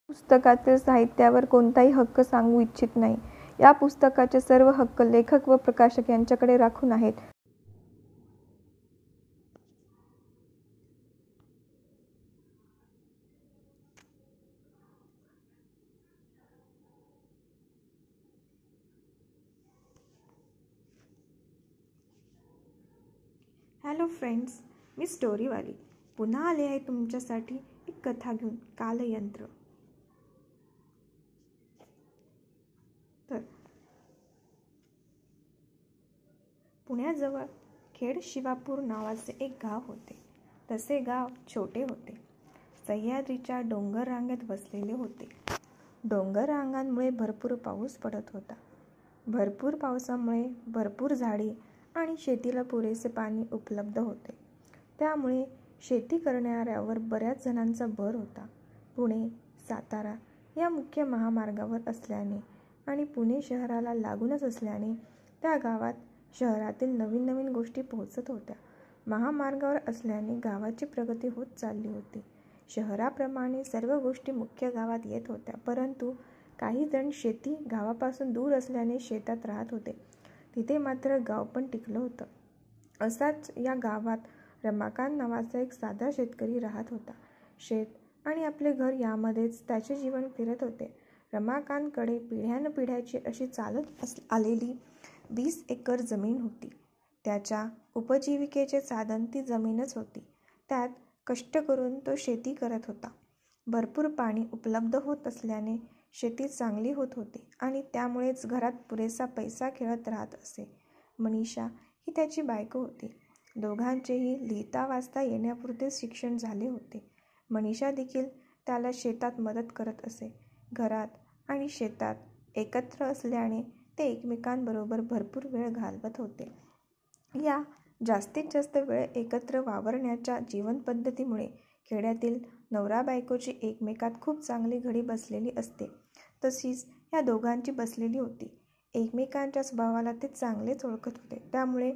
पुस्तकातील साहित्यावर कोणताही हक्क सांगू इच्छित नाही. या पुस्तकाचे सर्व हक्क लेखक व प्रकाशक यांच्याकडे राखून आहेत. हॅलो फ्रेंड्स, मी स्टोरीवाली पुन्हा आले आहे तुमच्यासाठी एक कथा घेऊन, कालयंत्र. तर पुण्याजवळ खेड शिवापूर नावाचे एक गाव होते. तसे गाव छोटे होते. सह्याद्रीच्या डोंगर रांगेत बसलेले होते. डोंगर रांगांमुळे भरपूर पाऊस पडत होता. भरपूर पावसामुळे भरपूर झाडी आणि शेतीला पुरेसे पाणी उपलब्ध होते. त्यामुळे शेती करणाऱ्यावर बऱ्याच जणांचा भर होता. पुणे सातारा या मुख्य महामार्गावर असल्याने आणि पुणे शहराला लागूनच असल्याने त्या गावात शहरातील नवीन नवीन गोष्टी पोहोचत होत्या. महामार्गावर असल्याने गावाची प्रगती होत चालली होती. शहराप्रमाणे सर्व गोष्टी मुख्य गावात येत होत्या, परंतु काही जण शेती गावापासून दूर असल्याने शेतात राहत होते. तिथे मात्र गाव पण टिकलं होतं. असाच या गावात रमाकांत नावाचा एक साधा शेतकरी राहत होता. शेत आणि आपले घर यामध्येच त्याचे जीवन फिरत होते. रमाकांतकडे पिढ्यानपिढ्याची अशी चालत आलेली 20 एकर जमीन होती. त्याच्या उपजीविकेचे साधन ती जमीनच होती. त्यात कष्ट करून तो शेती करत होता. भरपूर पाणी उपलब्ध होत असल्याने शेती चांगली होत होती आणि त्यामुळेच घरात पुरेसा पैसा खेळत राहत असे. मनीषा ही त्याची बायको होती. दोघांचेही लिहिता वाचता येण्यापुरतेच शिक्षण झाले होते. मनीषा देखील त्याला शेतात मदत करत असे. घरात आणि शेतात एकत्र असल्याने ते एकमेकांबरोबर भरपूर वेळ घालवत होते. या जास्तीत जास्त वेळ एकत्र वावरण्याच्या जीवनपद्धतीमुळे खेड्यातील नवरा बायकोची एकमेकात खूप चांगली घडी बसलेली असते. तशीच या दोघांची बसलेली होती. एकमेकांच्या स्वभावाला ते चांगलेच ओळखत होते. त्यामुळे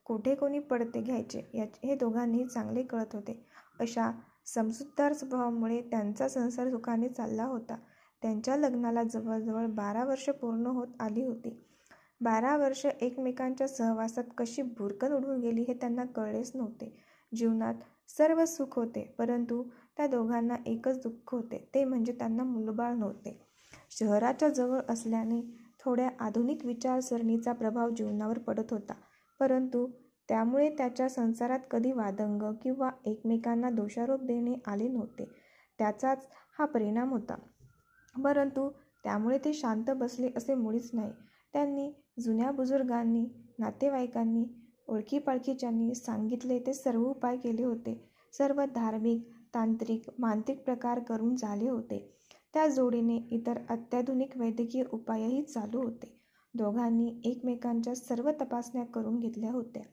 कुठे कोणी पडते घ्यायचे हे दोघांनीही चांगले कळत होते. अशा समजूतदार स्वभावामुळे त्यांचा संसार सुखाने चालला होता. त्यांच्या लग्नाला जवळजवळ 12 वर्ष पूर्ण होत आली होती. 12 वर्ष एकमेकांच्या सहवासात कशी भुरकन उडून गेली हे त्यांना कळलेच नव्हते. जीवनात सर्व सुख होते, परंतु त्या दोघांना एकच दुःख होते, ते म्हणजे त्यांना मुलबाळ नव्हते. शहराच्या जवळ असल्याने थोड्या आधुनिक विचारसरणीचा प्रभाव जीवनावर पडत होता, परंतु त्यामुळे त्याच्या संसारात कधी वादंग किंवा एकमेकांना दोषारोप देणे आले नव्हते. त्याचाच हा परिणाम होता. परंतु त्यामुळे ते शांत बसले असे मुळीच नाही. त्यांनी जुन्या बुजुर्गांनी, नातेवाईकांनी, ओळखीपाळखीच्यांनी सांगितले ते सर्व उपाय केले होते. सर्व धार्मिक, तांत्रिक, मांत्रिक प्रकार करून झाले होते. त्या जोडीने इतर अत्याधुनिक वैद्यकीय उपायही चालू होते. दोघांनी एकमेकांच्या सर्व तपासण्या करून घेतल्या होत्या.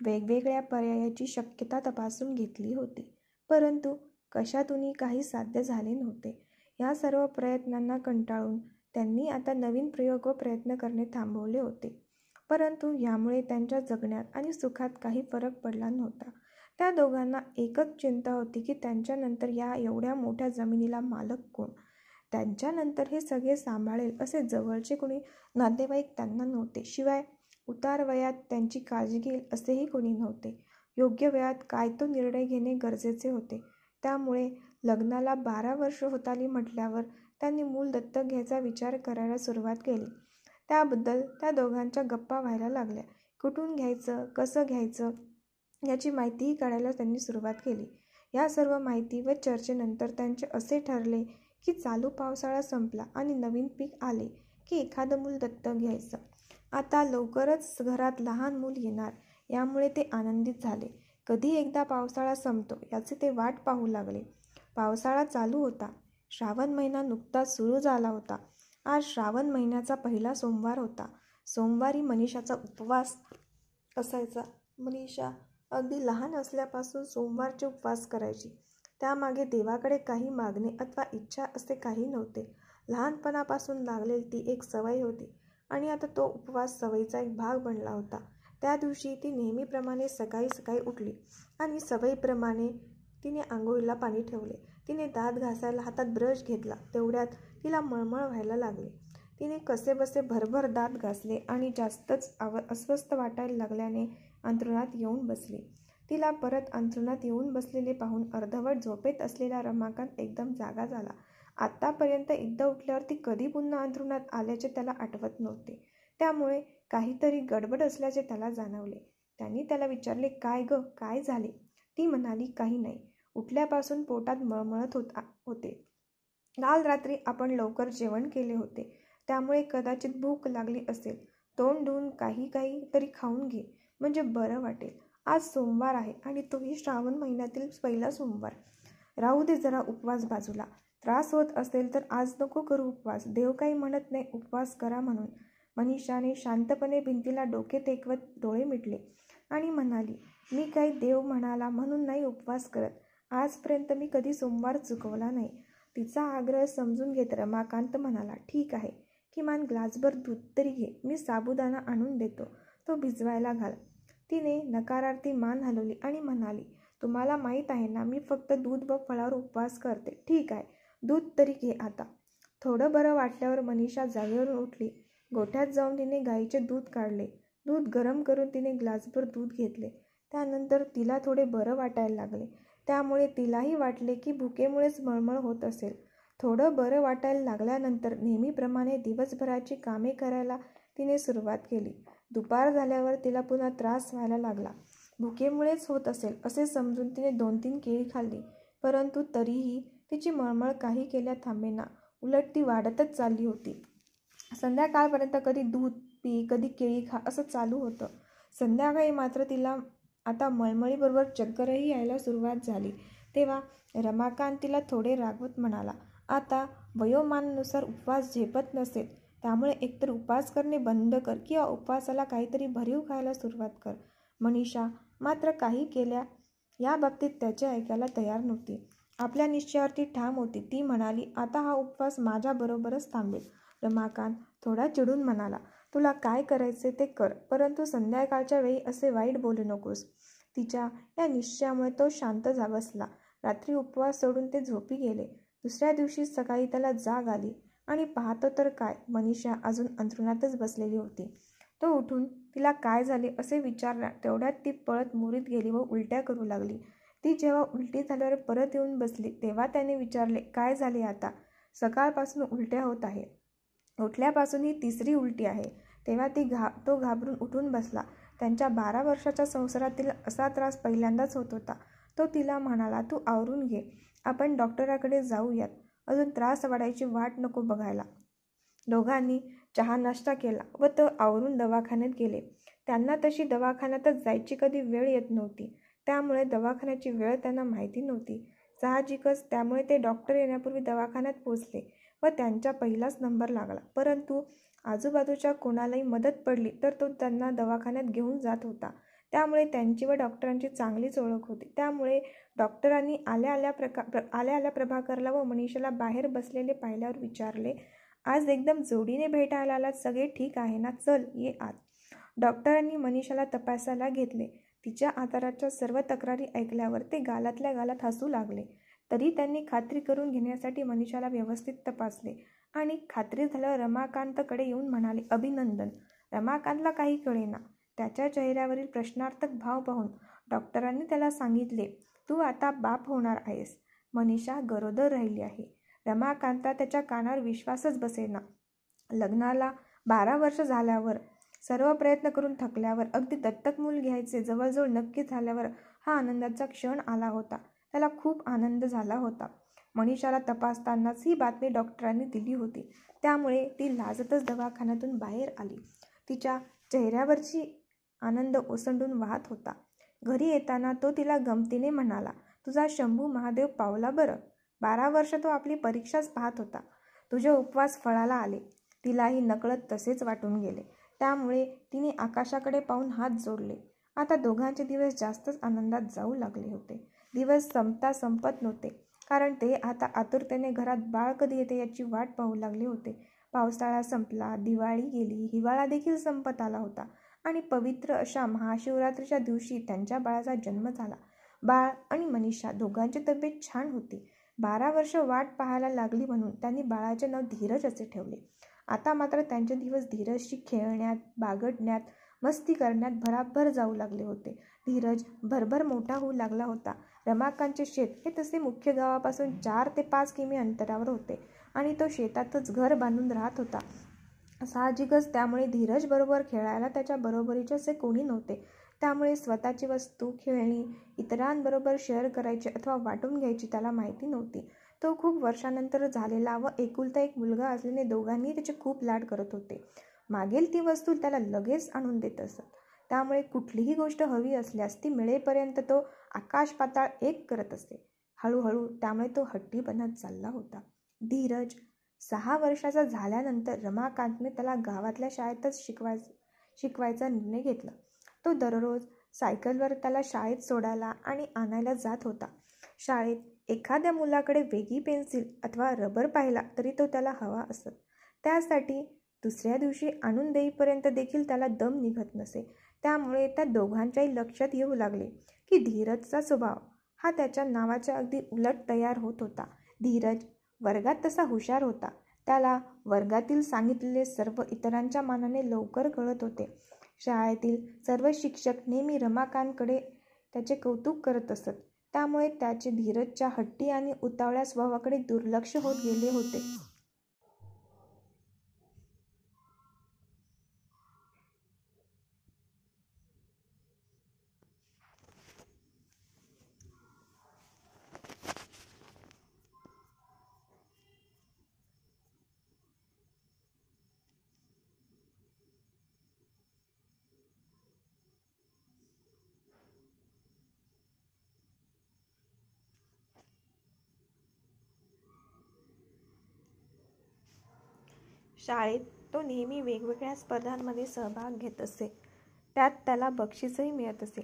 वेगवेगळ्या पर्यायाची शक्यता तपासून घेतली होती, परंतु कशातूनही काही साध्य झाले नव्हते. या सर्व प्रयत्नांना कंटाळून त्यांनी आता नवीन प्रयोग व प्रयत्न करणे थांबवले होते. परंतु यामुळे त्यांच्या जगण्यात आणि सुखात काही फरक पडला नव्हता. त्या दोघांना एकच चिंता होती की त्यांच्यानंतर या एवढ्या मोठ्या जमिनीला मालक कोण? त्यांच्यानंतर हे सगळे सांभाळेल असे जवळचे कोणी नातेवाईक त्यांना नव्हते. शिवाय उतार वयात त्यांची काळजी घेईल असेही कोणी नव्हते. योग्य वेळात काय तो निर्णय घेणे गरजेचे होते. त्यामुळे लग्नाला 12 वर्ष होत आली म्हटल्यावर त्यांनी मूल दत्तक घ्यायचा विचार करायला सुरुवात केली. त्याबद्दल त्या दोघांच्या गप्पा व्हायला लागल्या. कुठून घ्यायचं, कसं घ्यायचं याची माहितीही काढायला त्यांनी सुरुवात केली. या सर्व माहिती व चर्चेनंतर त्यांचे असे ठरले की चालू पावसाळा संपला आणि नवीन पीक आले की एखादं मूल दत्तक घ्यायचं. आता लवकरच घरात लहान मूल येणार, यामुळे ते आनंदित झाले. कधी एकदा पावसाळा संपतो याचे ते वाट पाहू लागले. पावसाळा चालू होता. श्रावण महिना नुकताच सुरू झाला होता. आज श्रावण महिन्याचा पहिला सोमवार होता. सोमवारी मनीषाचा उपवास असायचा. मनीषा अगदी लहान असल्यापासून सोमवारचे उपवास करायची. त्यामागे देवाकडे काही मागणे अथवा इच्छा असे काही नव्हते. लहानपणापासून लागलेली ती एक सवय होती आणि आता तो उपवास सवयीचा एक भाग बनला होता. त्या दिवशी ती नेहमीप्रमाणे सकाळी सकाळी उठली आणि सवयीप्रमाणे तिने आंघोळीला पाणी ठेवले. तिने दात घासायला हातात ब्रश घेतला. तेवढ्यात तिला मळमळ व्हायला लागली. तिने कसेबसे भरभर दात घासले आणि जास्तच अस्वस्थ वाटायला लागल्याने अंथरुणात येऊन बसली. तिला परत अंथरुणात येऊन बसलेले पाहून अर्धवट झोपेत असलेला रमाकांत एकदम जागा झाला. आत्तापर्यंत एकदा उठल्यावर ती कधी पुन्हा अंथरुणात आल्याचे त्याला आठवत नव्हते. त्यामुळे काहीतरी गडबड असल्याचे त्याला जाणवले. त्यांनी त्याला विचारले, काय ग, काय झाले? ती म्हणाली, काही नाही. उठल्यापासून पोटात मळमळत होते. काल रात्री आपण लवकर जेवण केले होते, त्यामुळे कदाचित भूक लागली असेल. तोंड धुवून काही तरी खाऊन घे, म्हणजे बरं वाटेल. आज सोमवार आहे आणि तोही श्रावण महिन्यातील पहिला सोमवार. राहू दे जरा उपवास बाजूला. त्रास होत असेल तर आज नको करू उपवास. देव काही म्हणत नाही उपवास करा म्हणून. मनीषाने शांतपणे भिंतीला डोके टेकवत डोळे मिटले आणि म्हणाली, मी काही देव म्हणाला म्हणून नाही उपवास करत. आजपर्यंत मी कधी सोमवार चुकवला नाही. तिचा आग्रह समजून घेत रमाकांत म्हणाला, ठीक आहे, किमान ग्लासभर दूध तरी घे. मी साबुदाणा आणून देतो, तो भिजवायला घाल. तिने नकारार्थी मान हलवली आणि म्हणाली, तुम्हाला माहीत आहे ना, मी फक्त दूध व फळावर उपवास करते. ठीक आहे, दूध तरी घे आता. थोडं बरं वाटल्यावर मनीषा जागेवरून उठली. गोठ्यात जाऊन तिने गाईचे दूध काढले. दूध गरम करून तिने ग्लासभर दूध घेतले. त्यानंतर तिला थोडे बरं वाटायला लागले. त्यामुळे तिलाही वाटले की भुकेमुळेच मळमळ होत असेल. थोडं बरं वाटायला लागल्यानंतर नेहमीप्रमाणे दिवसभराची कामे करायला तिने सुरुवात केली. दुपार झाल्यावर तिला पुन्हा त्रास व्हायला लागला. भुकेमुळेच होत असेल असे समजून तिने 2-3 केळी खाल्ली, परंतु तरीही तिची मळमळ काही केल्या थांबेना. उलट ती वाढतच चालली होती. संध्याकाळपर्यंत कधी दूध पी, कधी केळी खा असं चालू होतं. संध्याकाळी मात्र तिला आता मळमळीबरोबर चक्करही यायला सुरुवात झाली. तेव्हा रमाकांत तिला थोडे रागवत म्हणाला, आता वयोमानानुसार उपवास झेपत नसेल, त्यामुळे एकतर उपवास करणे बंद कर किंवा उपवासाला काहीतरी भरीव खायला सुरुवात कर. मनीषा मात्र काही केल्या या बाबतीत त्याचे ऐकायला तयार नव्हती. आपल्या निश्चयावरती ठाम होती. ती म्हणाली, आता हा उपवास माझ्याबरोबरच थांबेल. रमाकांत थोडा चिडून म्हणाला, तुला काय करायचे ते कर, परंतु संध्याकाळच्या वेळी असे वाईट बोलू नकोस. तिच्या या निश्चयामुळे तो शांत बसला. रात्री उपवास सोडून ते झोपी गेले. दुसऱ्या दिवशी सकाळी त्याला जाग आली आणि पाहतो तर काय, मनीषा अजून अंथरुणातच बसलेली होती. तो उठून तिला काय झाले असे विचारला. तेवढ्यात ती पळत मुरीत गेली व उलट्या करू लागली. ती जेव्हा उलटी झाल्यावर परत येऊन बसली तेव्हा त्याने विचारले, काय झाले आता? सकाळपासून उलट्या होत आहे. उठल्यापासून ही तिसरी उलटी आहे. तेव्हा तो घाबरून उठून बसला. त्यांच्या 12 वर्षाच्या संसारातील असा त्रास पहिल्यांदाच होत होता. तो तिला म्हणाला, तू आवरून घे, आपण डॉक्टराकडे जाऊयात. अजून त्रास वाढायची वाट नको बघायला. दोघांनी चहा नाश्ता केला व तो आवरून दवाखान्यात गेले. त्यांना तशी दवाखान्यातच जायची कधी वेळ येत नव्हती, त्यामुळे दवाखान्याची वेळ त्यांना माहिती नव्हती. साहजिकच त्यामुळे ते डॉक्टर येण्यापूर्वी दवाखान्यात पोचले व त्यांचा पहिलाच नंबर लागला. परंतु आजूबाजूच्या कोणालाही मदत पडली तर तो त्यांना दवाखान्यात घेऊन जात होता. त्यामुळे त्यांची व डॉक्टरांची चांगलीच ओळख होती. त्यामुळे डॉक्टरांनी आल्या आल्या प्रभाकरला व मनीषाला बाहेर बसलेले पाहिल्यावर विचारले, आज एकदम जोडीने भेटायला आलात, सगळे ठीक आहे ना? चल ये आत. डॉक्टरांनी मनीषाला तपासायला घेतले. तिच्या आजाराच्या सर्व तक्रारी ऐकल्यावर ते गालातल्या गालात हसू लागले. तरी त्यांनी खात्री करून घेण्यासाठी मनीषाला व्यवस्थित तपासले आणि खात्री झाल्यावर रमाकांतकडे येऊन म्हणाले, अभिनंदन. रमाकांतला काही कळेना. त्याच्या चेहऱ्यावरील प्रश्नार्थक भाव पाहून डॉक्टरांनी त्याला सांगितले, तू आता बाप होणार आहेस. मनीषा गरोदर राहिली आहे. रमाकांतला त्याच्या कानावर विश्वासच बसेना. लग्नाला 12 वर्ष झाल्यावर, सर्व प्रयत्न करून थकल्यावर, अगदी दत्तक मूल घ्यायचे जवळजवळ नक्की झाल्यावर हा आनंदाचा क्षण आला होता. त्याला खूप आनंद झाला होता. मनीषाला तपासतानाच ही बातमी डॉक्टरांनी दिली होती. त्यामुळे ती लाजतच दवाखान्यातून बाहेर आली. तिच्या चेहऱ्यावरची आनंद ओसंडून वाहत होता. घरी येताना तो तिला गमतीने म्हणाला, तुझा शंभू महादेव पावला बरं. 12 वर्ष तो आपली परीक्षाच पाहत होता. तुझे उपवास फळाला आले. तिलाही नकळत तसेच वाटून गेले. त्यामुळे तिने आकाशाकडे पाहून हात जोडले. आता दोघांचे दिवस जास्तच आनंदात जाऊ लागले होते. दिवस संपत नव्हते, कारण ते आता आतुरतेने घरात बाळ कधी येते याची वाट पाहू लागले होते. पावसाळा संपला, दिवाळी गेली, हिवाळा देखील संपत आला होता आणि पवित्र अशा महाशिवरात्रीच्या दिवशी त्यांच्या बाळाचा जन्म झाला. बाळ आणि मनीषा दोघांची तब्येत छान होती. 12 वर्ष वाट पाहायला लागली म्हणून त्यांनी बाळाचे नाव धीरज असे ठेवले. आता मात्र त्यांचे दिवस धीरजशी खेळण्यात, बागडण्यात, मस्ती करण्यात भराभर जाऊ लागले होते. धीरज भरभर मोठा होऊ लागला होता. रमाकांतचे शेत हे तसे मुख्य गावापासून 4 ते 5 किमी अंतरावर होते आणि तो शेतातच घर बांधून राहत होता. साहजिकच त्यामुळे धीरज बरोबर खेळायला त्याच्या बरोबरीचे असे कोणी नव्हते. त्यामुळे स्वतःची वस्तू, खेळणी इतरांबरोबर शेअर करायची अथवा वाटून घ्यायची त्याला माहिती नव्हती. तो खूप वर्षानंतर झालेला व एकुलता एक मुलगा असल्याने दोघांनी त्याचे खूप लाड करत होते. मागेल ती वस्तू त्याला लगेच आणून देत असत. त्यामुळे कुठलीही गोष्ट हवी असल्यास ती मिळेपर्यंत तो आकाश पाताळ एक करत असे. हळूहळू त्यामुळे तो हट्टी बनत चालला होता. धीरज 6 वर्षाचा झाल्यानंतर रमाकांतने त्याला गावातल्या शाळेतच शिकवायचा निर्णय घेतला. तो दररोज सायकलवर त्याला शाळेत सोडायला आणि आणायला जात होता. शाळेत एखाद्या मुलाकडे वेगळी पेन्सिल अथवा रबर पाहिला तरी तो त्याला हवा असत. त्यासाठी दुसऱ्या दिवशी आणून देईपर्यंत देखील त्याला दम निघत नसे. त्यामुळे त्या दोघांच्याही लक्षात येऊ लागले की धीरजचा स्वभाव हा त्याच्या नावाच्या अगदी उलट तयार होत होता. धीरज वर्गात तसा हुशार होता. त्याला वर्गातील सांगितलेले सर्व इतरांच्या मानाने लवकर कळत होते. शाळेतील सर्व शिक्षक नेहमी रमाकांतकडे त्याचे कौतुक करत असत. त्यामुळे त्याचे धीरजच्या हट्टी आणि उतावळ्या स्वभावाकडे दुर्लक्ष होत गेले होते. शाळेत तो नेहमी वेगवेगळ्या स्पर्धांमध्ये सहभाग घेत असे. त्यात त्याला बक्षीसही मिळत असे.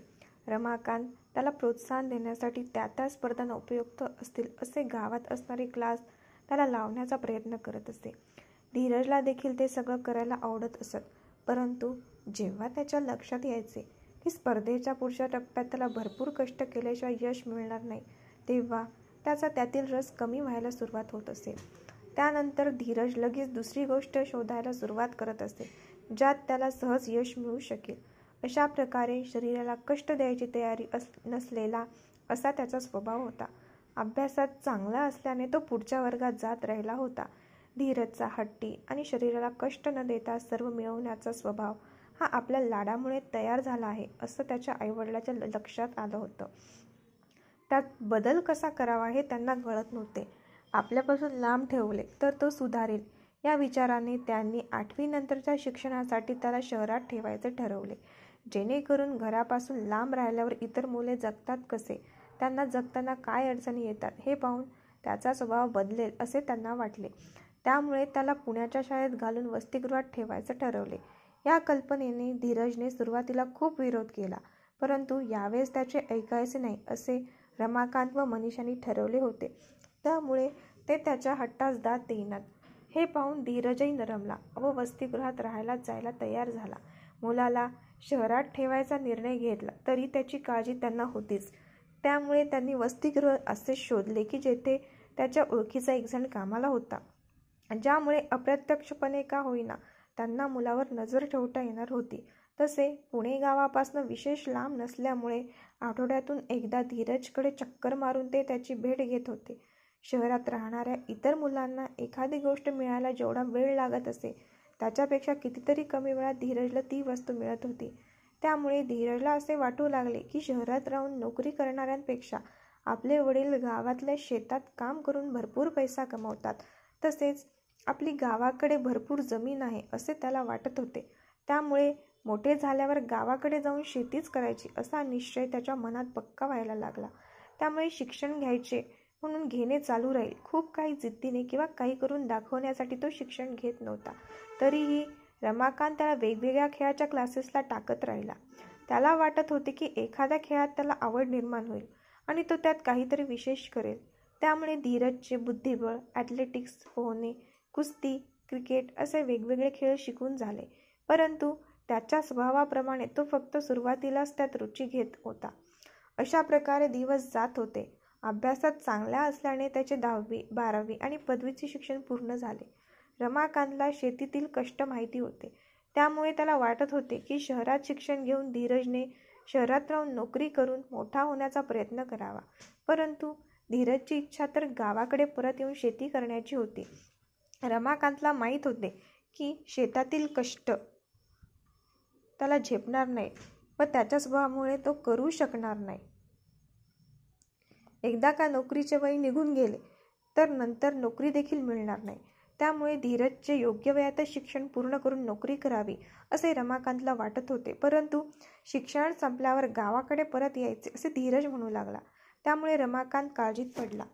रमाकांत त्याला प्रोत्साहन देण्यासाठी त्या स्पर्धांना उपयुक्त असतील असे गावात असणारे क्लास त्याला लावण्याचा प्रयत्न करत असे. धीरजला देखील ते सगळं करायला आवडत असत. परंतु जेव्हा त्याच्या लक्षात यायचे की स्पर्धेच्या पुढच्या टप्प्यात त्याला भरपूर कष्ट केल्याशिवाय यश मिळणार नाही, तेव्हा त्याचा त्यातील रस कमी व्हायला सुरुवात होत असे. त्यानंतर धीरज लगेच दुसरी गोष्ट शोधायला सुरुवात करत असे ज्यात त्याला सहज यश मिळू शकेल. अशा प्रकारे शरीराला कष्ट द्यायची तयारी नसलेला असा त्याचा स्वभाव होता. अभ्यासात चांगला असल्याने तो पुढच्या वर्गात जात राहिला होता. धीरजचा हट्टी आणि शरीराला कष्ट न देता सर्व मिळवण्याचा स्वभाव हा आपल्या लाडामुळे तयार झाला आहे असं त्याच्या आईवडिलांच्या लक्षात आलं होतं. त्यात बदल कसा करावा हे त्यांना कळत नव्हते. आपल्यापासून लांब ठेवले तर तो सुधारेल या विचाराने त्यांनी 8वी नंतरच्या शिक्षणासाठी त्याला शहरात ठेवायचे ठरवले. जेणेकरून घरापासून लांब राहिल्यावर इतर मुले जगतात कसे, त्यांना जगताना काय अडचणी येतात हे पाहून त्याचा स्वभाव बदलेल असे त्यांना वाटले. त्यामुळे त्याला पुण्याच्या शाळेत घालून वसतिगृहात ठेवायचे ठरवले. या कल्पनेने धीरजने सुरुवातीला खूप विरोध केला. परंतु यावेळेस त्याचे ऐकायचे नाही असे रमाकांत व मनीषांनी ठरवले होते. त्यामुळे ते त्याच्या हट्टास दाद देईनात हे पाहून धीरजही नरमला व वसतिगृहात राहायला जायला तयार झाला. मुलाला शहरात ठेवायचा निर्णय घेतला तरी त्याची काळजी त्यांना होतीच. त्यामुळे त्यांनी वसतिगृह असे शोधले की जेथे त्याच्या ओळखीचा एक जण कामाला होता, ज्यामुळे अप्रत्यक्षपणे का होईना त्यांना मुलावर नजर ठेवता येणार होती. तसे पुणे गावापासून विशेष लांब नसल्यामुळे आठवड्यातून एकदा धीरजकडे चक्कर मारून ते त्याची भेट घेत होते. शहरात राहणाऱ्या इतर मुलांना एखादी गोष्ट मिळायला जेवढा वेळ लागत असे त्याच्यापेक्षा कितीतरी कमी वेळात धीरजला ती वस्तू मिळत होती. त्यामुळे धीरजला असे वाटू लागले की शहरात राहून नोकरी करणाऱ्यांपेक्षा आपले वडील गावातल्या शेतात काम करून भरपूर पैसा कमवतात. तसेच आपली गावाकडे भरपूर जमीन आहे असे त्याला वाटत होते. त्यामुळे मोठे झाल्यावर गावाकडे जाऊन शेतीच करायची असा निश्चय त्याच्या मनात पक्का व्हायला लागला. त्यामुळे शिक्षण घ्यायचे म्हणून घेणे चालू राहील. खूप काही जिद्दीने किंवा काही करून दाखवण्यासाठी तो शिक्षण घेत नव्हता. तरीही रमाकांत त्याला वेगवेगळ्या खेळाच्या क्लासेसला टाकत राहिला. त्याला वाटत होते की एखाद्या खेळात त्याला आवड निर्माण होईल आणि तो त्यात काहीतरी विशेष करेल. त्यामुळे धीरजचे बुद्धिबळ, ॲथलेटिक्स, पोहणे, कुस्ती, क्रिकेट असे वेगवेगळे खेळ शिकून झाले. परंतु त्याच्या स्वभावाप्रमाणे तो फक्त सुरुवातीलाच त्यात रुची घेत होता. अशा प्रकारे दिवस जात होते. अभ्यासात चांगला असल्याने त्याचे 10वी, 12वी आणि पदवीचे शिक्षण पूर्ण झाले. रमाकांतला शेतीतील कष्ट माहिती होते. त्यामुळे त्याला वाटत होते की शहरात शिक्षण घेऊन धीरजने शहरात राहून नोकरी करून मोठा होण्याचा प्रयत्न करावा. परंतु धीरजची इच्छा तर गावाकडे परत येऊन शेती करण्याची होती. रमाकांतला माहीत होते की शेतातील कष्ट त्याला झेपणार नाही व त्याच्या स्वभावामुळे तो करू शकणार नाही. एकदा का नोकरीचे वय निघून गेले तर नंतर नोकरी देखील मिळणार नाही. त्यामुळे धीरजचे योग्य वयातच शिक्षण पूर्ण करून नोकरी करावी असे रमाकांतला वाटत होते. परंतु शिक्षण संपल्यावर गावाकडे परत यायचे असे धीरज म्हणू लागला. त्यामुळे रमाकांत काळजीत पडला.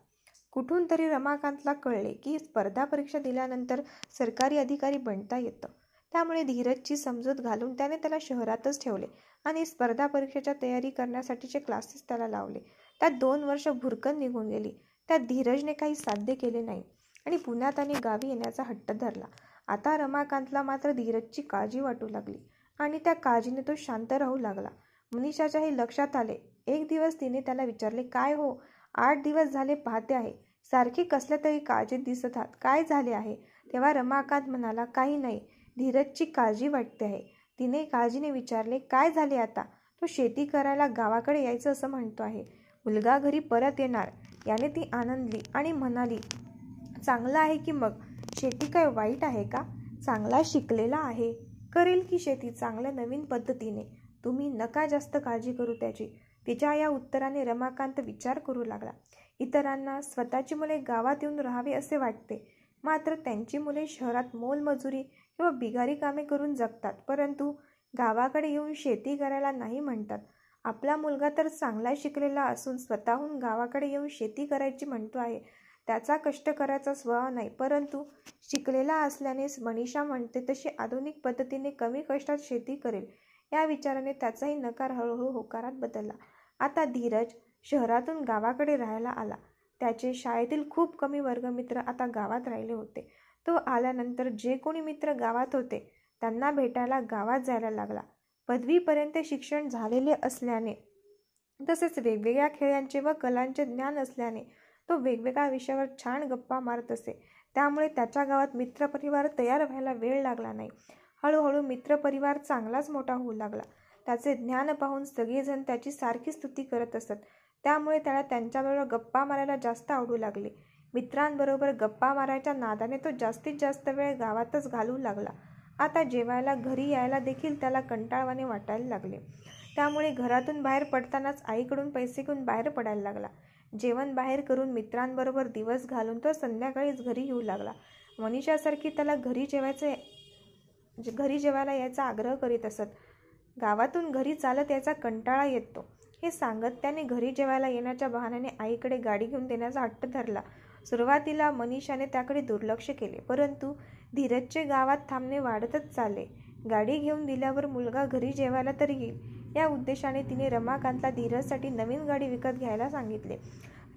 कुठून तरी रमाकांतला कळले की स्पर्धा परीक्षा दिल्यानंतर सरकारी अधिकारी बनता येतं. त्यामुळे धीरजची समजूत घालून त्याने त्याला शहरातच ठेवले आणि स्पर्धा परीक्षेच्या तयारी करण्यासाठीचे क्लासेस त्याला लावले. त्यात 2 वर्ष भुरकन निघून गेली. त्यात धीरजने काही साध्य केले नाही आणि पुण्यात आणि गावी येण्याचा हट्ट धरला. आता रमाकांतला मात्र धीरजची काळजी वाटू लागली आणि त्या काळजीने तो शांत राहू लागला. मनीषाच्याही लक्षात आले. एक दिवस तिने त्याला विचारले, काय हो, 8 दिवस झाले पाहते आहे, सारखी कसल्या तरी काळजीत दिसत आहात, काय झाले आहे? तेव्हा रमाकांत म्हणाला, काही नाही, धीरजची काळजी वाटते आहे. तिने काळजीने विचारले, काय झाले आता? तो शेती करायला गावाकडे यायचं असं म्हणतो आहे. मुलगा घरी परत येणार याने ती आनंदली आणि म्हणाली, चांगलं आहे की मग. शेती काय वाईट आहे का? चांगला शिकलेला आहे, करेल की शेती चांगल्या नवीन पद्धतीने. तुम्ही नका जास्त काळजी करू त्याची. तिच्या या उत्तराने रमाकांत विचार करू लागला. इतरांना स्वतःची मुले गावात येऊन राहावे असे वाटते, मात्र त्यांची मुले शहरात मोलमजुरी किंवा बिगारी कामे करून जगतात, परंतु गावाकडे येऊन शेती करायला नाही म्हणतात. आपला मुलगा तर चांगला शिकलेला असून स्वतःहून गावाकडे येऊन शेती करायची म्हणतो आहे. त्याचा कष्ट करायचा स्वभाव नाही, परंतु शिकलेला असल्यानेच मनीषा म्हणते तशी आधुनिक पद्धतीने कमी कष्टात शेती करेल. या विचाराने त्याचाही नकार हळूहळू होकारात बदलला. आता धीरज शहरातून गावाकडे राहायला आला. त्याचे शाळेतील खूप कमी वर्गमित्र आता गावात राहिले होते. तो आल्यानंतर जे कोणी मित्र गावात होते त्यांना भेटायला गावात जायला लागला. पदवीपर्यंत शिक्षण झालेले असल्याने तसेच वेगवेगळ्या खेळांचे व कलांचे ज्ञान असल्याने तो वेगवेगळ्या विषयावर छान गप्पा मारत असे. त्यामुळे त्याच्या गावात मित्रपरिवार तयार व्हायला वेळ लागला नाही. हळूहळू मित्रपरिवार चांगलाच मोठा होऊ लागला. त्याचे ज्ञान पाहून सगळेजण त्याची सारखी स्तुती करत असत. त्यामुळे त्याला त्यांच्याबरोबर गप्पा मारायला जास्त आवडू लागले. मित्रांबरोबर गप्पा मारायच्या नादाने तो जास्तीत जास्त वेळ गावातच घालवू लागला. आता जेवायला घरी यायला देखील त्याला कंटाळवाणे वाटायला लागले. त्यामुळे घरातून बाहेर पडतानाच आईकडून पैसे घेऊन बाहेर पडायला लागला. जेवण बाहेर करून मित्रांबरोबर दिवस घालून तो संध्याकाळीच घरी येऊ लागला. मनीषासारखी त्याला घरी जेवायला यायचा आग्रह करीत असत. गावातून घरी चालत यायचा कंटाळा येतो हे सांगत त्याने घरी जेवायला येण्याच्या बहाण्याने आईकडे गाडी घेऊन देण्याचा हट्ट धरला. सुरुवातीला मनीषाने त्याकडे दुर्लक्ष केले, परंतु धीरजचे गावात थांबणे वाढतच चालले. गाडी घेऊन दिल्यावर मुलगा घरी जेवायला तरी येईल या उद्देशाने तिने रमाकांतला धीरजसाठी नवीन गाडी विकत घ्यायला सांगितले.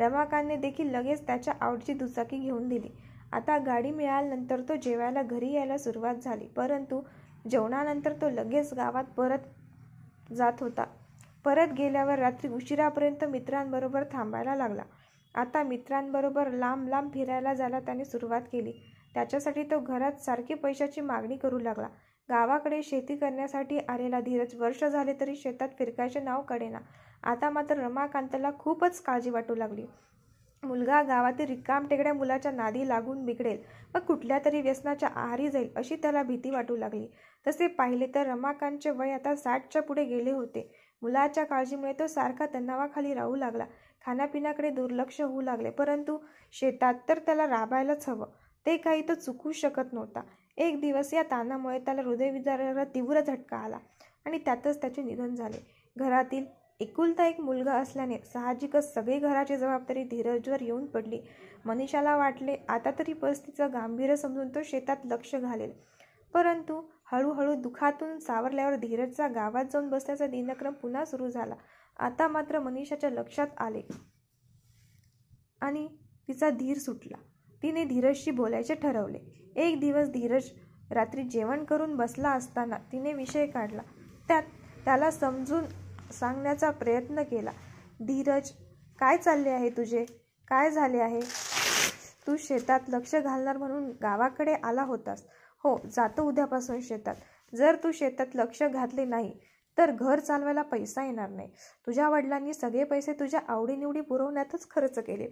रमाकांतने देखील लगेच त्याच्या आवडीची दुचाकी घेऊन दिली. आता गाडी मिळाल्यानंतर तो जेवायला घरी यायला सुरुवात झाली, परंतु जेवणानंतर तो लगेच गावात परत जात होता. परत गेल्यावर रात्री उशिरापर्यंत मित्रांबरोबर थांबायला लागला. आता मित्रांबरोबर लांब लांब फिरायला जायला त्याने सुरुवात केली. त्याच्यासाठी तो घरात सारखी पैशाची मागणी करू लागला. गावाकडे शेती करण्यासाठी आलेला धीरज वर्ष झाले तरी शेतात फिरकायचे नाव काढेना. आता मात्र रमाकांतला खूपच काळजी वाटू लागली. मुलगा गावातील रिकामटेकड्या मुलाच्या नादी लागून बिघडेल व कुठल्या तरी व्यसनाच्या आहारी जाईल अशी त्याला भीती वाटू लागली. तसे पाहिले तर रमाकांतचे वय आता 60च्या पुढे गेले होते. मुलाच्या काळजीमुळे तो सारखा तणावाखाली राहू लागला. खाण्यापिण्याकडे दुर्लक्ष होऊ लागले, परंतु शेतात तर त्याला राबायलाच हवं, ते काही तो चुकू शकत नव्हता. एक दिवस या ताणामुळे त्याला हृदयविकाराचा तीव्र झटका आला आणि त्यातच त्याचे निधन झाले. घरातील एकुलता एक मुलगा असल्याने साहजिकच सगळी घराची जबाबदारी धीरजवर येऊन पडली. मनीषाला वाटले आता तरी परिस्थितीचं गांभीर्य समजून तो शेतात लक्ष घालेल, परंतु हळूहळू दुःखातून सावरल्यावर धीरजचा गावात जाऊन बसण्याचा दिनक्रम पुन्हा सुरू झाला. आता मात्र मनीषाच्या लक्षात आले आणि तिचा धीर सुटला. तिने धीरजशी बोलायचे ठरवले. एक दिवस धीरज रात्री जेवण करून बसला असताना तिने विषय काढला. त्यात त्याला समजून सांगण्याचा प्रयत्न केला. धीरज, काय चालले आहे तुझे? काय झाले आहे? तू शेतात लक्ष घालणार म्हणून गावाकडे आला होतास. हो, जातो उद्यापासून शेतात. जर तू शेतात लक्ष घातले नाही तर घर चालवायला पैसा येणार नाही. तुझ्या वडिलांनी सगळे पैसे तुझ्या आवडीनिवडी पुरवण्यातच खर्च केले.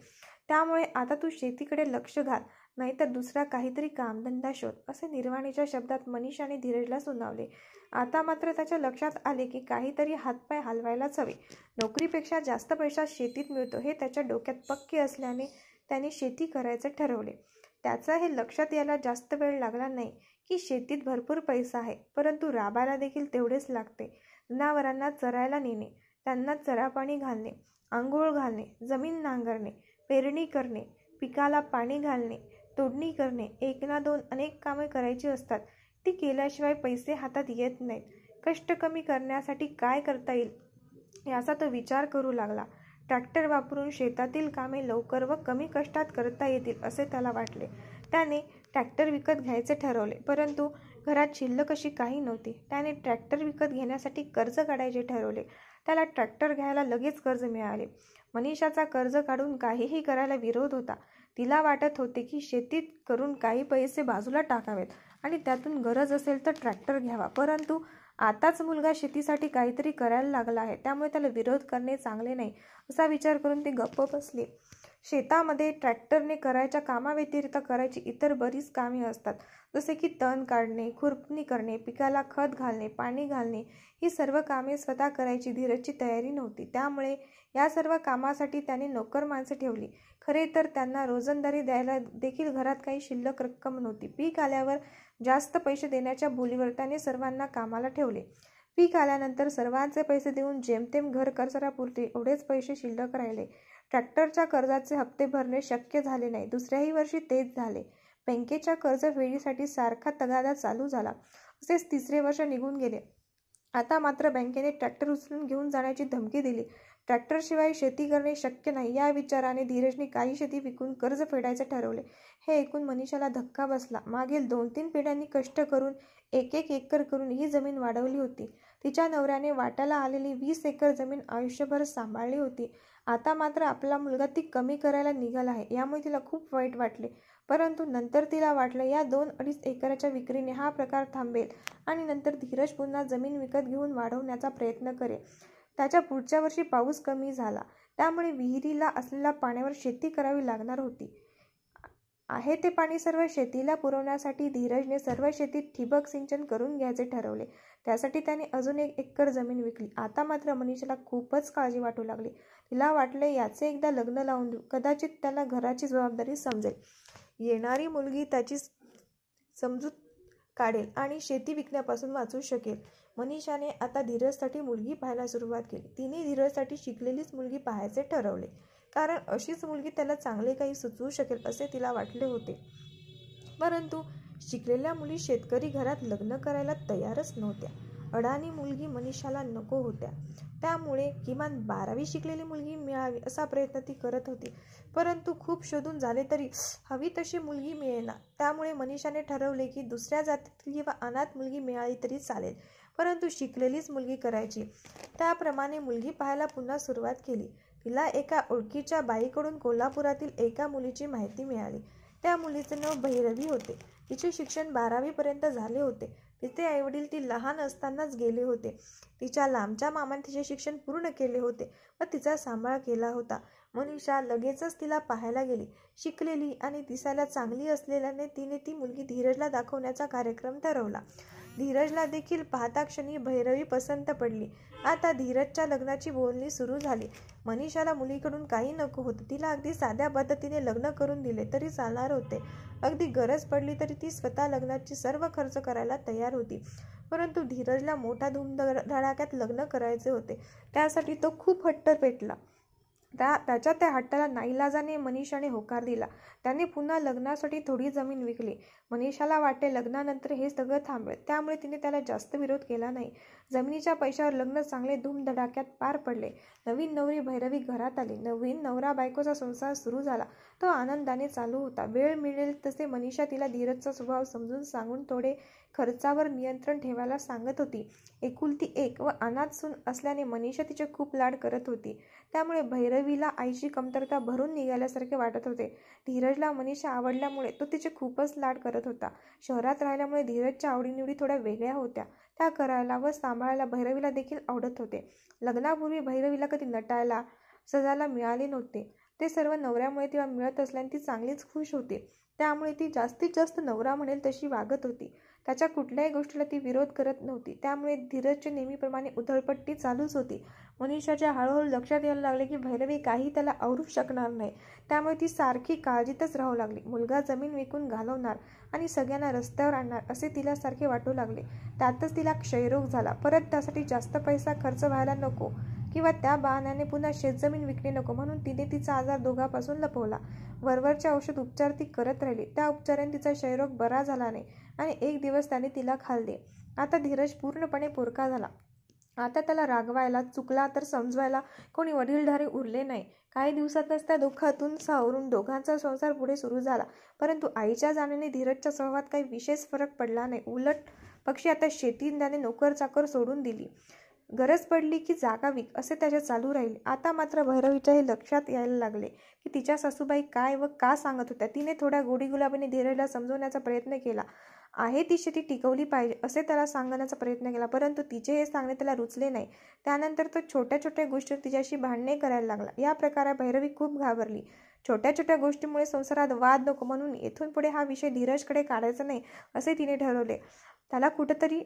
त्यामुळे आता तू शेतीकडे लक्ष घाल, नाहीतर दुसरा काहीतरी कामधंदा शोध, असे निर्वाणीच्या शब्दात मनीषाने धीरजला सुनावले. आता मात्र त्याच्या लक्षात आले की काहीतरी हातपाय हलवायलाच हवे. नोकरीपेक्षा जास्त पैसा शेतीत मिळतो हे त्याच्या डोक्यात पक्के असल्याने त्याने शेती करायचे ठरवले. त्याचा हे लक्षात यायला जास्त वेळ लागला नाही की शेतीत भरपूर पैसा आहे, परंतु राबायला देखील तेवढेच लागते. जनावरांना चरायला नेणे, त्यांना चरापाणी घालणे, आंघोळ घालणे, जमीन नांगरणे, पेरणी करणे, पिकाला पाणी घालणे, तोडणी करणे, एक ना दोन अनेक कामे करायची असतात. ती केल्याशिवाय पैसे हातात येत नाहीत. कष्ट कमी करण्यासाठी काय करता येईल याचा तो विचार करू लागला. ट्रॅक्टर वापरून शेतातील कामे लवकर व कमी कष्टात करता येतील असे त्याला वाटले. त्याने ट्रॅक्टर विकत घ्यायचे ठरवले, परंतु घरात शिल्लक अशी काही नव्हती. त्याने ट्रॅक्टर विकत घेण्यासाठी कर्ज काढायचे ठरवले. त्याला ट्रॅक्टर घ्यायला लगेच कर्ज मिळाले. मनीषाचा कर्ज काढून काहीही करायला विरोध होता. तिला वाटत होते की शेतीत करून काही पैसे बाजूला टाकावेत आणि त्यातून गरज असेल तर ट्रॅक्टर घ्यावा, परंतु आताच मुलगा शेतीसाठी काहीतरी करायला लागला आहे, त्यामुळे त्याला विरोध करणे चांगले नाही असा विचार करून ती गप्प बसली. शेतामध्ये ट्रॅक्टरने करायच्या कामाव्यतिरिक्त करायची इतर बरीच कामे असतात, जसे की तण काढणे, खुरपणी करणे, पिकाला खत घालणे, पाणी घालणे. ही सर्व कामे स्वतः करायची धीरजची तयारी नव्हती. त्यामुळे या सर्व कामासाठी त्याने नोकर माणसे ठेवली. खरे तर त्यांना रोजंदारी द्यायला देखील घरात काही शिल्लक रक्कम नव्हती. पीक आल्यावर जास्त पैसे देण्याच्या बोलीवर त्याने सर्वांना कामाला ठेवले. पीक आल्यानंतर सर्वांचे पैसे देऊन जेमतेम घर खर्चापुरते एवढेच पैसे शिल्लक राहिले. ट्रॅक्टरच्या कर्जाचे हप्ते भरणे शक्य झाले नाही. दुसऱ्याही वर्षी तेच झाले. बँकेच्या कर्जफेडीसाठी सारखा तगादा चालू झाला. असेच तिसरे वर्ष निघून गेले. आता मात्र बँकेने ट्रॅक्टर उचलून घेऊन जाण्याची धमकी दिली. ट्रॅक्टरशिवाय शेती करणे शक्य नाही या विचाराने धीरजने काही शेती विकून कर्ज फेडायचे ठरवले. हे ऐकून मनीषाला धक्का बसला. मागील 2-3 पिढ्यांनी कष्ट करून 1-1 एकर करून ही जमीन वाढवली होती. तिच्या नवऱ्याने वाट्याला आलेली 20 एकर जमीन आयुष्यभर सांभाळली होती. आता मात्र आपला मुलगा ती कमी करायला निघाला आहे. यामुळे तिला खूप वाईट वाटले, परंतु नंतर तिला वाटलं या 2-2.5 एकराच्या विक्रीने हा प्रकार थांबेल आणि नंतर धीरज पुन्हा जमीन विकत घेऊन वाढवण्याचा प्रयत्न करेल. त्याच्या पुढच्या वर्षी पाऊस कमी झाला, त्यामुळे विहिरीला असलेल्या पाण्यावर शेती करावी लागणार होती. आहे ते पाणी सर्व शेतीला पुरवण्यासाठी धीरजने सर्व शेतीत ठिबक सिंचन करून घ्यायचे ठरवले. त्यासाठी त्याने अजून 1 एकर जमीन विकली. आता मात्र मनीषाला खूपच काळजी वाटू लागली. तिला वाटले याचे एकदा लग्न लावून देऊ, कदाचित त्याला घराची जबाबदारी समजेल. येणारी मुलगी त्याची समजूत काढेल आणि शेती विकण्यापासून वाचू शकेल. मनीषाने आता धीरजसाठी मुलगी पाहायला सुरुवात केली. तिने धीरजसाठी शिकलेलीच मुलगी पाहायचे ठरवले, कारण अशीच मुलगी त्याला चांगले काही सुचवू शकेल असे तिला वाटले होते. परंतु शिकलेल्या मुली शेतकरी घरात लग्न करायला तयारच नव्हत्या. अडाणी मुलगी मनीषाला नको होत्या. त्यामुळे किमान 12वी शिकलेली मुलगी मिळावी असा प्रयत्न ती करत होती, परंतु खूप शोधून झाले तरी हवी तशी मुलगी मिळेना. त्यामुळे मनीषाने ठरवले की दुसऱ्या जातीतील किंवा अनाथ मुलगी मिळाली तरी चालेल, परंतु शिकलेलीच मुलगी करायची. त्याप्रमाणे मुलगी पाहायला पुन्हा सुरुवात केली. तिला एका ओळखीच्या बाईकडून कोल्हापुरातील एका मुलीची माहिती मिळाली. त्या मुलीचे नाव भैरवी होते. तिचे शिक्षण 12वी पर्यंत झाले होते. तिचे आईवडील ती लहान असतानाच गेले होते. तिच्या लांबच्या मामाने तिचे शिक्षण पूर्ण केले होते व तिचा सांभाळ केला होता. मनीषा लगेचच तिला पाहायला गेली. शिकलेली आणि दिसायला चांगली असलेल्याने तिने ती मुलगी धीरजला दाखवण्याचा कार्यक्रम ठरवला. धीरजला देखील पाहता क्षणी भैरवी पसंत पडली. आता धीरजच्या लग्नाची बोलणी सुरू झाली. मनीषाला मुलीकडून काही नको होतं. तिला अगदी साध्या पद्धतीने लग्न करून दिले तरी चालणार होते. अगदी गरज पडली तरी ती स्वतः लग्नाची सर्व खर्च करायला तयार होती. परंतु धीरजला मोठ्या धूमधडाक्यात लग्न करायचे होते. त्यासाठी तो खूप हट्ट पेटला. त्याच्या त्या हट्टाला नाईलाजाने मनीषाने होकार दिला. त्याने पुन्हा लग्नासाठी थोडी जमीन विकली. मनीषाला वाटले लग्नानंतर हे सगळं थांबेल, त्यामुळे तिने त्याला जास्त विरोध केला नाही. जमिनीच्या पैशावर लग्न चांगले धूमधडाक्यात पार पडले. नवीन नवरी भैरवी घरात आली. नवीन नवरा बायकोचा संसार सुरू झाला. तो आनंदाने चालू होता. वेळ मिळेल तसे मनीषा तिला धीरजचा स्वभाव समजून सांगून थोडे खर्चावर नियंत्रण ठेवायला सांगत होती. एकुलती एक व अनाथ सून असल्याने मनीषा तिचे खूप लाड करत होती. त्यामुळे भैरवीला आईची कमतरता भरून निघाल्यासारखे वाटत होते. धीरजला मनीषा आवडल्यामुळे तो तिचे खूपच लाड करत होता. शहरात राहिल्यामुळे धीरजच्या आवडीनिवडी थोड्या वेगळ्या होत्या. त्या करायला व सांभाळायला भैरवीला देखील आवडत होते. लग्नापूर्वी भैरवीला कधी नटायला सजायला मिळाले नव्हते. ते सर्व नवऱ्यामुळे तिला मिळत असल्याने ती चांगलीच खुश होती. त्यामुळे ती जास्तीत जास्त नवरा म्हणेल तशी वागत होती. त्याच्या कुठल्याही गोष्टीला ती विरोध करत नव्हती. त्यामुळे धीरजच्या नेहमीप्रमाणे उधळपट्टी चालूच होती. मनीषाच्या हळूहळू लक्षात यायला लागले की भैरवी काही त्याला आवरूच शकणार नाही. त्यामुळे ती सारखी काळजीतच राहू लागली. मुलगा जमीन विकून घालवणार आणि सगळ्यांना रस्त्यावर आणणार असे तिला सारखे वाटू लागले. त्यातच तिला क्षयरोग झाला. परत त्यासाठी जास्त पैसा खर्च व्हायला नको किंवा त्या बहाण्याने पुन्हा शेतजमीन विकणे नको म्हणून तिने तिचा आजार दोघांपासून लपवला. वरवरचे औषध उपचार ती करत राहिली. त्या उपचाराने तिचा क्षयरोग बरा झाला नाही आणि एक दिवस त्याने तिला खाल्ले. आता धीरज पूर्णपणे पोरका झाला. आता त्याला रागवायला, चुकला तर समजवायला कोणी वडीलधारे उरले नाही. काही दिवसातच त्या दुःखातून सावरून दोघांचा संसार पुढे सुरू झाला. परंतु आईच्या जाण्याने धीरजच्या स्वभावात काही विशेष फरक पडला नाही. उलट पक्षी आता शेती त्याने नोकर चाकर सोडून दिली. गरज पडली की जागा विक असे त्याचे चालू राहिले. आता मात्र भैरवीच्या हे लक्षात यायला लागले की तिच्या सासूबाई काय व का सांगत होत्या. तिने थोड्या गोडीगुलाबीने धीरजला समजवण्याचा प्रयत्न केला. आहे ती शेती टिकवली पाहिजे असे त्याला सांगण्याचा प्रयत्न केला. परंतु तिचे हे सांगणे त्याला रुचले नाही. त्यानंतर तो छोट्या छोट्या गोष्टीवर तिच्याशी भांडणे करायला लागला. या प्रकारे भैरवी खूप घाबरली. छोट्या छोट्या गोष्टीमुळे संसारात वाद नको म्हणून येथून पुढे हा विषय धीरजकडे काढायचा नाही असे तिने ठरवले. त्याला कुठेतरी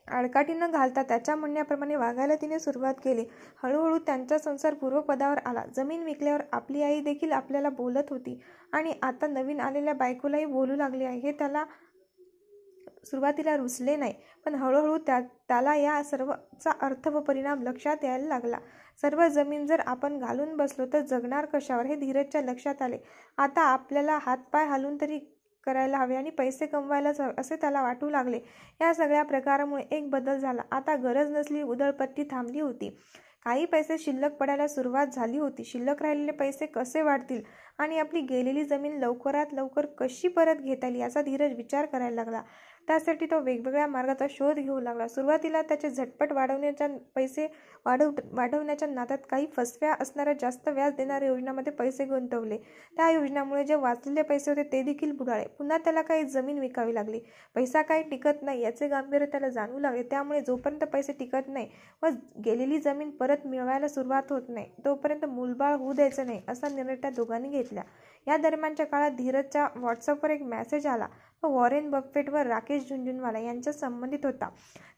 आडकाठी न घालता त्याच्या म्हणण्याप्रमाणे वागायला तिने सुरुवात केली. हळूहळू त्यांचा संसार पूर्वपदावर आला. जमीन विकल्यावर आपली आई देखील आपल्याला बोलत होती आणि आता नवीन आलेल्या बायकोलाही बोलू लागली आहे. हे त्याला सुरुवातीला रुचले नाही, पण हळूहळू त्याला या सर्वचा अर्थ व परिणाम लक्षात यायला लागला. सर्व जमीन जर आपण घालून बसलो तर जगणार कशावर हे धीरजच्या लक्षात आले. आता आपल्याला हातपाय हालून तरी करायला हवे आणि पैसे कमवायलाच हवे असे त्याला वाटू लागले. या सगळ्या प्रकारामुळे एक बदल झाला. आता गरज नसली उधळपट्टी थांबली होती. काही पैसे शिल्लक पडायला सुरुवात झाली होती. शिल्लक राहिलेले पैसे कसे वाढतील आणि आपली गेलेली जमीन लवकरात लवकर कशी परत घेता येईल याचा धीरज विचार करायला लागला. त्यासाठी तो वेगवेगळ्या मार्गाचा शोध घेऊ लागला. सुरुवातीला त्याचे झटपट पैसे वाढवण्याच्या नादात काही फसव्या असणाऱ्या जास्त व्याज देणाऱ्या योजनांमध्ये पैसे गुंतवले. त्या योजनामुळे जे वाचलेले पैसे होते ते देखील बुडाले. पुन्हा त्याला काही जमीन विकावी लागली. पैसा काही टिकत नाही याचे गांभीर्य त्याला जाणवू लागले. त्यामुळे जोपर्यंत पैसे टिकत नाही व गेलेली जमीन परत मिळवायला सुरुवात होत नाही तोपर्यंत मूलबाळ होऊ द्यायचं नाही असा निर्णय त्या दोघांनी घेतला. या दरम्यानच्या काळात धीरजच्या व्हॉट्सअपवर एक मेसेज आला. तो वॉरेन बफेट व राकेश झुनझुनवाला यांच्या संबंधित होता.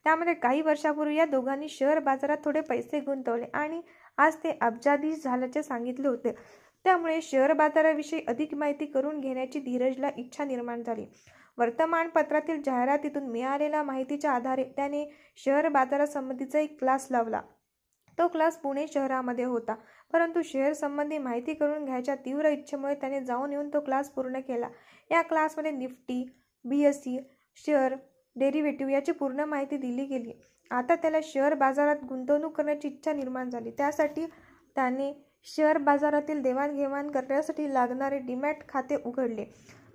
त्यामध्ये काही वर्षापूर्वी या दोघांनी शेअर बाजारात थोडे पैसे गुंतवले आणि आज ते अब्जाधीश झाल्याचे सांगितले होते. त्यामुळे शेअर बाजाराविषयी अधिक माहिती करून घेण्याची धीरजला इच्छा निर्माण झाली. वर्तमानपत्रातील जाहिरातीतून मिळालेल्या माहितीच्या आधारे त्याने शेअर बाजारासंबंधीचा एक क्लास लावला. तो क्लास पुणे शहरामध्ये होता. परंतु शेअर संबंधी माहिती करून घ्यायच्या तीव्र इच्छेमुळे त्याने जाऊन येऊन तो क्लास पूर्ण केला. या क्लासमध्ये निफ्टी, BSE, शेअर, डेरिव्हेटिव्ह याची पूर्ण माहिती दिली गेली. आता त्याला शेअर बाजारात गुंतवणूक करण्याची इच्छा निर्माण झाली. त्यासाठी त्याने शेअर बाजारातील देवाणघेवाण करण्यासाठी लागणारे डीमॅट खाते उघडले.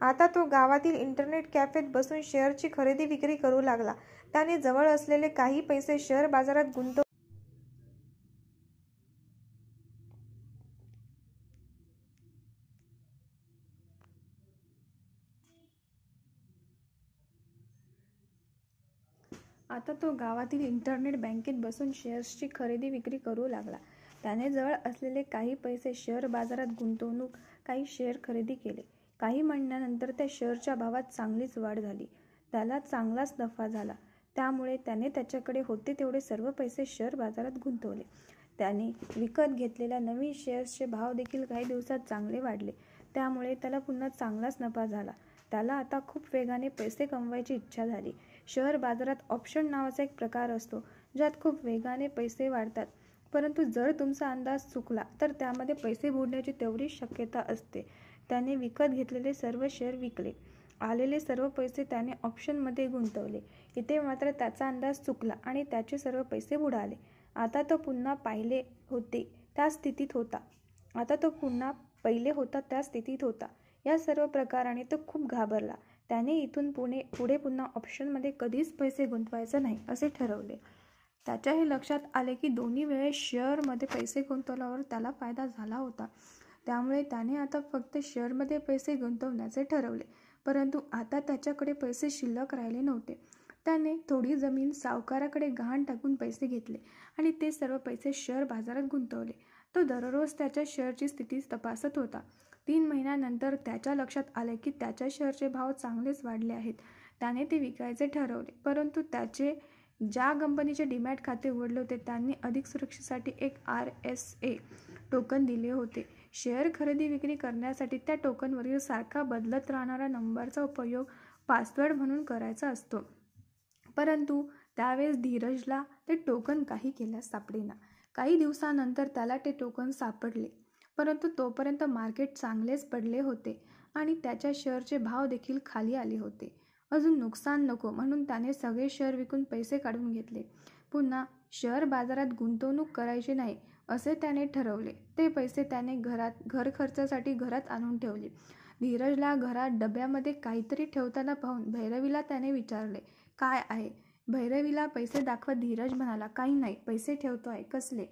आता तो गावातील इंटरनेट कॅफेत बसून शेअरची खरेदी विक्री करू लागला. त्याने जवळ असलेले काही पैसे शेअर बाजारात आता तो गावातील इंटरनेट बँकेत बसून शेअर्सची खरेदी विक्री करू लागला. त्याने जवळ असलेले काही पैसे शेअर बाजारात गुंतवणूक, काही शेअर खरेदी केले. काही महिन्यानंतर त्या शेअरच्या भावात चांगलीच वाढ झाली. त्याला चांगलाच नफा झाला. त्यामुळे त्याने त्याच्याकडे होते तेवढे सर्व पैसे शेअर बाजारात गुंतवले. त्याने विकत घेतलेल्या नवीन शेअर्सचे भाव देखील काही दिवसात चांगले वाढले. त्यामुळे त्याला पुन्हा चांगलाच नफा झाला. त्याला आता खूप वेगाने पैसे कमवायची इच्छा झाली. शेअर बाजारात ऑप्शन नावाचा एक प्रकार असतो ज्यात खूप वेगाने पैसे वाढतात. परंतु जर तुमचा अंदाज चुकला तर त्यामध्ये पैसे बुडण्याची तेवढीच शक्यता असते. त्याने विकत घेतलेले सर्व शेअर विकले. आलेले सर्व पैसे त्याने ऑप्शनमध्ये गुंतवले. इथे मात्र त्याचा अंदाज चुकला आणि त्याचे सर्व पैसे बुडाले. आता तो पुन्हा पहिले होता त्या स्थितीत होता. या सर्व प्रकाराने तो खूप घाबरला. त्याने इथून पुढे पुन्हा ऑप्शनमध्ये कधीच पैसे गुंतवायचे नाही असे ठरवले. त्याच्या हे लक्षात आले की दोन्ही वेळेस शेअरमध्ये पैसे गुंतवल्यावर त्याला फायदा झाला होता. त्यामुळे त्याने आता फक्त शेअरमध्ये पैसे गुंतवण्याचे ठरवले. परंतु आता त्याच्याकडे पैसे शिल्लक राहिले नव्हते. त्याने थोडी जमीन सावकाराकडे गहाण टाकून पैसे घेतले आणि ते सर्व पैसे शेअर बाजारात गुंतवले. तो दररोज त्याच्या शेअरची स्थिती तपासत होता. 3 महिन्यानंतर त्याच्या लक्षात आले की त्याच्या शेअरचे भाव चांगलेच वाढले आहेत. त्याने ते विकायचे ठरवले. परंतु त्याचे ज्या कंपनीचे डीमॅट खाते उघडले होते त्यांनी अधिक सुरक्षेसाठी एक RSA टोकन दिले होते. शेअर खरेदी विक्री करण्यासाठी त्या टोकनवरील सारखा बदलत राहणारा नंबरचा उपयोग पासवर्ड म्हणून करायचा असतो. परंतु त्यावेळेस धीरजला ते टोकन काही केल्यास सापडेना. काही दिवसानंतर त्याला ते टोकन सापडले. परंतु तोपर्यंत मार्केट चांगलेच पडले होते आणि त्याच्या शेअरचे भाव देखील खाली आले होते. अजून नुकसान नको म्हणून त्याने सगळे शेअर विकून पैसे काढून घेतले. पुन्हा शेअर बाजारात गुंतवणूक करायची नाही असे त्याने ठरवले. ते पैसे त्याने घर खर्चासाठी घरात आणून ठेवले. धीरजला घरात डब्यामध्ये काहीतरी ठेवताना पाहून भैरवीला त्याने विचारले, काय आहे? भैरवीला पैसे दाखवत धीरज म्हणाला, काही नाही, पैसे ठेवतो आहे. कसले?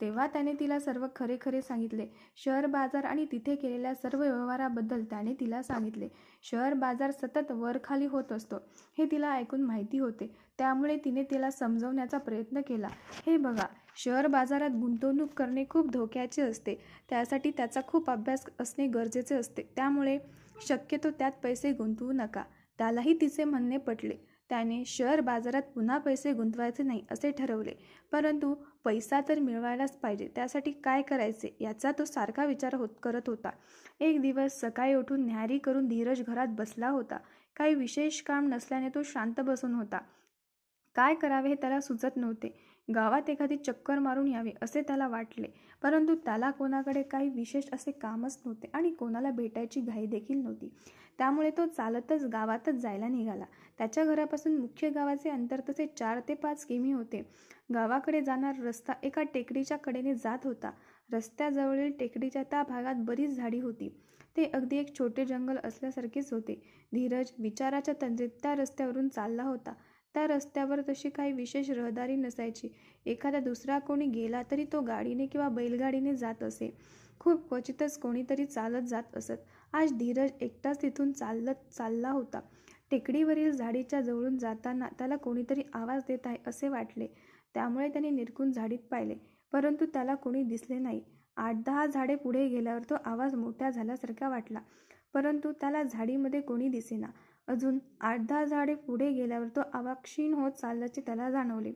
तेव्हा त्याने तिला सर्व खरे सांगितले. शेअर बाजार आणि तिथे केलेल्या सर्व व्यवहाराबद्दल त्याने तिला सांगितले. शेअर बाजार सतत वरखाली होत असतो हे तिला ऐकून माहिती होते. त्यामुळे तिने तिला समजवण्याचा प्रयत्न केला. हे बघा, शेअर बाजारात गुंतवणूक करणे खूप धोक्याचे असते. त्यासाठी त्याचा खूप अभ्यास असणे गरजेचे असते. त्यामुळे शक्यतो त्यात पैसे गुंतवू नका. त्यालाही तिचे म्हणणे पटले. त्याने शेअर बाजारात पुन्हा पैसे गुंतवायचे नाही असे ठरवले. परंतु पैसा तर मिळवायलाच पाहिजे. त्यासाठी काय करायचे याचा तो सारखा विचार करत होता. एक दिवस सकाळी उठून न्याहारी करून धीरज घरात बसला होता. काही विशेष काम नसल्याने तो शांत बसून होता. काय करावे हे त्याला सुचत नव्हते. गावात एखादी चक्कर मारून यावे असे त्याला वाटले. परंतु त्याला कोणाकडे काही विशेष असे कामच नव्हते आणि कोणाला भेटायची घाई देखील नव्हती. त्यामुळे तो चालतच गावातच जायला निघाला. त्याच्या घरापासून मुख्य गावाचे अंतर तसे 4 ते 5 किमी होते. गावाकडे जाणारा रस्ता एका टेकडीच्या कडेने जात होता. रस्त्याजवळील टेकडीच्या त्या भागात बरीच झाडी होती. ते अगदी एक छोटे जंगल असल्यासारखेच होते. धीरज विचाराच्या तंद्रीत त्या रस्त्यावरून चालला होता. त्या रस्त्यावर तशी काही विशेष रहदारी नसायची. एखादा दुसरा कोणी गेला तरी तो गाडीने किंवा बैलगाडीने जात असे. खूप क्वचितच कोणीतरी चालत जात असत. आज धीरज एकटाच तिथून चालला होता. टेकडीवरील झाडीच्या जवळून जाताना त्याला कोणीतरी आवाज देत आहे असे वाटले. त्यामुळे त्याने निरखून झाडीत पाहिले. परंतु त्याला कोणी दिसले नाही. 8-10 झाडे पुढे गेल्यावर तो आवाज मोठा झाल्यासारखा वाटला. परंतु त्याला झाडीमध्ये कोणी दिसेना. अजून 8-10 झाडे पुढे गेल्यावर तो आवाज क्षीण होत चालल्याचे त्याला जाणवले.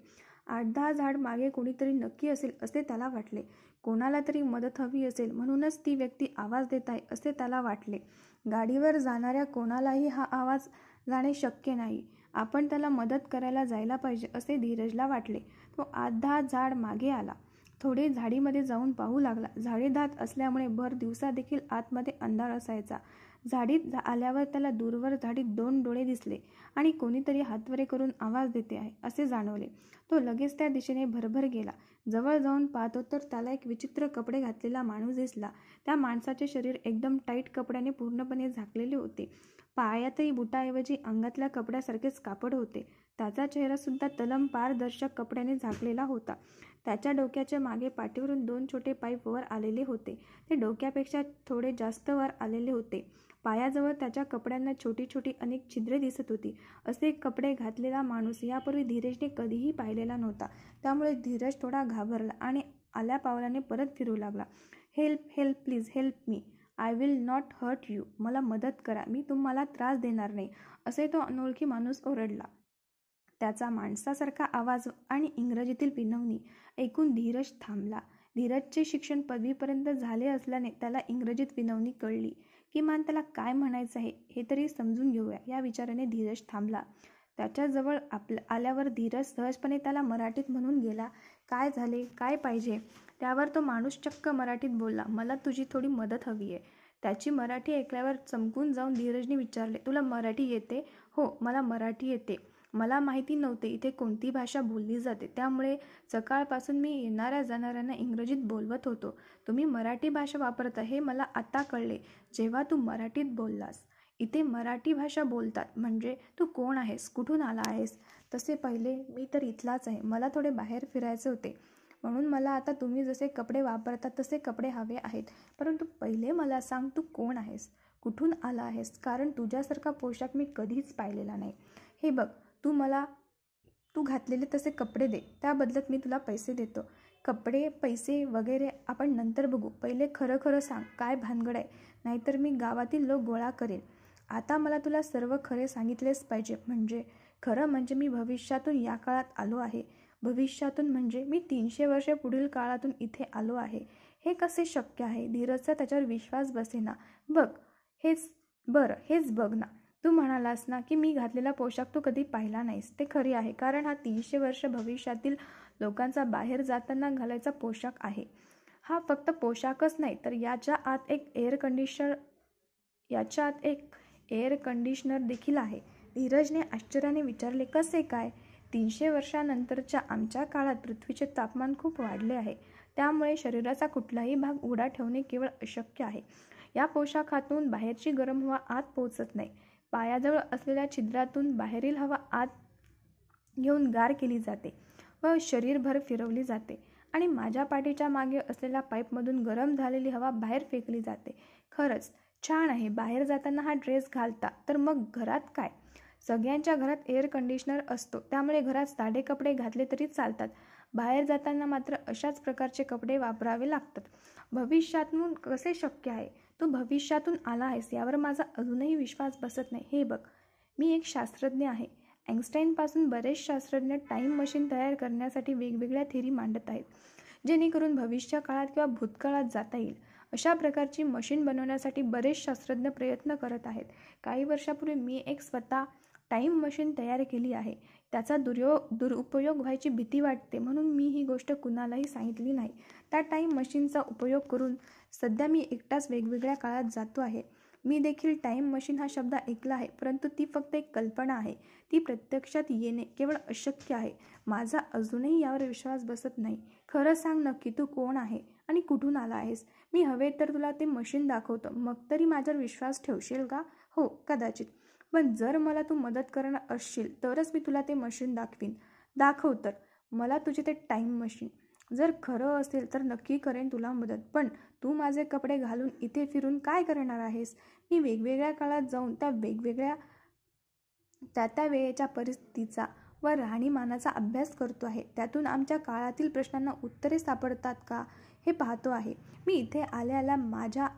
8-10 झाड मागे कोणीतरी नक्की असेल असे त्याला वाटले. कोणाला तरी मदत हवी असेल म्हणूनच ती व्यक्ती आवाज देत आहे असे त्याला वाटले. गाडीवर जाणाऱ्या कोणालाही हा आवाज जाणे शक्य नाही. आपण त्याला मदत करायला जायला पाहिजे असे धीरजला वाटले. तो 8-10 झाड मागे आला. थोडे झाडीमध्ये जाऊन पाहू लागला. झाडे दाट असल्यामुळे भर दिवसा देखील आतमध्ये अंधार असायचा. झाडीत आल्यावर त्याला दूरवर झाडीत 2 डोळे दिसले आणि कोणीतरी हातवरे करून आवाज देते आहे असे जाणवले. तो लगेच त्या दिशेने भरभर गेला. जवळ जाऊन पाहतो तर त्याला एक विचित्र कपडे घातलेला माणूस दिसला. त्या माणसाचे शरीर एकदम टाईट कपड्याने पूर्णपणे झाकलेले होते. पायातही बुटाऐवजी अंगातल्या कपड्यासारखेच कापड होते. त्याचा चेहरा सुद्धा तलम पारदर्शक कपड्याने झाकलेला होता. त्याच्या डोक्याच्या मागे पाठीवरून 2 छोटे पाईप वर आलेले होते. ते डोक्यापेक्षा थोडे जास्त वर आलेले होते. पायाजवळ त्याच्या कपड्यांना छोटी छोटी अनेक छिद्रे दिसत होती. असे कपडे घातलेला माणूस यापूर्वी धीरजने कधीही पाहिलेला नव्हता. त्यामुळे धीरज थोडा घाबरला आणि आल्या पावलाने परत फिरू लागला. Help, please help me. I will not hurt you. मला मदत करा, मी तुम्हाला त्रास देणार नाही असे तो अनोळखी माणूस ओरडला. त्याचा माणसासारखा आवाज आणि इंग्रजीतील विनवणी ऐकून धीरज थांबला. धीरजचे शिक्षण पदवीपर्यंत झाले असल्याने त्याला इंग्रजीत विनवणी कळली. किमान त्याला काय म्हणायचं आहे हे तरी समजून घेऊया या विचाराने धीरज थांबला. त्याच्याजवळ आल्यावर धीरज सहजपणे त्याला मराठीत म्हणून गेला, काय झाले, काय पाहिजे? त्यावर तो माणूस चक्क मराठीत बोलला, मला तुझी थोडी मदत हवी आहे. त्याची मराठी ऐकल्यावर चमकून जाऊन धीरजने विचारले, तुला मराठी येते? हो, मला मराठी येते. मला माहिती नव्हते इथे कोणती भाषा बोलली जाते, त्यामुळे सकाळपासून मी येणाऱ्या जाणाऱ्यांना इंग्रजीत बोलवत होतो. तुम्ही मराठी भाषा वापरता हे मला आता कळले जेव्हा तू मराठीत बोललास. इथे मराठी भाषा बोलतात. म्हणजे तू कोण आहेस? कुठून आला आहेस? तसे पहिले मी तर इथलाच आहे. मला थोडे बाहेर फिरायचे होते, म्हणून मला आता तुम्ही जसे कपडे वापरतात तसे कपडे हवे आहेत. परंतु पहिले मला सांग, तू कोण आहेस? कुठून आला आहेस? कारण तुझ्यासारखा पोशाख मी कधीच पाहिलेला नाही. हे बघ, तू घातलेले तसे कपडे दे, त्या बदल्यात मी तुला पैसे देतो. कपडे, पैसे वगैरे आपण नंतर बघू. पहिले खरं खरं सांग, काय भानगड आहे? नाहीतर मी गावातील लोक गोळा करेन. आता मला तुला सर्व खरे सांगितलेच पाहिजे. खरं म्हणजे मी भविष्यातून या काळात आलो आहे. भविष्यातून म्हणजे मी 300 वर्षे पुढील काळातून इथे आलो आहे. हे कसे शक्य आहे? धीरजचा त्याच्यावर विश्वास बसेना. हेच बघ ना. तू म्हणालास ना की मी घातलेला पोशाख तू कधी पाहिला नाहीस. ते खरे आहे, कारण हा 300 वर्ष भविष्यातील लोकांचा बाहेर जाताना घालायचा पोशाख आहे. हा फक्त पोशाखच नाही, तर याच्या आत एक एअर कंडिशनर देखील आहे. धीरजने आश्चर्याने विचारले, कसे काय? 300 वर्षानंतरच्या आमच्या काळात पृथ्वीचे तापमान खूप वाढले आहे, त्यामुळे शरीराचा कुठलाही भाग उघडा ठेवणे केवळ अशक्य आहे. या पोशाखातून बाहेरची गरम हवा आत पोहोचत नाही. पायाजवळ असलेल्या छिद्रातून बाहेरील हवा आत घेऊन गार केली जाते व शरीरभर फिरवली जाते आणि माझ्या पाठीच्या मागे असलेल्या पाईपमधून गरम झालेली हवा बाहेर फेकली जाते. खरंच छान आहे. बाहेर जाताना हा ड्रेस घालता, तर मग घरात काय? सगळ्यांच्या घरात एअर कंडिशनर असतो, त्यामुळे घरात साधे कपडे घातले तरी चालतात. बाहेर जाताना मात्र अशाच प्रकारचे कपडे वापरावे लागतात. भविष्यातून कसे शक्य आहे? तू भविष्यातून आला आहेस यावर माझा अजूनही विश्वास बसत नाही. हे बघ, मी एक शास्त्रज्ञ आहे. आइन्स्टाईनपासून बरेच शास्त्रज्ञ टाईम मशीन तयार करण्यासाठी वेगवेगळ्या थेरी मांडत आहेत, जेणेकरून भविष्य काळात किंवा भूतकाळात जाता येईल. अशा प्रकारची मशीन बनवण्यासाठी बरेच शास्त्रज्ञ प्रयत्न करत आहेत. काही वर्षापूर्वी मी एक स्वतः टाईम मशीन तयार केली आहे. त्याचा दुरुपयोग व्हायची भीती वाटते, म्हणून मी ही गोष्ट कुणालाही सांगितली नाही. त्या टाईम मशीनचा उपयोग करून सध्या मी एकटाच वेगवेगळ्या काळात जातो आहे. मी देखील टाईम मशीन हा शब्द ऐकला आहे, परंतु ती फक्त एक कल्पना आहे. ती प्रत्यक्षात येणे केवळ अशक्य आहे. माझा अजूनही यावर विश्वास बसत नाही. खरं सांग, नक्की तू कोण आहे आणि कुठून आला आहेस? मी हवे तर तुला ते मशीन दाखवतो, मग तरी माझ्यावर विश्वास ठेवशील का? हो, कदाचित. पण जर मला तू मदत करणार असशील तरच मी तुला ते मशीन दाखवीन. दाखव तर मला तुझे ते टाईम मशीन. जर खरं असेल तर नक्की करेन तुला मदत. पण तू माझे कपडे घालून इथे फिरून काय करणार आहेस? मी वेगवेगळ्या काळात जाऊन त्या वेळेच्या परिस्थितीचा व राहणीमानाचा अभ्यास करतो आहे. त्यातून आमच्या काळातील प्रश्नांना उत्तरे सापडतात का हे पाहतो आहे. मी इथे आल्या माझ्या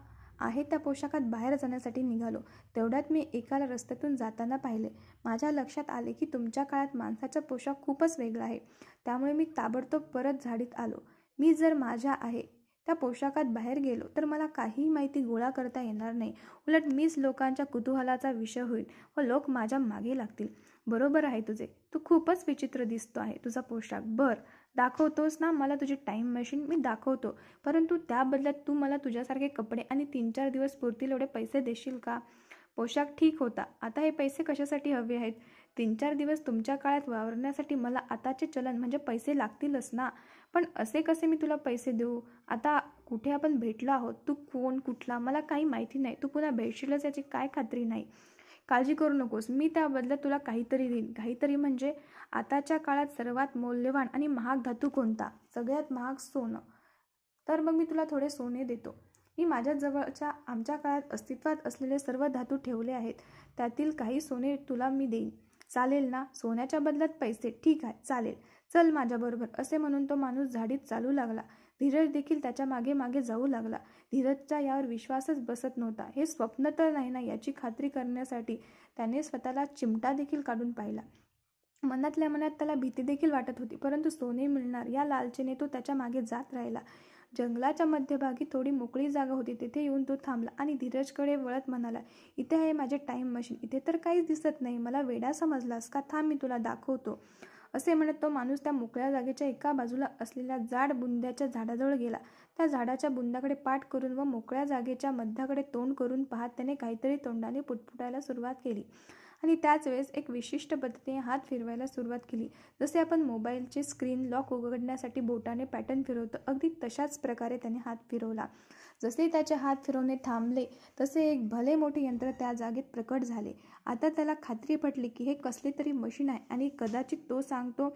आहे त्या पोशाखात बाहेर जाण्यासाठी निघालो. तेवढ्यात मी एकाला रस्त्यातून जाताना पाहिले. माझ्या लक्षात आले की तुमच्या काळात माणसाचा पोशाख खूपच वेगळा आहे. त्यामुळे मी ताबडतोब परत झाडीत आलो. मी जर माझ्या आहे त्या पोशाखात बाहेर गेलो तर मला काही माहिती गोळा करता येणार नाही. उलट मीच लोकांच्या कुतूहलाचा विषय होईल व लोक माझ्या मागे लागतील. बरोबर आहे तुझे. तू खूपच विचित्र दिसतो आहे तुझा पोशाख. दाखवतोस ना मला तुझी टाईम मशीन? मी दाखवतो, परंतु त्या बदल्यात तू मला तुझ्यासारखे कपडे आणि 3-4 दिवस पुरतील एवढे पैसे देशील का? पोशाख ठीक होता, आता हे पैसे कशासाठी हवे आहेत? 3-4 दिवस तुमच्या काळात वावरण्यासाठी मला आताचे चलन म्हणजे पैसे लागतीलच ना. पण असे कसे मी तुला पैसे देऊ? आता कुठे आपण भेटलो आहोत. तू कोण, कुठला, मला काही माहिती नाही. तू पुन्हा भेटशीलच याची काय खात्री नाही. काळजी करू नकोस, मी त्या बदल्यात तुला काहीतरी देईन. काहीतरी म्हणजे आताच्या काळात सर्वात मौल्यवान आणि महाग धातू कोणता? सगळ्यात महाग सोनं. तर मग मी तुला थोडे सोने देतो. मी माझ्या जवळच्या आमच्या काळात अस्तित्वात असलेले सर्व धातू ठेवले आहेत. त्यातील काही सोने तुला मी देईन. चालेल ना? सोन्याच्या बदल्यात पैसे. ठीक आहे, चालेल. चल माझ्याबरोबर. असे म्हणून तो माणूस झाडीत चालू लागला. धीरज देखील त्याच्या मागे मागे जाऊ लागला. धीरजचा यावर विश्वासच बसत नव्हता. हे स्वप्न तर नाही ना याची खात्री करण्यासाठी त्याने स्वतःला चिमटा देखील काढून पाहिला. मनातल्या मनात त्याला भीती देखील वाटत होती, परंतु सोने मिळणार या लालचेने तो त्याच्या मागे जात राहिला. जंगलाच्या मध्यभागी थोडी मोकळी जागा होती. तिथे येऊन तो थांबला आणि धीरजकडे वळत म्हणाला, इथे आहे माझे टाईम मशीन. इथे तर काहीच दिसत नाही. मला वेडा समजलास का? थांब, मी तुला दाखवतो. असे म्हणत तो माणूस त्या मोकळ्या जागेच्या एका बाजूला असलेल्या जाड बुंध्याच्या झाडाजवळ गेला. त्या झाडाच्या बुंदाकडे पाठ करून व मोकळ्या जागेच्या मध्याकडे तोंड करून पाहत त्याने काहीतरी तोंडाने पुटपुटायला सुरुवात केली आणि त्याच वेळेस एक विशिष्ट पद्धतीने हात फिरवायला सुरुवात केली. जसे आपण मोबाईलचे स्क्रीन लॉक उघडण्यासाठी बोटाने पॅटर्न फिरवतो, अगदी तशाच प्रकारे त्याने हात फिरवला. जसे त्याचे हात फिरवणे थांबले तसे एक भले मोठे यंत्र त्या जागेत प्रकट झाले. आता त्याला खात्री पटली की हे कसले तरी मशीन आहे आणि कदाचित तो सांगतो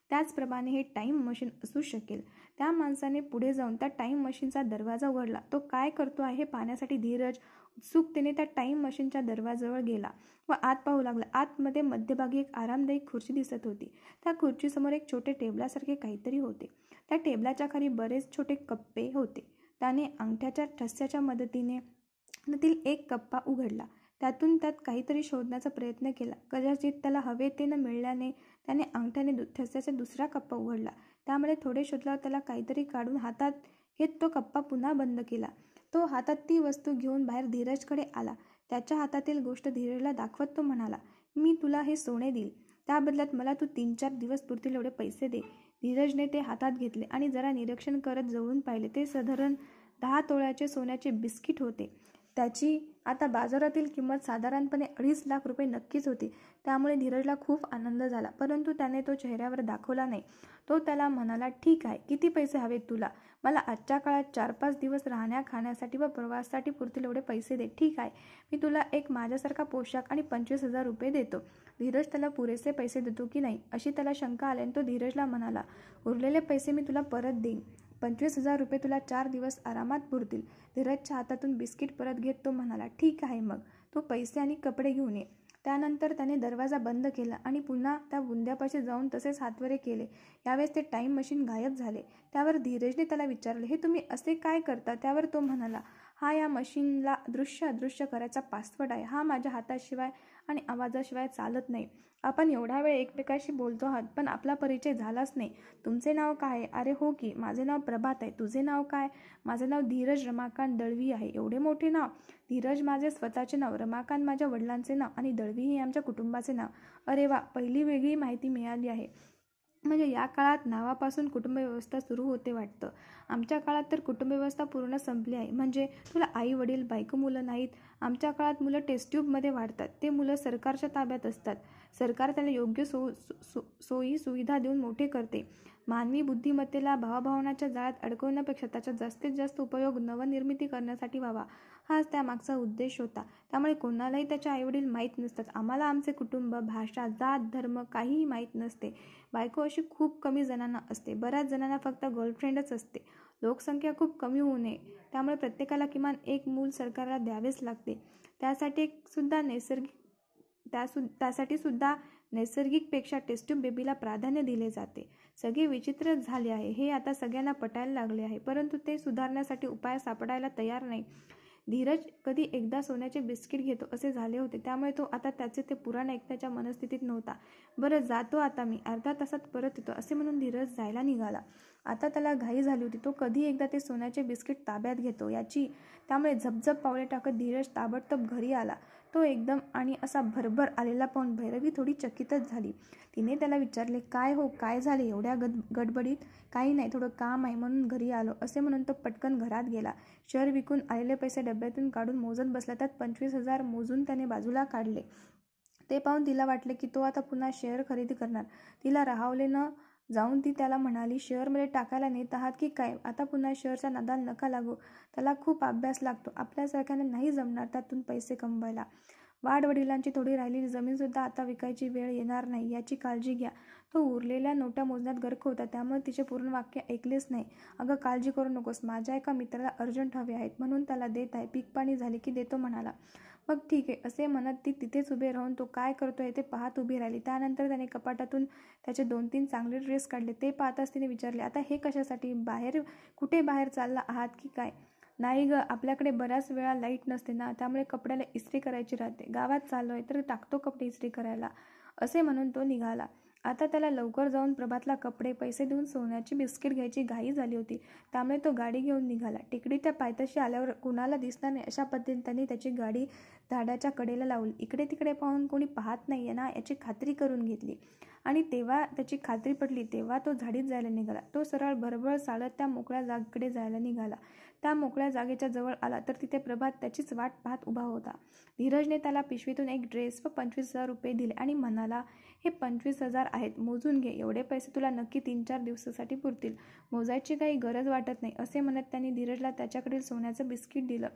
त्याचप्रमाणे हे टाईम मशीन असू शकेल. त्या माणसाने पुढे जाऊन त्या टाईम मशीनचा दरवाजा उघडला. तो काय करतो आहे हे पाहण्यासाठी धीरज उत्सुकतेने त्या टाईम मशीनच्या दरवाजाजवळ गेला व आत पाहू लागला. आतमध्ये मध्यभागी एक आरामदायी खुर्ची दिसत होती. त्या खुर्चीसमोर एक छोटे टेबलासारखे काहीतरी होते. त्या टेबलाच्या खाली बरेच छोटे कप्पे होते. त्याने अंगठ्याच्या ठस्याच्या मदतीने त्यातील एक कप्पा उघडला. त्यात काहीतरी शोधण्याचा प्रयत्न केला. कदाचित त्याला हवे ते न मिळाल्याने त्याने अंगठ्याने ठस्याचा दुसरा कप्पा उघडला. त्यामध्ये थोडे शोधल्यावर त्याला काहीतरी काढून हातात घेत तो कप्पा पुन्हा बंद केला. तो हातात ती वस्तू घेऊन बाहेर धीरजकडे आला. त्याच्या हातातील गोष्ट धीरजला दाखवत तो म्हणाला, मी तुला हे सोने देईल. त्या बदल्यात मला तू 3-4 दिवस पुरतील एवढे पैसे दे. धीरजने ते हातात घेतले आणि जरा निरीक्षण करत जवळून पाहिले. ते साधारण 10 तोळ्याचे सोन्याचे बिस्किट होते. त्याची आता बाजारातील किंमत साधारणपणे 2.5 लाख रुपये नक्कीच होती. त्यामुळे धीरजला खूप आनंद झाला, परंतु त्याने तो चेहऱ्यावर दाखवला नाही. तो त्याला म्हणाला, ठीक आहे, किती पैसे हवेत तुला? मला आजच्या काळात 4-5 दिवस राहण्या खाण्यासाठी व प्रवासासाठी पुरतील एवढे पैसे दे. ठीक आहे, मी तुला एक माझ्यासारखा पोशाख आणि 25,000 रुपये देतो. धीरज त्याला पुरेसे पैसे देतो की नाही अशी त्याला शंका आल्याने तो धीरजला म्हणाला, उरलेले पैसे मी तुला परत देईन. 25,000 रुपये तुला 4 दिवस आरामात पुरतील. धीरजच्या हातातून बिस्किट परत घेत तो म्हणाला, ठीक आहे, मग तू पैसे आणि कपडे घेऊन ये. त्यानंतर त्याने दरवाजा बंद केला आणि पुन्हा त्या बुंद्यापाशी जाऊन तसेच हातवरे केले. यावेळेस ते टाईम मशीन गायब झाले. त्यावर धीरजने त्याला विचारले, हे तुम्ही असे काय करता? त्यावर तो म्हणाला, हा या मशीनला दृश्य अदृश्य करायचा पासवर्ड आहे. हा माझ्या हाताशिवाय आणि आवाजाशिवाय चालत नाही. आपण एवढा वेळ एकमेकाशी बोलतो आहात पण आपला परिचय झालाच नाही. तुमचे नाव काय? अरे हो की, माझे नाव प्रभात आहे. तुझे नाव काय? माझे नाव धीरज रमाकांत दळवी आहे. एवढे मोठे नाव? धीरज माझे स्वतःचे नाव, रमाकांत माझ्या वडिलांचे नाव आणि दळवी हे आमच्या कुटुंबाचे नाव. अरे वा, पहिली वेगळी माहिती मिळाली आहे. म्हणजे या काळात नावापासून कुटुंबव्यवस्था सुरू होते वाटतं. आमच्या काळात तर कुटुंबव्यवस्था पूर्ण संपली आहे. म्हणजे तुला आई वडील बायको मुलं नाहीत? आमच्या काळात मुलं टेस्ट ट्यूबमध्ये वाढतात. ते मुलं सरकारच्या ताब्यात असतात. सरकार त्याला योग्य सोयी सुविधा देऊन मोठे करते. मानवी बुद्धिमत्तेला भावाभावनाच्या जाळ्यात अडकवण्यापेक्षा त्याचा जास्तीत जास्त उपयोग नवनिर्मिती करण्यासाठी व्हावा, हाच त्यामागचा उद्देश होता. त्यामुळे कोणालाही त्याचे आईवडील माहीत नसतात. आम्हाला आमचे कुटुंब, भाषा, जात, धर्म काहीही माहीत नसते. बायको अशी खूप कमी जणांना असते. बऱ्याच जणांना फक्त गर्लफ्रेंडच असते. लोकसंख्या खूप कमी होऊ नये त्यामुळे प्रत्येकाला किमान एक मूल सरकारला द्यावेच लागते. त्यासाठी सुद्धा नैसर्गिकपेक्षा टेस्ट्यूब बेबीला प्राधान्य दिले जाते. सगळे विचित्रच झाले आहे. हे आता सगळ्यांना पटायला लागले आहे, परंतु ते सुधारण्यासाठी उपाय सापडायला तयार नाही. धीरज कधी एकदा सोन्याचे बिस्किट घेतो असे झाले होते. त्यामुळे तो आता त्याचे ते पुराण ऐकण्याच्या मनस्थितीत नव्हता. बरं, जातो आता मी, अर्ध्या तासात परत येतो असे म्हणून धीरज जायला निघाला. आता त्याला घाई झाली होती. तो कधी एकदा ते सोन्याचे बिस्किट ताब्यात घेतो याची. त्यामुळे झपझप पावले टाकत धीरज ताबडतोब घरी आला. तो एकदम आणि असा भरभर आलेला पाहून भैरवी थोडी चकितच झाली. तिने त्याला विचारले, काय हो, काय झाले एवढ्या गडबडीत? काही नाही, थोडं काम आहे म्हणून घरी आलो असे म्हणून तो पटकन घरात गेला. शेअर विकून आलेले पैसे डब्यातून काढून मोजत बसला. त्यात 25,000 मोजून त्याने बाजूला काढले. ते पाहून तिला वाटले की तो आता पुन्हा शेअर खरेदी करणार. तिला राहावले न जाऊन ती त्याला म्हणाली, शेअरमध्ये टाकायला नेत आहात की काय? आता पुन्हा शेअरच्या नादाला नका लागू. त्याला खूप अभ्यास लागतो. आपल्यासारख्याने नाही जमणार त्यातून पैसे कमवायला. वाडवडिलांची थोडी राहिलेली जमीनसुद्धा आता विकायची वेळ येणार नाही याची काळजी घ्या. तो उरलेल्या नोटा मोजण्यात गर्क होता, त्यामुळे तिचे पूर्ण वाक्य ऐकलेच नाही. अगं, काळजी करू नकोस, माझ्या एका मित्राला अर्जंट हवे आहेत म्हणून त्याला देत आहे. पीक पाणी झाले की देतो म्हणाला. मग ठीक आहे असे म्हणत ती तिथेच उभे राहून तो काय करतोय ते पाहत उभी राहिली. त्यानंतर त्याने कपाटातून त्याचे 2-3 चांगले ड्रेस काढले. ते पाहताच तिने विचारले, आता हे कशासाठी? कुठे बाहेर चालला आहात की काय? नाही ग, आपल्याकडे बऱ्याच वेळा लाईट नसते ना, त्यामुळे कपड्याला इस्त्री करायची राहते. गावात चाललोय तर टाकतो कपडे इस्त्री करायला असे म्हणून तो निघाला. आता त्याला लवकर जाऊन प्रभातला कपडे, पैसे देऊन सोन्याची बिस्किट घ्यायची घाई झाली होती. त्यामुळे तो गाडी घेऊन निघाला. टेकडीच्या पायथ्याशी आल्यावर कुणाला दिसणार नाही अशा पद्धतीने त्याने त्याची गाडी झाडाच्या कडेला लावली. इकडे तिकडे पाहून कोणी पाहत नाही ना याची खात्री करून घेतली आणि तेव्हा त्याची खात्री पटली तेव्हा तो झाडीत जायला निघाला. तो सरळ भरभर चालत त्या मोकळ्या जागेकडे जायला निघाला. त्या मोकळ्या जागेच्या जवळ आला तर तिथे प्रभात त्याचीच वाट पाहत उभा होता. धीरजने त्याला पिशवीतून एक ड्रेस व 25,000 रुपये दिले आणि म्हणाला, हे 25,000 आहेत, मोजून घे. एवढे पैसे तुला नक्की 3-4 दिवसासाठी पुरतील. मोजायची काही गरज वाटत नाही. असे म्हणत त्यांनी धीरजला त्याच्याकडील सोन्याचं बिस्किट दिलं.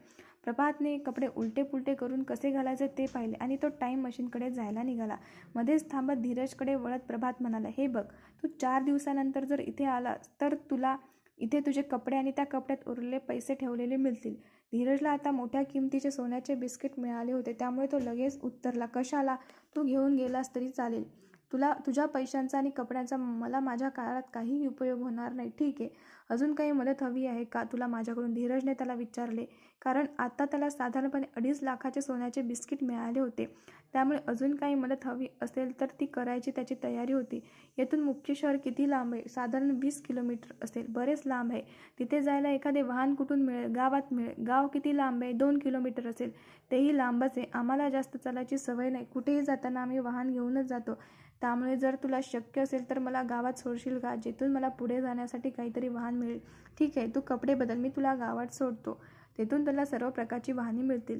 प्रभातने कपडे उलटे पुलटे करून कसे घालायचे ते पाहिले आणि तो टाईम मशीनकडे जायला निघाला. मध्येच थांबत धीरजकडे वळत प्रभात म्हणाला, हे बघ, तू 4 दिवसानंतर जर इथे आलास तर तुला इथे तुझे कपडे आणि त्या कपड्यात उरलेले पैसे ठेवलेले मिळतील. धीरजला आता मोठ्या किमतीचे सोन्याचे बिस्किट मिळाले होते. त्यामुळे तो लगेच उत्तरला, कशाला, तू घेऊन गेलास तरी चालेल. तुझ्या पैशांचा आणि कपड्यांचा मला माझ्या काळात काहीही उपयोग होणार नाही. ठीक आहे, अजून काही मदत हवी आहे का तुला माझ्याकडून? धीरजने त्याला विचारले. कारण आता त्याला साधारणपणे 2.5 लाखाचे सोन्याचे बिस्किट मिळाले होते. त्यामुळे अजून काही मदत हवी असेल तर ती करायची त्याची तयारी होती. येथून मुख्य शहर किती लांब आहे? साधारण 20 किलोमीटर असेल. बरेच लांब आहे. तिथे जायला एखादे वाहन कुठून मिळेल? गावात मिळेल. गाव किती लांब आहे? 2 किलोमीटर असेल. तेही लांबच आहे. आम्हाला जास्त चालायची सवय नाही. कुठेही जाताना आम्ही वाहन घेऊनच जातो. त्यामुळे जर तुला शक्य असेल तर मला गावात सोडशील का, जेथून मला पुढे जाण्यासाठी काहीतरी वाहन मिळेल? ठीक आहे, तू कपडे बदल, मी तुला गावात सोडतो. तेथून तुला सर्व प्रकारची वाहने मिळतील.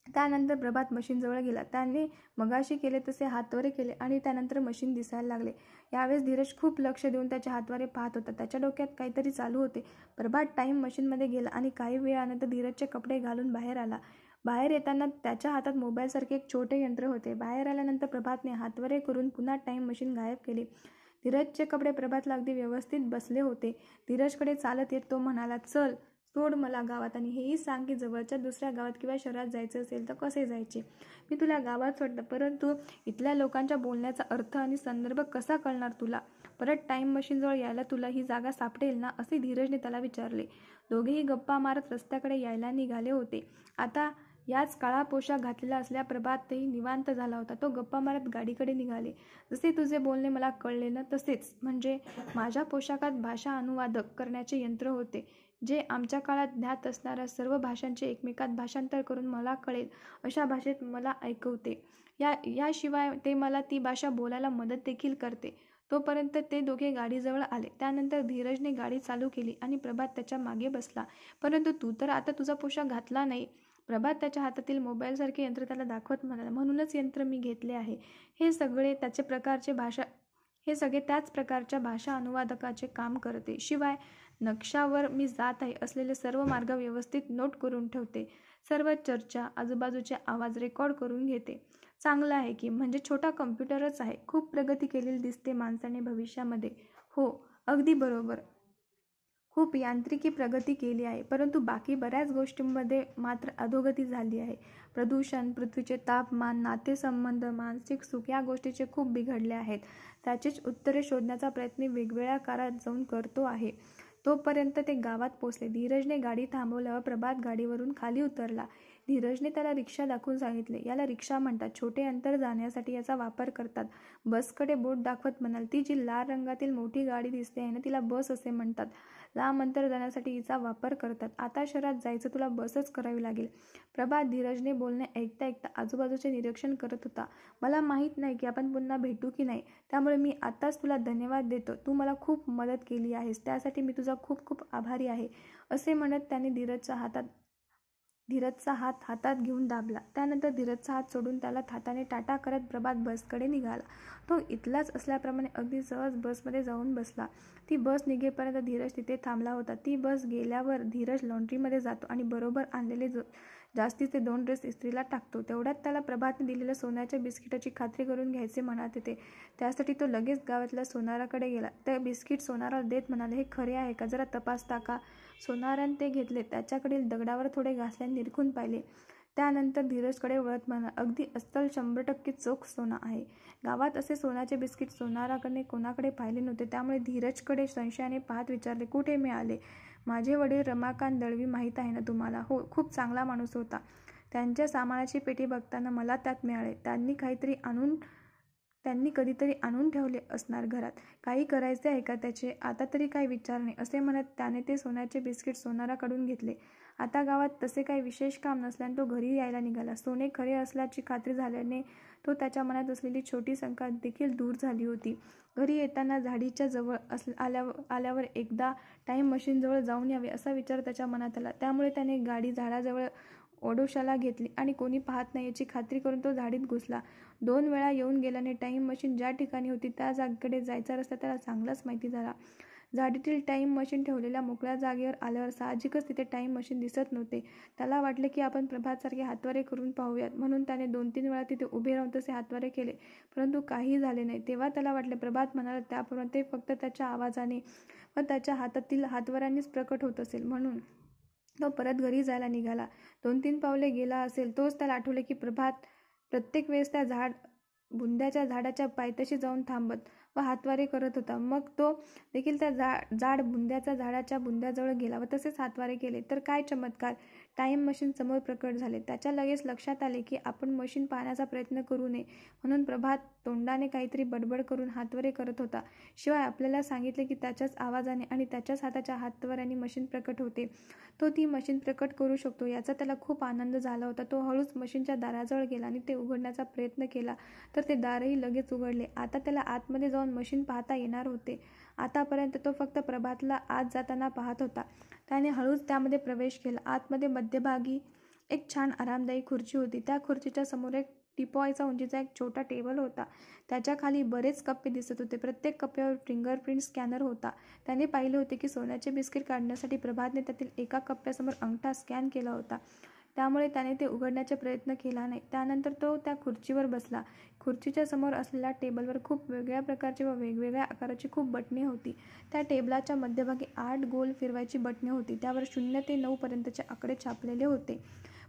त्यानंतर प्रभात मशीनजवळ गेला. त्याने मगाशी केले तसे हातवारे केले आणि त्यानंतर मशीन दिसायला लागले. यावेळेस धीरज खूप लक्ष देऊन त्याचे हातवारे पाहत होता. त्याच्या डोक्यात काहीतरी चालू होते. प्रभात टाईम मशीनमध्ये गेला आणि काही वेळानंतर धीरजचे कपडे घालून बाहेर आला. बाहेर येताना त्याच्या हातात मोबाईलसारखे एक छोटे यंत्र होते. बाहेर आल्यानंतर प्रभातने हातवारे करून पुन्हा टाईम मशीन गायब केली. धीरजचे कपडे प्रभातला अगदी व्यवस्थित बसले होते. धीरजकडे चालत येत तो म्हणाला, चल सोड मला गावात आणि हेही सांग की जवळच्या दुसऱ्या गावात किंवा शहरात जायचं असेल तर कसे जायचे. मी तुला गावात सोडलं, परंतु इथल्या लोकांच्या बोलण्याचा अर्थ आणि संदर्भ कसा कळणार तुला? परत टाईम मशीनजवळ यायला तुला ही जागा सापडेल ना, असे धीरजने त्याला विचारले. दोघेही गप्पा मारत रस्त्याकडे यायला निघाले होते. आता याच काळा पोशाख घातलेला असल्या प्रभातही निवांत झाला होता. तो गप्पा मारत गाडीकडे निघाले. जसे तुझे बोलणे मला कळले ना तसेच, म्हणजे माझ्या पोशाखात भाषा अनुवादक करण्याचे यंत्र होते, जे आमच्या काळात ज्ञात असणाऱ्या सर्व भाषांचे एकमेकात भाषांतर करून मला कळेल अशा भाषेत मला ऐकवते. याशिवाय ते मला ती भाषा बोलायला मदत देखील करते. तोपर्यंत ते दोघे गाडीजवळ आले. त्यानंतर धीरजने गाडी चालू केली आणि प्रभात त्याच्या मागे बसला. परंतु तू तर आता तुझा पोशाख घातला नाही. प्रभात त्याच्या हातातील मोबाईलसारखे यंत्र त्याला दाखवत म्हणाला, म्हणूनच यंत्र मी घेतले आहे. हे सगळे त्याच प्रकारच्या भाषा अनुवादकाचे काम करते. शिवाय नक्षावर मी जात आहे असलेले सर्व मार्ग व्यवस्थित नोट करून ठेवते. सर्व चर्चा, आजूबाजूचे आवाज रेकॉर्ड करून घेते. चांगलं आहे की, म्हणजे छोटा कम्प्युटरच आहे. खूप प्रगती केलेली दिसते माणसाने भविष्यामध्ये. हो, अगदी बरोबर. खूप यांत्रिकी प्रगती केली आहे, परंतु बाकी बऱ्याच गोष्टींमध्ये मात्र अधोगती झाली आहे. प्रदूषण, पृथ्वीचे तापमान, नातेसंबंध, मानसिक सुख या गोष्टीचे खूप बिघडले आहेत. त्याचीच उत्तरे शोधण्याचा प्रयत्न वेगवेगळ्या काळात जाऊन करतो आहे. तोपर्यंत ते गावात पोचले. धीरजने गाडी थांबवल्यावर प्रभात गाडीवरून खाली उतरला. धीरजने त्याला रिक्षा दाखवून सांगितले, याला रिक्षा म्हणतात. छोटे अंतर जाण्यासाठी याचा वापर करतात. बसकडे बोट दाखवत म्हणाल, ती जी लाल रंगातील मोठी गाडी दिसते आहे ना, तिला बस असे म्हणतात. लांब अंतर जाण्यासाठी हिचा वापर करतात. आता शहरात जायचं तुला बसच करावी लागेल. प्रभात धीरजने बोलणे ऐकता ऐकता आजूबाजूचे निरीक्षण करत होता. मला माहीत नाही की आपण पुन्हा भेटू की नाही, त्यामुळे मी आताच तुला धन्यवाद देतो. तू मला खूप मदत केली आहेस, त्यासाठी मी तुझा खूप खूप आभारी आहे. असे म्हणत त्याने धीरजचा हात हातात घेऊन दाबला. त्यानंतर धीरजचा हात सोडून त्याला हाताने टाटा करत प्रभात बसकडे निघाला. तो इथलाच असल्याप्रमाणे अगदी सहज बसमध्ये जाऊन बसला. ती बस निघेपर्यंत धीरज तिथे थांबला होता. ती बस गेल्यावर धीरज लॉन्ड्रीमध्ये जातो आणि बरोबर आणलेले जास्तीचे 2 ड्रेस इस्त्रीला टाकतो. तेवढ्यात त्याला प्रभातने दिलेल्या सोन्याच्या बिस्किटाची खात्री करून घ्यायचे मनात येते. त्यासाठी तो लगेच गावातल्या सोनाराकडे गेला. ते बिस्किट सोनाराला देत म्हणाले, हे खरे आहे का, जरा तपासता का? सोनाराने ते घेतले. त्याच्याकडील दगडावर थोडे घासल्याने निरखून पाहिले. त्यानंतर धीरजकडे वळत म्हणाला, अगदी अस्सल 100% चोख सोना आहे. गावात असे सोन्याचे बिस्किट सोनाराकडे कोणाकडे पाहिले नव्हते. त्यामुळे धीरजकडे संशयाने पाहत विचारले, कुठे मिळाले? माझे वडील रमाकांत दळवी माहीत आहे ना तुम्हाला? हो, खूप चांगला माणूस होता. त्यांच्या सामानाची पेटी बघताना मला त्यात मिळाले. त्यांनी कधीतरी आणून ठेवले असणार घरात. काही करायचे आहे का त्याचे? आता तरी काही विचार नाही. असे म्हणत त्याने ते सोन्याचे बिस्किट सोनाराकडून घेतले आता गावात तसे काही विशेष काम नसल्याने तो घरी यायला निघाला. सोने खरे असल्याची खात्री झाल्याने तो त्याच्या मनात असलेली छोटी शंका देखील दूर झाली होती. घरी येताना झाडीच्या जवळ आल्यावर एकदा टाईम मशीनजवळ जाऊन यावे असा विचार त्याच्या मनात आला. त्यामुळे त्याने गाडी झाडाजवळ ओढोशाला घेतली आणि कोणी पाहत नाही याची खात्री करून तो झाडीत घुसला. 2 वेळा येऊन गेल्याने टाईम मशीन ज्या ठिकाणी होती त्या जागेकडे जायचा रस्ता त्याला चांगलाच माहिती झाला. झाडीतील टाईम मशीन ठेवलेल्या मोकळ्या जागेवर आल्यावर साहजिकच तिथे टाईम मशीन दिसत नव्हते. त्याला वाटले की आपण प्रभातसारखे हातवारे करून पाहूयात, म्हणून त्याने 2-3 वेळा तिथे उभे राहून तसे हातवारे केले, परंतु काहीही झाले नाही. तेव्हा त्याला वाटले प्रभात म्हणाला त्याप्रमाणे ते फक्त त्याच्या आवाजाने व त्याच्या हातातील हातवाऱ्यांनीच प्रकट होत असेल. म्हणून तो परत घरी जायला निघाला. 2-3 पावले गेला असेल तोच त्याला आठवले की प्रभात प्रत्येक वेळेस त्या बुंद्याच्या झाडाच्या पायथ्याशी जाऊन थांबत व हातवारे करत होता. मग तो देखील त्या जाड बुंद्याच्या झाडाच्या बुंद्याजवळ गेला व तसेच हातवारे केले. तर काय चमत्कार! टाईम मशीन समोर प्रकट झाले. त्याच्या लगेच लक्षात आले की आपण मशीन पाहण्याचा प्रयत्न करू नये, म्हणून प्रभात तोंडाने काहीतरी बडबड करून हातवारे करत होता. शिवाय आपल्याला सांगितले की त्याच्याच आवाजाने आणि त्याच्याच हाताच्या हातवाऱ्यांनी मशीन प्रकट होते. तो ती मशीन प्रकट करू शकतो याचा त्याला खूप आनंद झाला होता. तो हळूच मशीनच्या दाराजवळ गेला आणि ते उघडण्याचा प्रयत्न केला तर ते दारही लगेच उघडले. आता त्याला आतमध्ये जाऊन मशीन पाहता येणार होते. आतापर्यंत तो फक्त प्रभातला आत जाताना पाहत होता. त्याने हळूच त्यामध्ये प्रवेश केला. आतमध्ये मध्यभागी एक छान आरामदायी खुर्ची होती. त्या खुर्चीच्या समोर एक टिपॉयचा उंचीचा एक छोटा टेबल होता. त्याच्या खाली बरेच कप्पे दिसत होते. प्रत्येक कप्प्यावर फिंगरप्रिंट स्कॅनर होता. त्याने पाहिले होते की सोन्याचे बिस्किट काढण्यासाठी प्रभातने त्यातील एका कप्प्यासमोर अंगठा स्कॅन केला होता. त्यामुळे त्याने ते उघडण्याचा प्रयत्न केला नाही. त्यानंतर तो त्या खुर्चीवर बसला. खुर्चीच्या समोर असलेल्या टेबलवर खूप वेगळ्या प्रकारची व वेगवेगळ्या आकाराची खूप बटणे होती. त्या टेबलाच्या मध्यभागी 8 गोल फिरवायची बटणे होती. त्यावर 0 ते 9 पर्यंतचे आकडे छापलेले होते.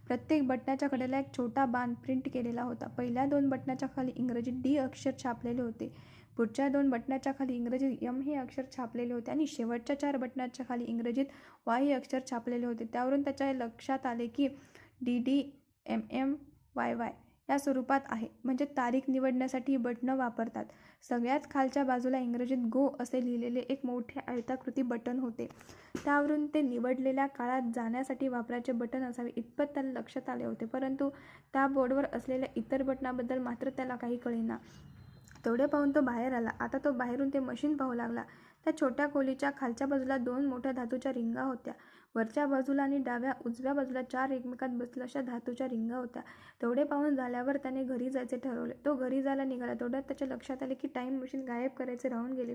प्रत्येक बटणाच्या कडेला एक छोटा बाण प्रिंट केलेला होता. पहिल्या 2 बटणाच्या खाली इंग्रजीत D अक्षर छापलेले होते. पुढच्या 2 बटणाच्या खाली इंग्रजीत M हे अक्षर छापलेले होते आणि शेवटच्या 4 बटणाच्या खाली इंग्रजीत Y हे अक्षर छापलेले होते. त्यावरून त्याच्या लक्षात आले की DDMMYY या स्वरूपात आहे, म्हणजे तारीख निवडण्यासाठी ही बटणं वापरतात. सगळ्यात खालच्या बाजूला इंग्रजीत गो असे लिहिलेले एक मोठे आयताकृती बटन होते. त्यावरून ते निवडलेल्या काळात जाण्यासाठी वापरायचे बटन असावे इतपत त्याला लक्षात आले होते. परंतु त्या बोर्डवर असलेल्या इतर बटनाबद्दल मात्र त्याला काही कळेना. तेवढे पाहून तो बाहेर आला. आता तो बाहेरून ते मशीन पाहू लागला. त्या छोट्या खोलीच्या खालच्या बाजूला 2 मोठ्या धातूच्या रिंगा होत्या. वरच्या बाजूला आणि उजव्या बाजूला 4 एकमेकात बसलेल्या अशा धातूच्या रिंगा होत्या. तेवढे पाहून झाल्यावर त्याने घरी जायचे ठरवले. तो घरी जायला निघाला. तेवढ्यात त्याच्या लक्षात आले की टाईम मशीन गायब करायचे राहून गेले.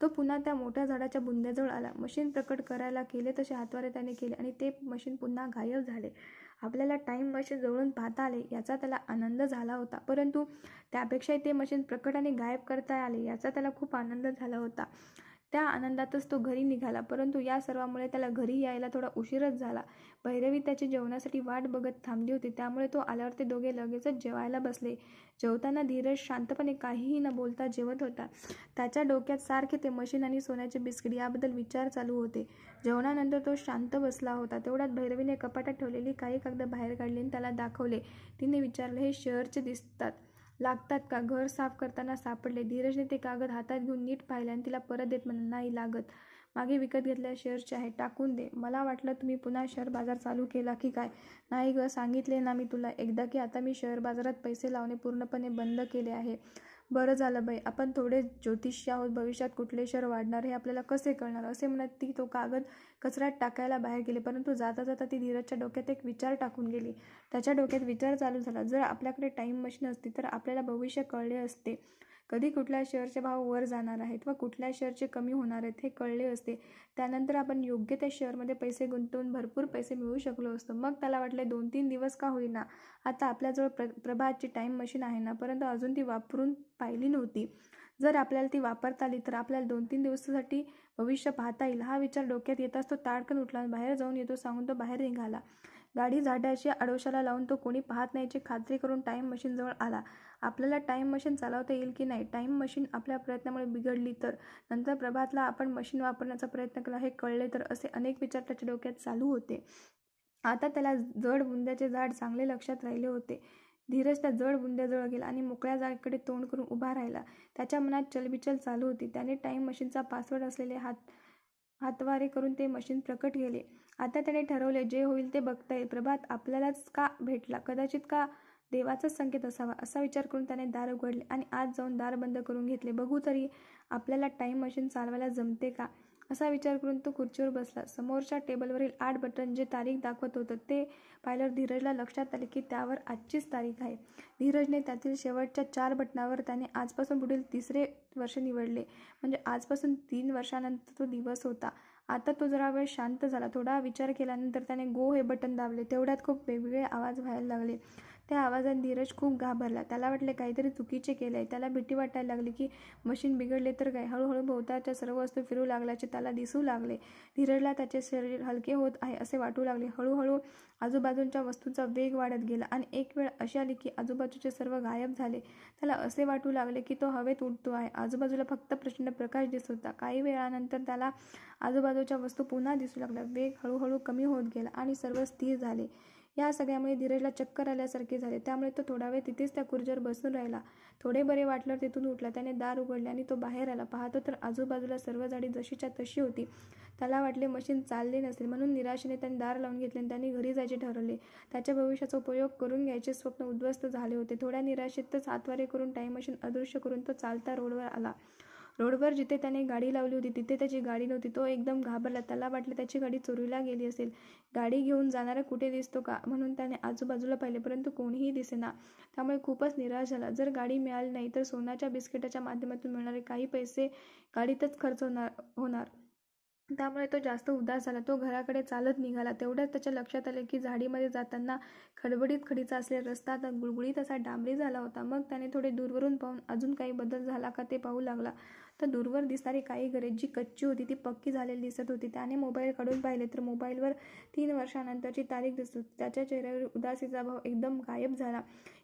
तो पुन्हा त्या मोठ्या झाडाच्या बुंद्याजवळ आला. मशीन प्रकट करायला केले तसे हातवारे त्याने केले आणि ते मशीन पुन्हा गायब झाले. आपल्याला टाईम मशीन जवळून पाहता आले याचा त्याला आनंद झाला होता, परंतु त्यापेक्षाही ते मशीन प्रकट आणि गायब करता आले याचा त्याला खूप आनंद झाला होता. त्या आनंदातच तो घरी निघाला. परंतु या सर्वामुळे त्याला घरी यायला थोडा उशीरच झाला. भैरवी त्याची जेवणासाठी वाट बघत थांबली होती. त्यामुळे तो आल्यावर ते दोघे लगेचच जेवायला बसले. जेवताना धीरज शांतपणे काहीही न बोलता जेवत होता. त्याच्या डोक्यात सारखे ते मशीन आणि सोन्याचे बिस्किट याबद्दल विचार चालू होते. जेवणानंतर तो शांत बसला होता. तेवढ्यात भैरवीने कपाटात ठेवलेली काही कागद बाहेर काढली आणि त्याला दाखवले. तिने विचारले, हे शेअरचे लागतात का? घर साफ करताना सापडले. धीरजने ते कागद हातात घेऊन नीट पाहिले आणि तिला परत देत म्हणाला, नाही लागत. मागे विकत घेतलेल्या शेअर्सचे आहे, टाकून दे. मला वाटलं तुम्ही पुन्हा शेअर बाजार चालू केला की काय. नाही ग, सांगितले ना मी तुला एकदा की आता मी शेअर बाजारात पैसे लावणे पूर्णपणे बंद केले आहे. बरं झालं बाई, आपण थोडे ज्योतिषी आहोत. भविष्यात कुठले शेअर वाढणार हे आपल्याला कसे कळणार. असे म्हणत ती तो कागद कचऱ्यात टाकायला बाहेर गेली. परंतु जाता जाता ती धीरजच्या डोक्यात एक विचार टाकून गेली. त्याच्या डोक्यात विचार चालू झाला, जर आपल्याकडे टाईम मशीन असती तर आपल्याला भविष्य कळले असते. कधी कुठल्या शेअरचे भाव वर जाणार आहेत व कुठल्या शेअरचे कमी होणार आहेत हे कळले असते. त्यानंतर आपण योग्य त्या शेअरमध्ये पैसे गुंतवून भरपूर पैसे मिळवू शकलो असतो. मग त्याला वाटले 2-3 दिवस का होईना आता आपल्याजवळ प्रभातची टाईम मशीन आहे ना, परंतु अजून ती वापरून पाहिली नव्हती. जर आपल्याला ती वापरता आली तर आपल्याला 2-3 दिवसासाठी भविष्य पाहता येईल. हा विचार डोक्यात येताच तो ताडकन उठला. बाहेर जाऊन येतो सांगून तो बाहेर निघाला. गाडी झाडाशी आडोशाला लावून तो कोणी पाहत नाहीची खात्री करून टाईम मशीन जवळ आला. आपल्याला टाईम मशीन चालवता येईल की नाही, टाईम मशीन आपल्या प्रयत्नामुळे बिघडली तर, नंतर प्रभातला आपण मशीन वापरण्याचा प्रयत्न केला हे कळले तर, असे अनेक विचार त्याच्या डोक्यात चालू होते. आता त्याला जड बुंद्याचे झाड चांगले लक्षात राहिले होते. धीरज त्या जड बुंद्याजवळ गेला आणि मोकळ्या जागेकडे तोंड करून उभा राहिला. त्याच्या मनात चलबिचल चालू होती. त्याने टाईम मशीनचा पासवर्ड असलेले हातवारे करून ते मशीन प्रकट केले. आता त्याने ठरवले, जे होईल ते बघता येईल. प्रभात आपल्यालाच का भेटला? कदाचित का देवाचाच संकेत असावा, असा विचार करून त्याने दार उघडले आणि आत जाऊन दार बंद करून घेतले. बघू तरी आपल्याला टाईम मशीन चालवायला जमते का, असा विचार करून तो खुर्चीवर बसला. समोरच्या टेबलवरील 8 बटन जे तारीख दाखवत होतं ते पाहिल्यावर धीरजला लक्षात आले की त्यावर आजचीच तारीख आहे. धीरजने त्यातील शेवटच्या 4 बटनावर त्याने आजपासून पुढील 3रे वर्ष निवडले. म्हणजे आजपासून 3 वर्षानंतर तो दिवस होता. आता तो जरा वेळ शांत झाला. थोडा विचार केल्यानंतर त्याने गो हे बटन दाबले. तेवढ्यात खूप वेगवेगळे आवाज व्हायला लागले. त्या आवाजाने धीरज खूप घाबरला. त्याला वाटले काहीतरी चुकीचे केलंय. त्याला भीती वाटायला लागली की मशीन बिघडले तर काय. हळूहळू भोवतालच्या सर्व वस्तू फिरू लागल्याचे त्याला दिसू लागले. धीरजला त्याचे शरीर हलके होत आहे असे वाटू लागले. हळूहळू आजूबाजूच्या वस्तूंचा वेग वाढत गेला आणि एक वेळ अशी आली की आजूबाजूचे सर्व गायब झाले. त्याला असे वाटू लागले की तो हवेत उडतो आहे. आजूबाजूला फक्त प्रचंड प्रकाश दिसत होता. काही वेळानंतर त्याला आजूबाजूच्या वस्तू पुन्हा दिसू लागल्या. वेग हळूहळू कमी होत गेला आणि सर्व स्थिर झाले. या सगळ्यामुळे धीरजला चक्कर आल्यासारखे झाले. त्यामुळे तो थोडा वेळ तिथेच त्या खुर्चीवर बसून राहिला. थोडे बरे वाटल्यावर तिथून उठला. त्याने दार उघडले आणि तो बाहेर आला. पाहतो तर आजूबाजूला सर्व झाडी जशीच्या तशी होती. त्याला वाटले मशीन चालले नसेल, म्हणून निराशेने त्याने दार लावून घेतले आणि त्यांनी घरी जायचे ठरवले. त्याच्या भविष्याचा उपयोग करून घ्यायचे स्वप्न उद्ध्वस्त झाले होते. थोड्या निराशेतच हातवारे करून टाईम मशीन अदृश्य करून तो चालता रोडवर आला. रोडवर जिथे त्याने गाडी लावली होती तिथे त्याची गाडी नव्हती. तो एकदम घाबरला. त्याला वाटले त्याची गाडी चोरीला गेली असेल. गाडी घेऊन जाणारा कुठे दिसतो का म्हणून त्याने आजूबाजूला पाहिले, परंतु कोणीही दिसेना. त्यामुळे खूपच निराश झाला. जर गाडी मिळाली नाही तर सोन्याच्या बिस्किटाच्या माध्यमातून मिळणारे काही पैसे गाडीतच खर्च होणार. त्यामुळे तो जास्त उदास झाला. तो घराकडे चालत निघाला. तेवढ्यात त्याच्या लक्षात आले की झाडीमध्ये जाताना खडबडीत खडीचा असलेला रस्ता आता गुळगुळीत असा डांबरी झाला होता. मग त्याने थोडे दूरवरून पाहून अजून काही बदल झाला का ते पाहू लागला. तर दूरवर दिसणारी काही घरे जी कच्ची होती ती पक्की झालेली दिसत होती. त्याने मोबाईल काढून पाहिले तर मोबाईलवर 3 वर्षानंतरची तारीख दिसत होती. त्याच्या चेहऱ्यावर उदासीचा भाव एकदम गायब झाला.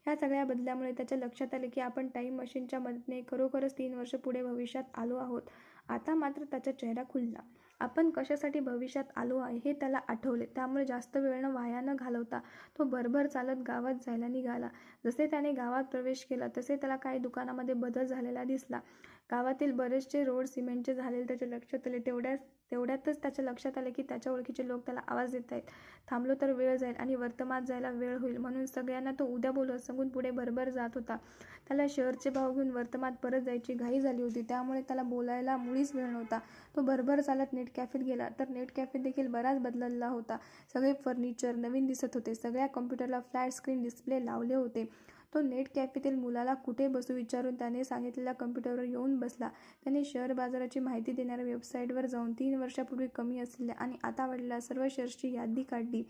या सगळ्या बदलामुळे त्याच्या लक्षात आले की आपण टाईम मशीनच्या मदतीने खरोखरच 3 वर्ष पुढे भविष्यात आलो आहोत. आता मात्र त्याचा चेहरा खुलला. आपण कशासाठी भविष्यात आलो आहे हे त्याला आठवले. त्यामुळे जास्त वेळ वाया न घालवता तो भरभर चालत गावात जायला निघाला. जसे त्याने गावात प्रवेश केला तसे त्याला काही दुकानामध्ये बदल झालेला दिसला. गावातील बरेचसे रोड सिमेंटचे झालेले त्याच्या लक्षात आले. तेवढ्यातच त्याच्या लक्षात आले की त्याच्या ओळखीचे लोक त्याला आवाज देत आहेत. थांबलो तर वेळ जाईल आणि वर्तमानात जायला वेळ होईल म्हणून सगळ्यांना तो उद्या बोलू सांगून पुढे भरभर जात होता. त्याला शहरचे भाव घेऊन वर्तमानात परत जायची घाई झाली होती. त्यामुळे त्याला बोलायला मुळीच वेळ नव्हता. तो भरभर चालत नेट कॅफेत गेला. तर नेट कॅफे देखील बराच बदलला होता. सगळे फर्निचर नवीन दिसत होते. सगळ्या कॉम्प्युटरला फ्लॅट स्क्रीन डिस्प्ले लावले होते. तो नेट कॅफेतील मुलाला कुठे बसू विचारून त्याने सांगितलेल्या कॉम्प्युटरवर येऊन बसला. त्याने शेअर बाजाराची माहिती देणाऱ्या वेबसाईटवर जाऊन 3 वर्षापूर्वी कमी असलेल्या आणि आता वाढलेल्या सर्व शेअर्सची यादी काढली.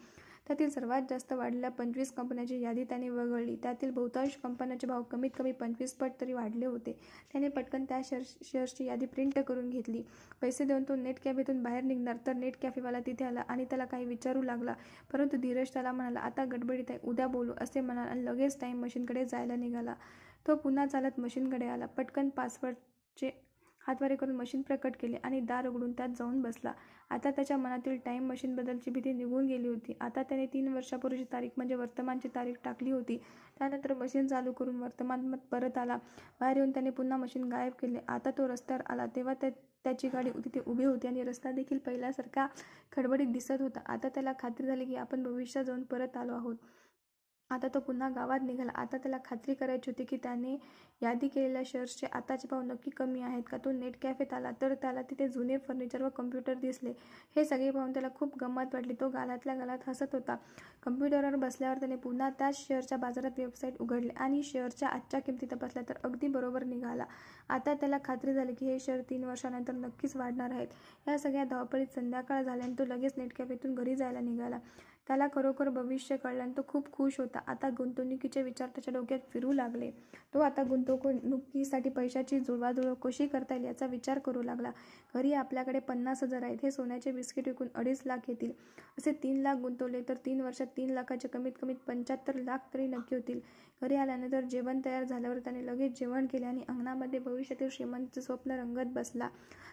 त्यातील सर्वात जास्त वाढलेल्या 25 कंपन्यांची यादी त्याने वगळली. त्यातील बहुतांश कंपन्यांचे भाव कमीत कमी 25 पट तरी वाढले होते. त्याने पटकन त्या शेअर्सची यादी प्रिंट करून घेतली. पैसे देऊन तो नेट कॅफेतून बाहेर निघणार तर नेट कॅफेवाला तिथे आला आणि त्याला काही विचारू लागला. परंतु धीरज त्याला म्हणाला, आता गडबडीत आहे, उद्या बोलू असे म्हणाला आणि लगेच टाईम मशीनकडे जायला निघाला. तो पुन्हा चालत मशीनकडे आला. पटकन पासवर्डचे हातवारे करून मशीन प्रकट केले आणि दार उघडून त्यात जाऊन बसला. आता त्याच्या मनातील टाईम मशीनबद्दलची भीती निघून गेली होती. आता त्याने 3 वर्षापूर्वीची तारीख म्हणजे वर्तमानची तारीख टाकली होती. त्यानंतर मशीन चालू करून वर्तमानात परत आला. बाहेर येऊन त्याने पुन्हा मशीन गायब केले. आता तो रस्त्यावर आला तेव्हा त्याची गाडी तिथे उभी होती आणि रस्ता देखील पहिल्यासारखा खडबडीत दिसत होता. आता त्याला खात्री झाली की आपण भविष्यात जाऊन परत आलो आहोत. आता तो पुन्हा गावात निघाला. आता त्याला खात्री करायची होती की त्याने यादी केलेल्या शेअर्सचे आताचे भाव नक्की कमी आहेत का. तो नेट कॅफेत आला तर त्याला तिथे जुने फर्निचर व कॉम्प्युटर दिसले. हे सगळे पाहून त्याला खूप गंमत वाटली. तो गालातल्या गालात हसत होता. कॉम्प्युटरवर बसल्यावर त्याने पुन्हा त्याच शेअरच्या बाजारात वेबसाईट उघडली आणि शेअरच्या आजच्या किमती तपासल्या तर अगदी बरोबर निघाला. आता त्याला खात्री झाली की हे शेअर 3 वर्षानंतर नक्कीच वाढणार आहेत. या सगळ्या धावपळीत संध्याकाळ झाल्याने तो लगेच नेट कॅफेतून घरी जायला निघाला. त्याला खरोखर भविष्य कळल्याने तो खूप खुश होता. आता गुंतवणुकीचे विचार त्याच्या डोक्यात फिरू लागले. तो आता गुंतवणुकीसाठी पैशाची जुळवाजुळव कशी करता येईल याचा विचार करू लागला. घरी आपल्याकडे 50,000 आहेत. हे सोन्याचे बिस्किट विकून 2.5 लाख येतील. असे 3 लाख गुंतवले तर 3 वर्षात 3 लाखाचे कमीत कमी 75 लाख तरी नक्की होतील. घरी आल्यानंतर जेवण तयार झाल्यावर त्याने लगेच जेवण केले आणि अंगणामध्ये भविष्यातील श्रीमंतीचे स्वप्न रंगत बसला.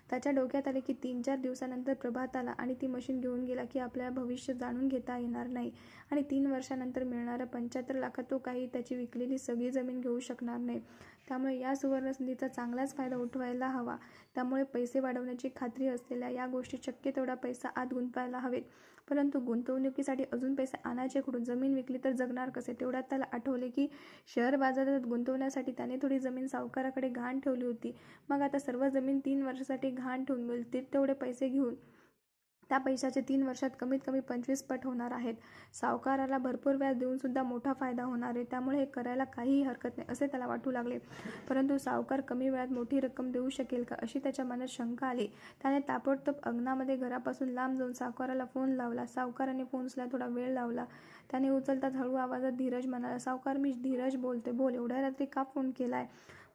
त्याच्या डोक्यात आले की 3-4 दिवसानंतर प्रभात आला आणि ती मशीन घेऊन गेला की आपल्याला भविष्य जाणून घेता येणार नाही आणि 3 वर्षानंतर मिळणाऱ्या 75 लाखात तो काही त्याची विकलेली सगळी जमीन घेऊ शकणार नाही. त्यामुळे या सुवर्ण संधीचा चांगलाच फायदा उठवायला हवा. त्यामुळे पैसे वाढवण्याची खात्री असलेल्या या गोष्टी शक्य तेवढा पैसा आत गुंतवायला हवेत. परंतु गुंतवणुकीसाठी अजून पैसे आणायचे कुठून? जमीन विकली तर जगणार कसे? तेवढ्यात त्याला आठवले की शेअर बाजारात गुंतवण्यासाठी त्याने थोडी जमीन सावकाराकडे गहाण ठेवली होती. मग आता सर्व जमीन 3 वर्षासाठी गहाण ठेवून मिळतील तेवढे पैसे घेऊन त्या पैशाचे 3 वर्षात कमीत कमी 25 पट होणार आहेत. सावकाराला भरपूर व्याज देऊन सुद्धा मोठा फायदा होणार आहे. त्यामुळे हे करायला काहीही हरकत नाही असे त्याला वाटू लागले. परंतु सावकार कमी वेळात मोठी रक्कम देऊ शकेल का अशी त्याच्या मनात शंका आली. त्याने ताबडतोब अंगणामध्ये घरापासून लांब जाऊन सावकाराला फोन लावला. सावकाराने फोन उचलायला थोडा वेळ लावला. त्याने उचलताच हळू आवाजात धीरज म्हणाला, सावकार मी धीरज बोलते. बोल, एवढ्या रात्री का फोन केलाय?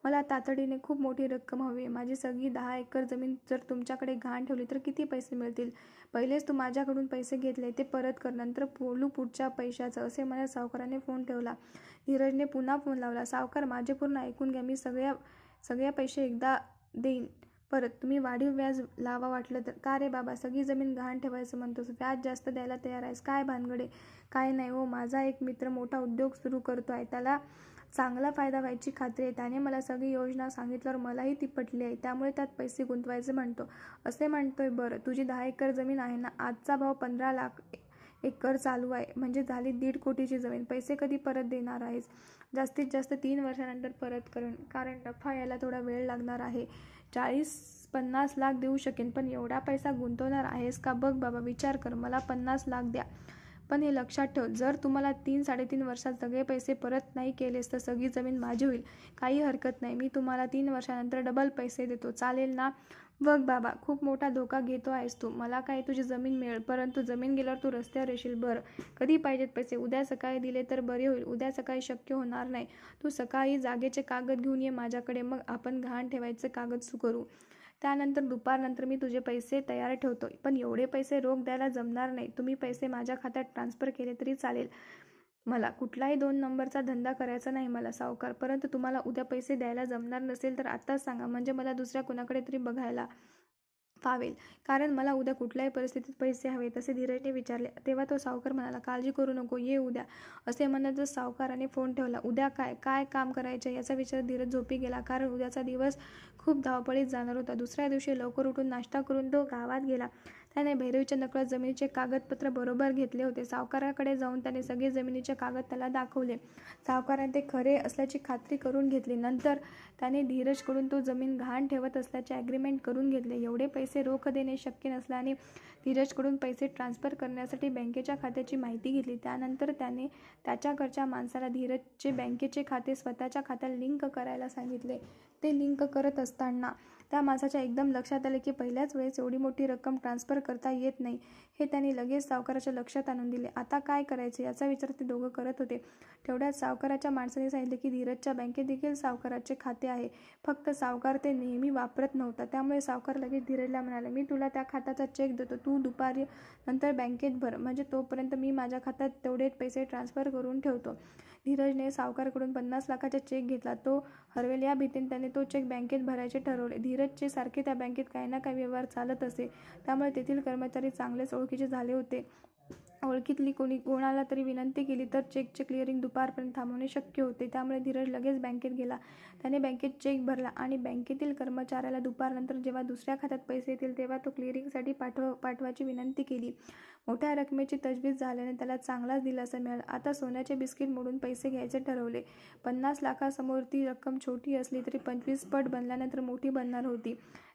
मला तातडीने खूप मोठी रक्कम हवी आहे. माझी सगळी 10 एकर जमीन जर तुमच्याकडे गहाण ठेवली तर किती पैसे मिळतील? पहिलेच तू माझ्याकडून पैसे घेतले ते परत कर, नंतर बोलू पुढच्या पैशाचं असे म्हणत सावकाराने फोन ठेवला. धीरजने पुन्हा फोन लावला. सावकार माझे पूर्ण ऐकून घ्या. मी सगळ्या पैसे एकदा देईन परत. तुम्ही वाढीव व्याज लावा वाटलं तर. का रे बाबा, सगळी जमीन गहाण ठेवायचं म्हणतोस, व्याज जास्त द्यायला तयार आहेस? काय भानगडे? काय नाही हो, माझा एक मित्र मोठा उद्योग सुरू करतो आहे. त्याला चांगला फायदा व्हायची खात्री आहे. त्याने मला सगळी योजना सांगितल्यावर मलाही ती पटली आहे. त्यामुळे त्यात पैसे गुंतवायचे म्हणतो. असे म्हणतोय. बरं, तुझी 10 एकर जमीन आहे ना? आजचा भाव 15 लाख एकर चालू आहे. म्हणजे झाली 1.5 कोटीची जमीन. पैसे कधी परत देणार आहेस? जास्तीत जास्त 3 वर्षानंतर परत करेन, कारण नफा यायला थोडा वेळ लागणार आहे. 40-50 लाख देऊ शकेन. पण एवढा पैसा गुंतवणार आहेस का? बघ बाबा, विचार कर. मला 50 लाख द्या. पण हे लक्षात ठेव, जर तुम्हाला 3-3.5 वर्षात सगळे पैसे परत नाही केलेस तर सगळी जमीन माझी होईल. काही हरकत नाही. मी तुम्हाला 3 वर्षानंतर डबल पैसे देतो. चालेल ना? बघ बाबा, खूप मोठा धोका घेतो आहेस तू. मला काय तुझी जमीन मिळेल, परंतु जमीन गेल्यावर तू रस्त्यावर येशील. बरं, कधी पाहिजेत पैसे? उद्या सकाळी दिले तर बरे होईल. उद्या सकाळी शक्य होणार नाही. तू सकाळी जागेचे कागद घेऊन ये माझ्याकडे. मग आपण गहाण ठेवायचे कागद करू. त्यानंतर दुपारनंतर मी तुझे पैसे तयार ठेवतो. पण एवढे पैसे रोख द्यायला जमणार नाही. तुम्ही पैसे माझ्या खात्यात ट्रान्सफर केले तरी चालेल. मला कुठलाही 2 नंबरचा धंदा करायचा नाही मला सावकार. परंतु तुम्हाला उद्या पैसे द्यायला जमणार नसेल तर आत्ताच सांगा, म्हणजे मला दुसऱ्या कुणाकडे तरी बघायला फावेल. कारण मला उद्या कुठल्याही परिस्थितीत पैसे हवे. तसे धीरजने विचारले. तेव्हा तो सावकार म्हणाला, काळजी करू नको, ये उद्या. असे म्हणतच सावकाराने फोन ठेवला. उद्या काय काम करायचे याचा विचार धीरज झोपी गेला. कारण उद्याचा दिवस खूप धावपळीत जाणार होता. दुसऱ्या दिवशी लवकर उठून नाश्ता करून तो गावात गेला. त्याने भैरवीच्या नकळत जमिनीचे कागदपत्र बरोबर घेतले होते. सावकाराकडे जाऊन त्याने सगळे जमिनीचे कागद त्याला दाखवले. सावकाराने ते खरे असल्याची खात्री करून घेतली. नंतर त्याने धीरजकडून तो जमीन गहाण ठेवत असल्याचे ॲग्रीमेंट करून घेतले. एवढे पैसे रोख देणे शक्य नसल्याने धीरजकडून पैसे ट्रान्सफर करण्यासाठी बँकेच्या खात्याची माहिती घेतली. त्यानंतर त्याने त्याच्या घरच्या माणसाला धीरजचे बँकेचे खाते स्वतःच्या खात्याला लिंक करायला सांगितले. ते लिंक करत असताना त्या माणसाच्या एकदम लक्षात आले की पहिल्याच वेळेस एवढी मोठी रक्कम ट्रान्सफर करता येत नाही. हे त्यांनी लगेच सावकाराच्या लक्षात आणून दिले. आता काय करायचे याचा विचार ते दोघं करत होते. तेवढ्यात सावकाराच्या माणसाने सांगितले की धीरजच्या बँकेत देखील सावकाराचे खाते आहे. फक्त सावकार ते नेहमी वापरत नव्हता. त्यामुळे सावकार लगेच धीरजला म्हणाले, मी तुला त्या खात्याचा चेक देतो. तू दुपारी नंतर बँकेत भर, म्हणजे तोपर्यंत मी माझ्या खात्यात तेवढे पैसे ट्रान्सफर करून ठेवतो. धीरजने सावकाराकडून 50 लाखाचा चेक घेतला. तो हरवेल या भीतीने त्याने तो चेक बँकेत भरायचे ठरवले. धीरजचे सारखे त्या बँकेत काही ना काही व्यवहार चालत असे. त्यामुळे तेथील कर्मचारी चांगलेच ओळखीचे झाले होते. ओळखीतली कोणाला तरी विनंती केली तर चेकचे क्लिअरिंग दुपारपर्यंत थांबवणे शक्य होते. त्यामुळे धीरज लगेच बँकेत गेला. त्याने बँकेत चेक भरला आणि बँकेतील कर्मचाऱ्याला दुपारनंतर जेव्हा दुसऱ्या खात्यात पैसे येतील तेव्हा तो क्लिअरिंगसाठी पाठवायची विनंती केली. मोठ्या रकमेची तजवीज झाल्याने त्याला चांगलाच दिलासा मिळाला. आता सोन्याचे बिस्किट मोडून पैसे घ्यायचे ठरवले. 50 लाखासमोर ती रक्कम छोटी असली तरी 25 पट बनल्यानंतर मोठी बनणार होती.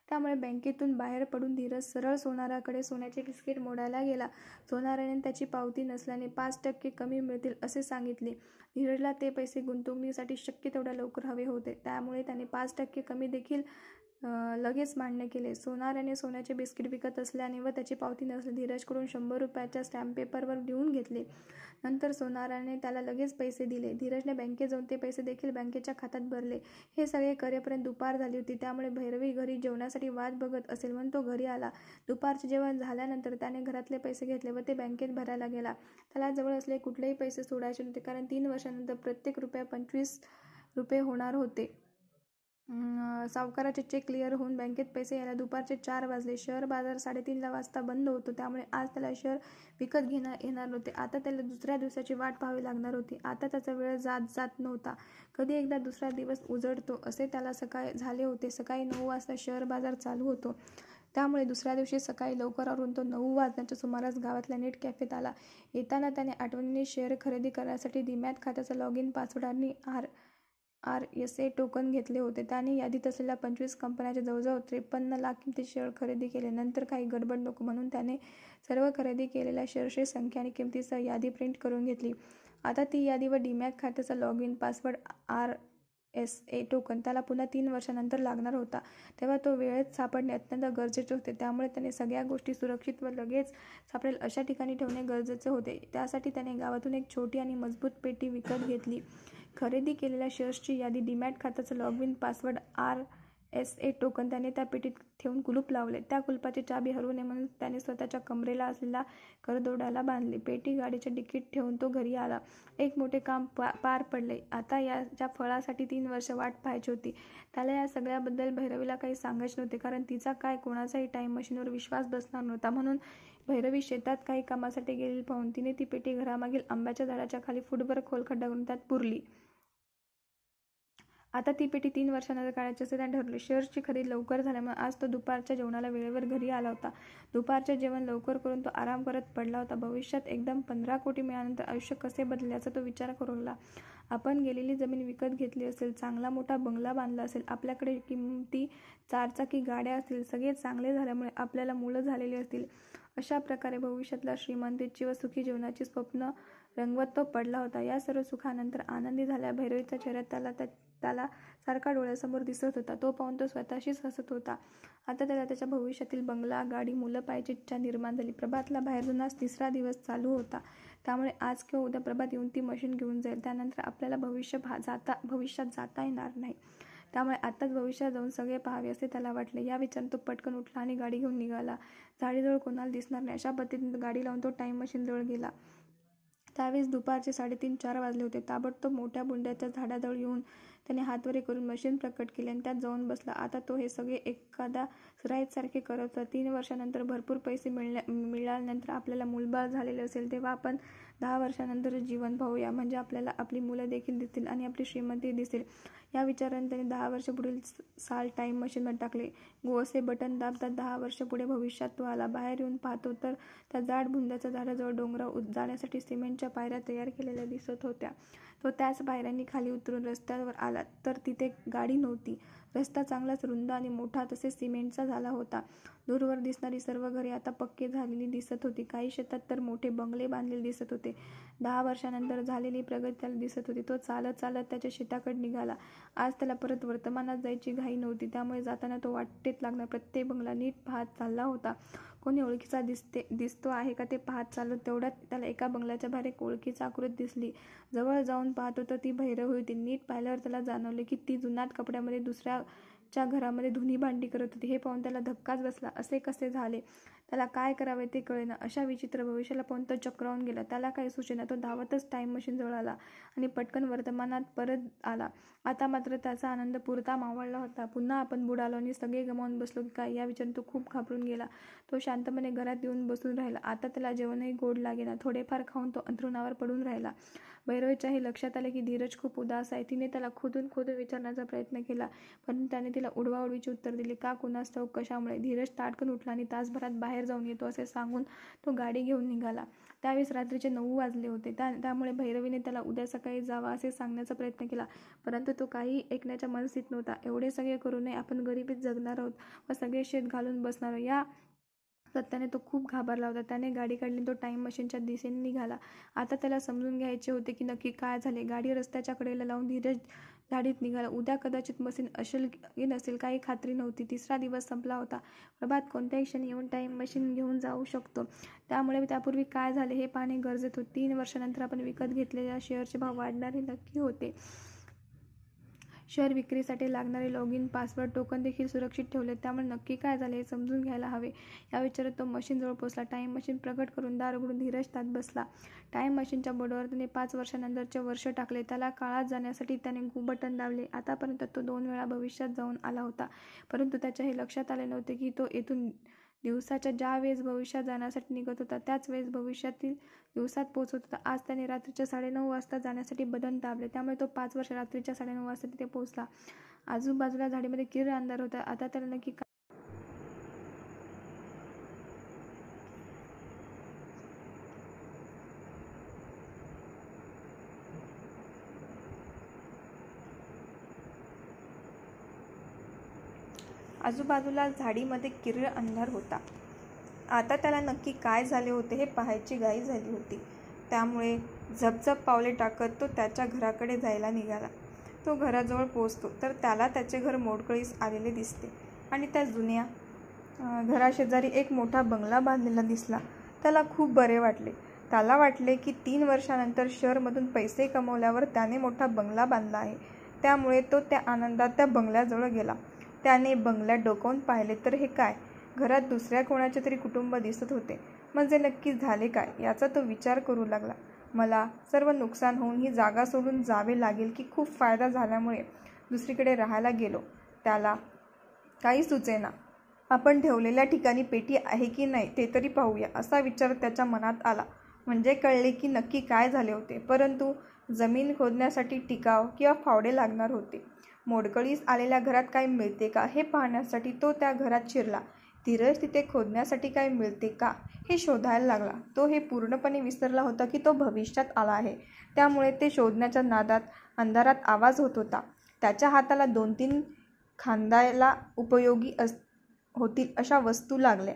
त्यामुळे बँकेतून बाहेर पडून धीरज सरळ सोनाराकडे सोन्याचे बिस्किट मोडायला गेला. सोनाराने त्याची पावती नसल्याने 5% कमी मिळतील असे सांगितले. धीरजला ते पैसे गुंतवणुकीसाठी शक्य तेवढ्या लवकर हवे होते. त्यामुळे त्याने 5% कमी देखील लगेच मान्य केले. सोनाराने सोन्याचे बिस्किट विकत असल्याने व त्याची पावती नसल्याने धीरजकडून 100 रुपयाच्या स्टॅम्प पेपरवर लिहून घेतले. नंतर सोनाराने त्याला लगेच पैसे दिले. धीरजने बँकेत जाऊन ते पैसे देखील बँकेच्या खात्यात भरले. हे सगळे करेपर्यंत दुपार झाली होती. त्यामुळे भैरवी घरी जेवणासाठी वाट बघत असेल म्हणून तो घरी आला. दुपारचे जेवण झाल्यानंतर त्याने घरातले पैसे घेतले व ते बँकेत भरायला गेला. त्याला जवळ असले कुठलेही पैसे सोडायचे नव्हते, कारण 3 वर्षानंतर प्रत्येक रुपया 25 रुपये होणार होते. सावकाराचे चेक क्लिअर होऊन बँकेत पैसे यायला दुपारचे 4 वाजले. शेअर बाजार 3:30 वाजता बंद होतो, त्यामुळे आज त्याला शेअर विकत येणार नव्हते. आता त्याला दुसऱ्या दिवसाची वाट पाहावी लागणार होती. आता त्याचा वेळ जात नव्हता. कधी एकदा दुसरा दिवस उजळतो असे त्याला झाले होते. सकाळी 9 वाजता शेअर बाजार चालू होतो, त्यामुळे दुसऱ्या दिवशी सकाळी लवकर आवरून तो 9 वाजण्याच्या सुमारास गावातल्या नेट कॅफेत आला. येताना त्याने आठवणीने शेअर खरेदी करण्यासाठी डीमॅट खात्याचा लॉगिन पासवर्ड आणि RSA टोकन घेतले होते. त्याने यादीत असलेल्या 25 कंपन्यांचे जवळजवळ 53 लाख किमतीचे शेअर खरेदी केले. नंतर काही गडबड नको म्हणून त्याने सर्व खरेदी केलेल्या शेअर्सची संख्या आणि किमतीसह यादी प्रिंट करून घेतली. आता ती यादी व डीमॅट खात्याचा लॉगिन पासवर्ड RSA टोकन त्याला पुन्हा 3 वर्षांनंतर लागणार होता. तेव्हा तो वेळेत सापडणे अत्यंत गरजेचे होते. त्यामुळे त्याने सगळ्या गोष्टी सुरक्षित व लगेच सापडेल अशा ठिकाणी ठेवणे गरजेचे होते. त्यासाठी त्याने गावातून एक छोटी आणि मजबूत पेटी विकत घेतली. खरेदी केलेल्या शेअर्सची यादी, डीमॅट खात्याचा लॉगिन पासवर्ड, RSA टोकन त्याने त्या पेटीत ठेवून कुलूप लावले. त्या कुलपाची चाबी हरवू नये म्हणून त्याने स्वतःच्या कमरेला असलेल्या करदोड्याला बांधले. पेटी गाडीचे डिकीत ठेवून तो घरी आला. एक मोठे काम पार पडले. आता याच्या फळासाठी 3 वर्ष वाट पाहायची होती. त्याला या सगळ्याबद्दल भैरवीला काही सांगायचे नव्हते, कारण तिचा काय कोणाचाही टाईम मशीनवर विश्वास बसणार नव्हता. म्हणून भैरवी शेतात काही कामासाठी गेलेली पाहून तिने ती पेटी घरामागील आंब्याच्या झाडाच्या खाली फुटभर खोल खड्डा करून त्यात पुरली. आता ती पेटी 3 वर्षांनंतर काढायची असे त्याने ठरवले. शेअर्सची खरेदी लवकर झाल्यामुळे आज तो दुपारच्या जेवणाला वेळेवर घरी आला होता. दुपारचे जेवण लवकर करून तो आराम करत पडला होता. भविष्यात एकदम 15 कोटी मिळाल्यानंतर आयुष्य कसे बदलेल याचा तो विचार करू लागला. आपण गेलेली जमीन विकत घेतली असेल, चांगला मोठा बंगला बांधला असेल, आपल्याकडे किमती 4 चाकी गाड्या असतील, सगळे चांगले झाल्यामुळे आपल्याला मुलं झालेली असतील, अशा प्रकारे भविष्यातल्या श्रीमंतीची व सुखी जीवनाची स्वप्न रंगवत तो पडला होता. या सर्व सुखानंतर आनंदी झाल्या भैरवीच्या चेहऱ्यात त्याला सारखा डोळ्यासमोर दिसत होता. तो पाहून तो स्वतःशीच हसत होता. आता त्याला त्याच्या भविष्यातील बंगला, गाडी, मुलं पाहायची इच्छा निर्माण झाली. प्रभातला बाहेर जाऊन आज 3रा दिवस चालू होता, त्यामुळे आज किंवा उद्या प्रभात येऊन ती मशीन घेऊन जाईल. त्यानंतर आपल्याला भविष्यात जाता येणार नाही, त्यामुळे आताच भविष्यात जाऊन सगळे पाहावे असे त्याला वाटले. या विचाराने तो पटकन उठला आणि गाडी घेऊन निघाला. झाडीजवळ कोणाला दिसणार नाही अशा पद्धतीने गाडी लावून तो टाईम मशीनजवळ गेला. त्यावेळेस दुपारचे 3:30-4 वाजले होते. ताबडतोब मोठ्या बुंड्याच्या झाडाजवळ येऊन त्याने हातवरे करून मशीन प्रकट केली आणि त्यात जाऊन बसला. आता तो हे सगळे एखादा सुराईतसारखे करत होता. 3 वर्षांनंतर भरपूर पैसे मिळाल्यानंतर आपल्याला मूलबाळ झालेले असेल, तेव्हा आपण 10 वर्षांनंतर जीवन पाहूया. म्हणजे आपल्याला आपली मुलं देखील दिसतील आणि आपली श्रीमंती दिसेल. या विचाराने त्याने 10 वर्ष पुढील साल टाईम मशीनमध्ये टाकले. गो असे बटन दाबतात 10 वर्ष पुढे भविष्यात तो आला. बाहेर येऊन पाहतो तर त्या जाड बुंध्याच्या झाडाजवळ डोंगरावर जाण्यासाठी सिमेंटच्या पायऱ्या तयार केलेल्या दिसत होत्या. तो त्याच पायऱ्यांनी खाली उतरून रस्त्यावर आला तर तिथे गाडी नव्हती. रस्ता चांगलाच रुंद आणि मोठा तसेच सिमेंटचा झाला होता. दूरवर दिसणारी सर्व घरे आता पक्की झालेली दिसत होती. काही शेतात तर मोठे बंगले बांधलेले दिसत होते. 10 वर्षांनंतर झालेली प्रगती त्याला दिसत होती. तो चालत त्याच्या शेताकडे निघाला. आज त्याला परत वर्तमानात जायची घाई नव्हती, त्यामुळे जाताना तो वाटेत लागणार प्रत्येक बंगला नीट पाहत चालला होता. कोणी ओळखीचा दिसतो आहे का ते पाहत चाललो. तेवढ्यात त्याला एका बंगल्याच्या बाहेर एक ओळखीची आकृती दिसली. जवळ जाऊन पाहतो तर ती भैरवी होती. नीट पाहिल्यावर त्याला जाणवले की ती जुनाट कपड्यामध्ये दुसऱ्याच्या घरामध्ये धुणी भांडी करत होती. हे पाहून त्याला धक्काच बसला. असे कसे झाले? त्याला काय करावे ते कळेना. अशा विचित्र भविष्याला पाहून तो चक्रावून गेला. त्याला काही सुचेना. तो धावतच टाईम मशीन जवळ आला आणि पटकन वर्तमानात परत आला. आता मात्र त्याचा आनंद पुरता मावळला होता. पुन्हा आपण बुडालो आणि सगळे गमावून बसलो की काय, या विचाराने तो खूप घाबरून गेला. तो शांतपणे घरात येऊन बसून राहिला. आता त्याला जेवणही गोड लागेना. थोडेफार खाऊन तो अंथरुणावर पडून राहिला. भैरवीच्याही लक्षात आले की धीरज खूप उदास आहे. तिने त्याला खोदून विचारण्याचा प्रयत्न केला, पण त्याने तिला उडवाउडवीची उत्तर दिली. का कुणास ठाऊक कशामुळे. धीरज ताडकन उठला आणि तासभरात बाहेर जाऊन येतो असे सांगून तो गाडी घेऊन निघाला. त्यावेळेस रात्रीचे 9 वाजले होते. त्यामुळे भैरवीने त्याला उद्या सकाळी जावा असे सांगण्याचा प्रयत्न केला, परंतु तो काही ऐकण्याच्या मनस्थितीत नव्हता. एवढे सगळे करूनही आपण गरिबीत जगणार आहोत व सगळे शेत घालून बसणार आहोत या सत्याने तो खूप घाबरला होता. त्याने गाडी काढली. तो टाईम मशीनच्या दिशेने निघाला. आता त्याला समजून घ्यायचे होते की नक्की काय झाले. गाडी रस्त्याच्या कडेला लावून धीरज झाडीत निघाला. उद्या कदाचित मशीन असेल की नसेल काही खात्री नव्हती. 3रा दिवस संपला होता. प्रभात कोणत्याही क्षणी येऊन टाईम मशीन घेऊन जाऊ शकतो, त्यामुळे त्यापूर्वी काय झाले हे पाहणे गरजेचे होते. 3 वर्षांनंतर आपण विकत घेतलेल्या शेअरचे भाव वाढणारे नक्की होते. शेअर विक्रीसाठी लागणारे लॉगिन, पासवर्ड, टोकन देखील सुरक्षित ठेवले. त्यामुळे नक्की काय झाले हे समजून घ्यायला हवे या विचारात तो मशीनजवळ पोहोचला. टाईम मशीन प्रकट करून दार उघडून धीरज त्यात बसला. टाईम मशीनच्या बोर्डवर त्याने 5 वर्षानंतरचे वर्ष टाकले. त्याला काळात जाण्यासाठी त्याने बटन दाबले. आतापर्यंत तो 2 वेळा भविष्यात जाऊन आला होता, परंतु त्याच्या हे लक्षात आले नव्हते की तो येथून दिवसाच्या ज्या वेळेस भविष्यात जाण्यासाठी निघत होता त्याच वेळेस भविष्यातील दिवसात पोहोचत होता. आज त्याने रात्रीच्या 9:30 वाजता जाण्यासाठी बटन दाबले, त्यामुळे तो 5 वर्ष रात्रीच्या 9:30 वाजता तिथे पोहोचला. आजूबाजूला झाडीमध्ये किर्र अंधार होता. आता त्याला नक्की आजूबाजूला झाडीमध्ये किर्र अंधार होता. आता त्याला नक्की काय झाले होते हे पाहायची घाई झाली होती. त्यामुळे झपझप पावले टाकत तो त्याच्या घराकडे जायला निघाला. तो घराजवळ पोहोचतो तर त्याला त्याचे घर मोडकळीस आलेले दिसते आणि त्या जुन्या घराशेजारी एक मोठा बंगला बांधलेला दिसला. त्याला खूप बरे वाटले. त्याला वाटले की 3 वर्षानंतर शहरमधून पैसे कमवल्यावर त्याने मोठा बंगला बांधला आहे. त्यामुळे तो त्या आनंदात त्या बंगल्याजवळ गेला. त्याने बंगल्यात डोकावून पाहिले तर हे काय, घरात दुसऱ्या कोणाचे तरी कुटुंब दिसत होते. म्हणजे नक्की झाले काय याचा तो विचार करू लागला. मला सर्व नुकसान होऊन ही जागा सोडून जावे लागेल की खूप फायदा झाल्यामुळे दुसरीकडे राहायला गेलो. त्याला काही सुचेना. आपण ठेवलेल्या ठिकाणी पेटी आहे की नाही ते तरी पाहूया असा विचार त्याच्या मनात आला. म्हणजे कळले की नक्की काय झाले होते, परंतु जमीन खोदण्यासाठी टिकाव किंवा फावडे लागणार होते. मोडकळीस आलेल्या घरात काही मिळते का हे पाहण्यासाठी तो त्या घरात शिरला. धीरज तिथे खोदण्यासाठी काही मिळते का हे शोधायला लागला. तो हे पूर्णपणे विसरला होता की तो भविष्यात आला आहे. त्यामुळे ते शोधण्याच्या नादात अंधारात आवाज होत होता. त्याच्या हाताला 2-3 खांदायला उपयोगी होतील अशा वस्तू लागल्या.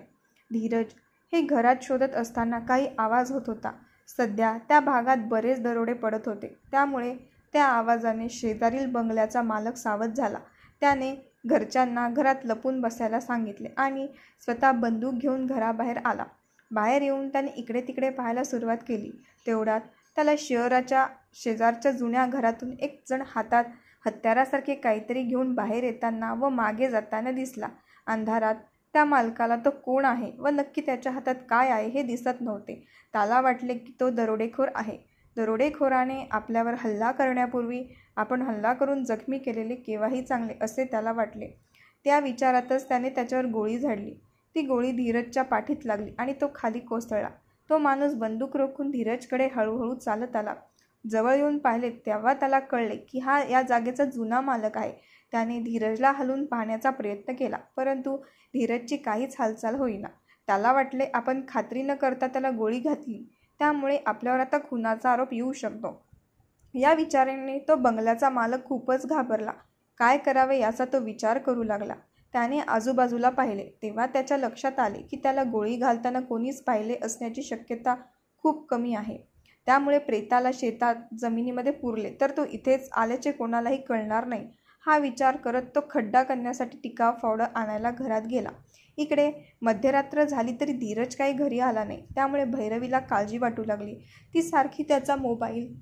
धीरज हे घरात शोधत असताना काही आवाज होत होता. सध्या त्या भागात बरेच दरोडे पडत होते. त्यामुळे त्या आवाजाने शेजारील बंगल्याचा मालक सावध झाला. त्याने घरच्यांना घरात लपून बसायला सांगितले आणि स्वतः बंदूक घेऊन घराबाहेर आला. बाहेर येऊन त्याने इकडे तिकडे पाहायला सुरुवात केली. तेवढ्यात त्याला शहराच्या शेजारच्या जुन्या घरातून एक जण हातात हत्यारासारखे काहीतरी घेऊन बाहेर येताना व मागे जाताना दिसला. अंधारात त्या मालकाला तो कोण आहे व नक्की त्याच्या हातात काय आहे हे दिसत नव्हते. त्याला वाटले की तो दरोडेखोर आहे. दरोडेखोराने आपल्यावर हल्ला करण्यापूर्वी आपण हल्ला करून जखमी केलेले केव्हाही चांगले असे त्याला वाटले. त्या विचारातच त्याने त्याच्यावर गोळी झाडली. ती गोळी धीरजच्या पाठीत लागली आणि तो खाली कोसळला. तो माणूस बंदूक रोखून धीरजकडे हळूहळू चालत आला. जवळ येऊन पाहिले तेव्हा त्याला कळले की हा या जागेचा जुना मालक आहे. त्याने धीरजला हलवून पाहण्याचा प्रयत्न केला, परंतु धीरजची काहीच हालचाल होईना. त्याला वाटले आपण खात्री न करता त्याला गोळी घातली, त्यामुळे आपल्यावर आता खुनाचा आरोप येऊ शकतो. या विचाराने तो बंगल्याचा मालक खूपच घाबरला. काय करावे याचा तो विचार करू लागला. त्याने आजूबाजूला पाहिले तेव्हा त्याच्या लक्षात आले की त्याला गोळी घालताना कोणीच पाहिले असण्याची शक्यता खूप कमी आहे. त्यामुळे प्रेताला शेतात जमिनीमध्ये पुरले तर तो इथेच आल्याचे कोणालाही कळणार नाही. हा विचार करत तो खड्डा करण्यासाठी टिकाव फावडं आणायला घरात गेला. इकडे मध्यरात्र झाली तरी धीरज काही घरी आला नाही. त्यामुळे भैरवीला काळजी वाटू लागली. ती सारखी त्याचा मोबाईल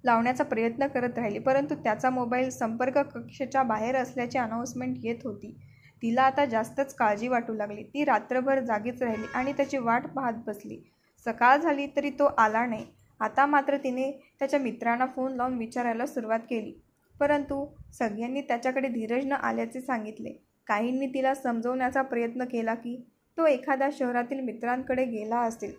लावण्याचा प्रयत्न करत राहिली, परंतु त्याचा मोबाईल संपर्क कक्षेच्या बाहेर असल्याची अनाउन्समेंट येत होती. तिला आता जास्तच काळजी वाटू लागली. ती रात्रभर जागीच राहिली आणि त्याची वाट पाहत बसली. सकाळ झाली तरी तो आला नाही. आता मात्र तिने त्याच्या मित्रांना फोन लावून विचारायला सुरुवात केली, परंतु सगळ्यांनी त्याच्याकडे धीरज न आल्याचे सांगितले. काहींनी तिला समजवण्याचा प्रयत्न केला की तो एखाद्या शहरातील मित्रांकडे गेला असेल,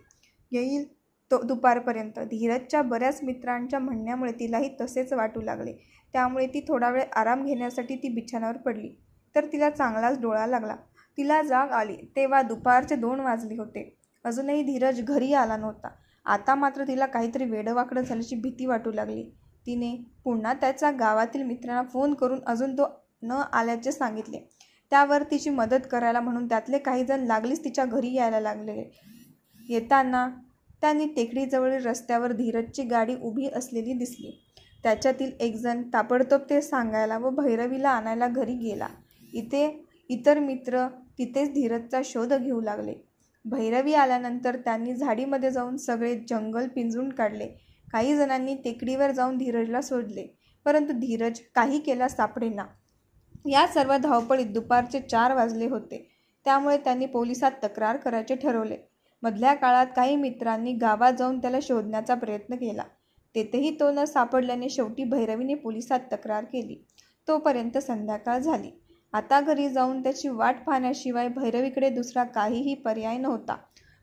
येईल तो दुपारपर्यंत. धीरजच्या बऱ्याच मित्रांच्या म्हणण्यामुळे तिलाही तसेच वाटू लागले. त्यामुळे ती थोडा वेळ आराम घेण्यासाठी ती बिछाण्यावर पडली तर तिला चांगलाच डोळा लागला. तिला जाग आली तेव्हा दुपारचे 2 वाजले होते. अजूनही धीरज घरी आला नव्हता. आता मात्र तिला काहीतरी वेडवाकडं झाल्याची भीती वाटू लागली. तिने पुन्हा त्याच्या गावातील मित्रांना फोन करून अजून तो न आल्याचे सांगितले. त्यावर तिची मदत करायला म्हणून त्यातले काही जण लागलीच तिच्या घरी यायला लागले. येताना त्यांनी टेकडीजवळील रस्त्यावर धीरजची गाडी उभी असलेली दिसली. त्याच्यातील एक जण ताबडतोब ते सांगायला व भैरवीला आणायला घरी गेला. इतर मित्र तिथेच धीरजचा शोध घेऊ लागले. भैरवी आल्यानंतर त्यांनी झाडीमध्ये जाऊन सगळे जंगल पिंजून काढले. काही जणांनी टेकडीवर जाऊन धीरजला शोधले, परंतु धीरज काही केला सापडेना. या सर्व धावपळीत दुपारचे 4 वाजले होते. त्यामुळे त्यांनी पोलिसात तक्रार करायचे ठरवले. मधल्या काळात काही मित्रांनी गावात जाऊन त्याला शोधण्याचा प्रयत्न केला. तेथेही तो न सापडल्याने शेवटी भैरवीने पोलिसात तक्रार केली. तोपर्यंत संध्याकाळ झाली. आता घरी जाऊन त्याची वाट पाहण्याशिवाय भैरवीकडे दुसरा काहीही पर्याय नव्हता.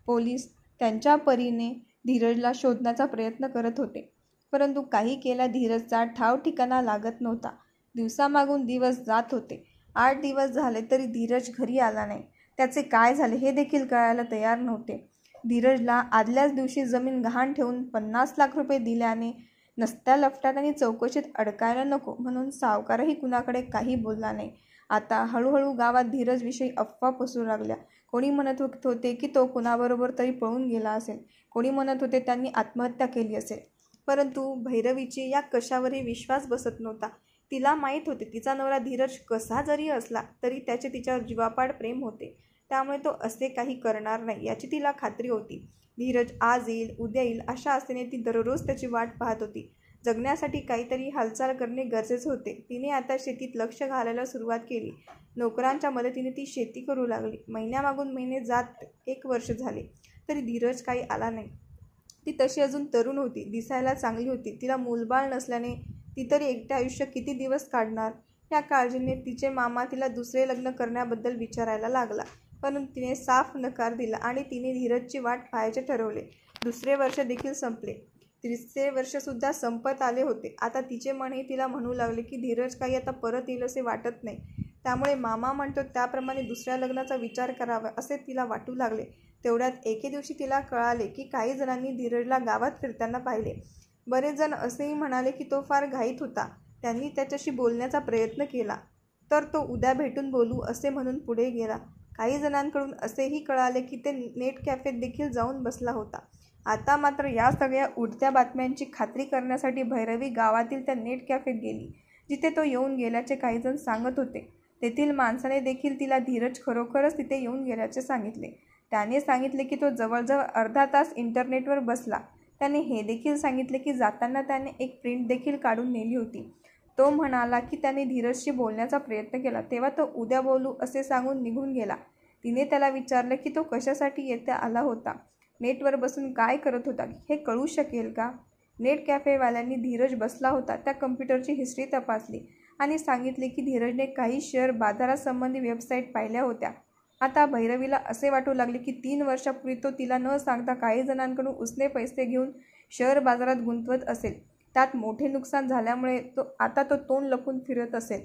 पोलीस त्यांच्या परीने धीरजला शोधण्याचा प्रयत्न करत होते, परंतु काही केला धीरजचा ठाव ठिकाणा लागत नव्हता. दिवसामागून दिवस जात होते. 8 दिवस झाले तरी धीरज घरी आला नाही. त्याचे काय झाले हे देखील कळायला तयार नव्हते. धीरजला आदल्याच दिवशी जमीन गहाण ठेवून 50 लाख रुपये दिल्याने नसत्या लफड्यात आणि चौकशीत अडकायला नको म्हणून सावकारही कुणाकडे काही बोलला नाही. आता हळूहळू गावात धीरजविषयी अफवा पसरू लागल्या. कोणी म्हणत होते की तो कुणाबरोबर तरी पळून गेला असेल, कोणी म्हणत होते त्यांनी आत्महत्या केली असेल. परंतु भैरवीची या कशावरही विश्वास बसत नव्हता. तिला माहीत होते तिचा नवरा धीरज कसा जरी असला तरी त्याचे तिच्यावर जीवापाड प्रेम होते. त्यामुळे तो असे काही करणार नाही याची तिला खात्री होती. धीरज आज येईल, उद्या येईल अशा आशेने ती दररोज त्याची वाट पाहत होती. जगण्यासाठी काहीतरी हालचाल करणे गरजेचे होते. तिने आता शेतीत लक्ष घालायला सुरुवात केली. नोकरांच्या मदतीने ती शेती करू लागली. महिन्यामागून महिने जात 1 वर्ष झाले तरी धीरज काही आला नाही. ती तशी अजून तरुण होती, दिसायला चांगली होती. तिला मूलबाळ नसल्याने ती तरी एकटे आयुष्य किती दिवस काढणार या काळजीने तिचे मामा तिला दुसरे लग्न करण्याबद्दल विचारायला लागला. परंतु तिने साफ नकार दिला आणि तिने धीरजची वाट पाहायचे ठरवले. 2रे वर्ष देखील संपले. 3रे वर्षसुद्धा संपत आले होते. आता तिचे मनही तिला म्हणू लागले की धीरज काही आता परत येईल असे वाटत नाही. त्यामुळे मामा म्हणतो त्याप्रमाणे दुसऱ्या लग्नाचा विचार करावा असे तिला वाटू लागले. तेवढ्यात एके दिवशी तिला कळाले की काही जणांनी धीरजला गावात फिरताना पाहिले. बरेच जण असेही म्हणाले की तो फार घाईत होता. त्यांनी त्याच्याशी बोलण्याचा प्रयत्न केला तर तो उद्या भेटून बोलू असे म्हणून पुढे गेला. काही जणांकडून असेही कळाले की ते नेट कॅफेत देखील जाऊन बसला होता. आता मात्र या सगळ्या उडत्या बातम्यांची खात्री करण्यासाठी भैरवी गावातील त्या नेट कॅफेत गेली जिथे तो येऊन गेल्याचे काही जण सांगत होते. तेथील माणसाने देखील तिला धीरज खरोखरच तिथे येऊन गेल्याचे सांगितले. त्याने सांगितले की तो जवळजवळ अर्धा तास इंटरनेटवर बसला. त्याने हे देखील सांगितले की जाताना त्याने एक प्रिंट देखील काढून नेली होती. तो म्हणाला की त्याने धीरजशी बोलण्याचा प्रयत्न केला तेव्हा तो उद्या बोलू असे सांगून निघून गेला. तिने त्याला विचारले की तो कशासाठी येथे आला होता, नेटवर बसून काय करत होता हे कळू शकेल का. नेट कॅफेवाल्यांनी धीरज बसला होता त्या कम्प्युटरची हिस्ट्री तपासली आणि सांगितले की धीरजने काही शेअर बाजारासंबंधी वेबसाईट पाहिल्या होत्या. आता भैरवीला असे वाटू लागले की 3 वर्षापूर्वी तो तिला न सांगता काही जणांकडून उसने पैसे घेऊन शेअर बाजारात गुंतवत असेल. त्यात मोठे नुकसान झाल्यामुळे आता तो तोंड लपून फिरत असेल,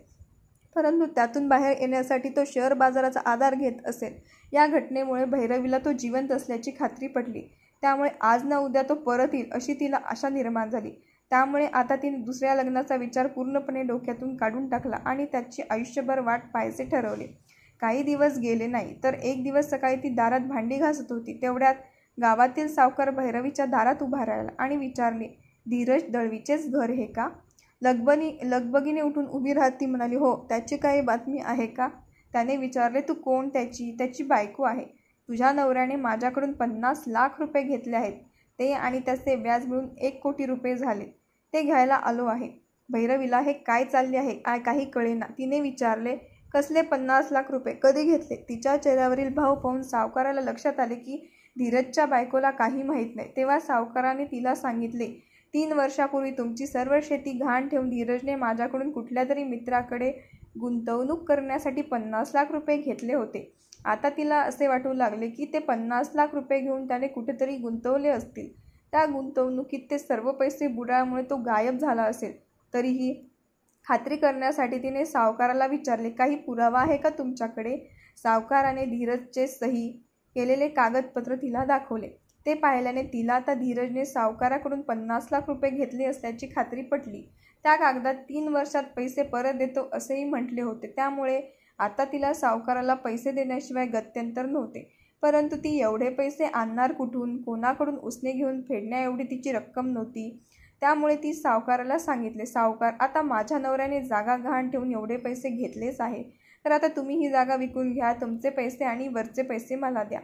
परंतु त्यातून बाहेर येण्यासाठी तो शेअर बाजाराचा आधार घेत असेल. या घटनेमुळे भैरवीला तो जिवंत असल्याची खात्री पटली. त्यामुळे आज ना उद्या तो परत येईल अशी तिला आशा निर्माण झाली. त्यामुळे आता तिने दुसऱ्या लग्नाचा विचार पूर्णपणे डोक्यातून काढून टाकला आणि त्याची आयुष्यभर वाट पाहायचे ठरवले. काही दिवस गेले नाही तर एक दिवस सकाळी ती दारात भांडी घासत होती. तेवढ्यात गावातील सावकार भैरवीच्या दारात उभा राहिला आणि विचारले, धीरज दळवीचेच घर हे का. लगबगीने उठून उभी राहत ती म्हणाली, हो. त्याची काही बातमी आहे का. त्याने विचारले, तू कोण. त्याची बायको आहे. तुझ्या नवऱ्याने माझ्याकडून 50 लाख रुपये घेतले आहेत. ते आणि त्याचे व्याज मिळून 1 कोटी रुपये झाले. ते घ्यायला आलो आहे. भैरवीला हे काय चालले आहे काही कळेना. तिने विचारले, कसले 50 लाख रुपये, कधी घेतले. तिच्या चेहऱ्यावरील भाव पाहून सावकाराला लक्षात आले की धीरजच्या बायकोला काही माहीत नाही. तेव्हा सावकाराने तिला सांगितले, 3 वर्षापूर्वी तुमची सर्व शेती गहाण ठेवून धीरजने माझ्याकडून कुठल्या तरी मित्राकडे गुंतवणूक करण्यासाठी 50 लाख रुपये घेतले होते. आता तिला असे वाटू लागले की ते 50 लाख रुपये घेऊन त्याने कुठेतरी गुंतवले असतील. त्या गुंतवणुकीत ते सर्व पैसे बुडाल्यामुळे तो गायब झाला असेल. तरीही खात्री करण्यासाठी तिने सावकाराला विचारले, काही पुरावा आहे का तुमच्याकडे. सावकाराने धीरजचे सही केलेले कागदपत्र तिला दाखवले. ते पाहिल्याने तिला आता धीरजने सावकाराकडून 50 लाख रुपये घेतले असल्याची खात्री पटली. त्या कागदात 3 वर्षात पैसे परत देतो असेही म्हटले होते. त्यामुळे आता तिला सावकाराला पैसे देण्याशिवाय गत्यंतर नव्हते. परंतु ती एवढे पैसे आणणार कुठून, कोणाकडून उसने घेऊन फेडण्या एवढी तिची रक्कम नव्हती. त्यामुळे ती सावकाराला सांगितले, सावकार, आता माझ्या नवऱ्याने जागा गहाण ठेवून एवढे पैसे घेतलेच आहे, तर आता तुम्ही ही जागा विकून घ्या. तुमचे पैसे आणि वरचे पैसे मला द्या.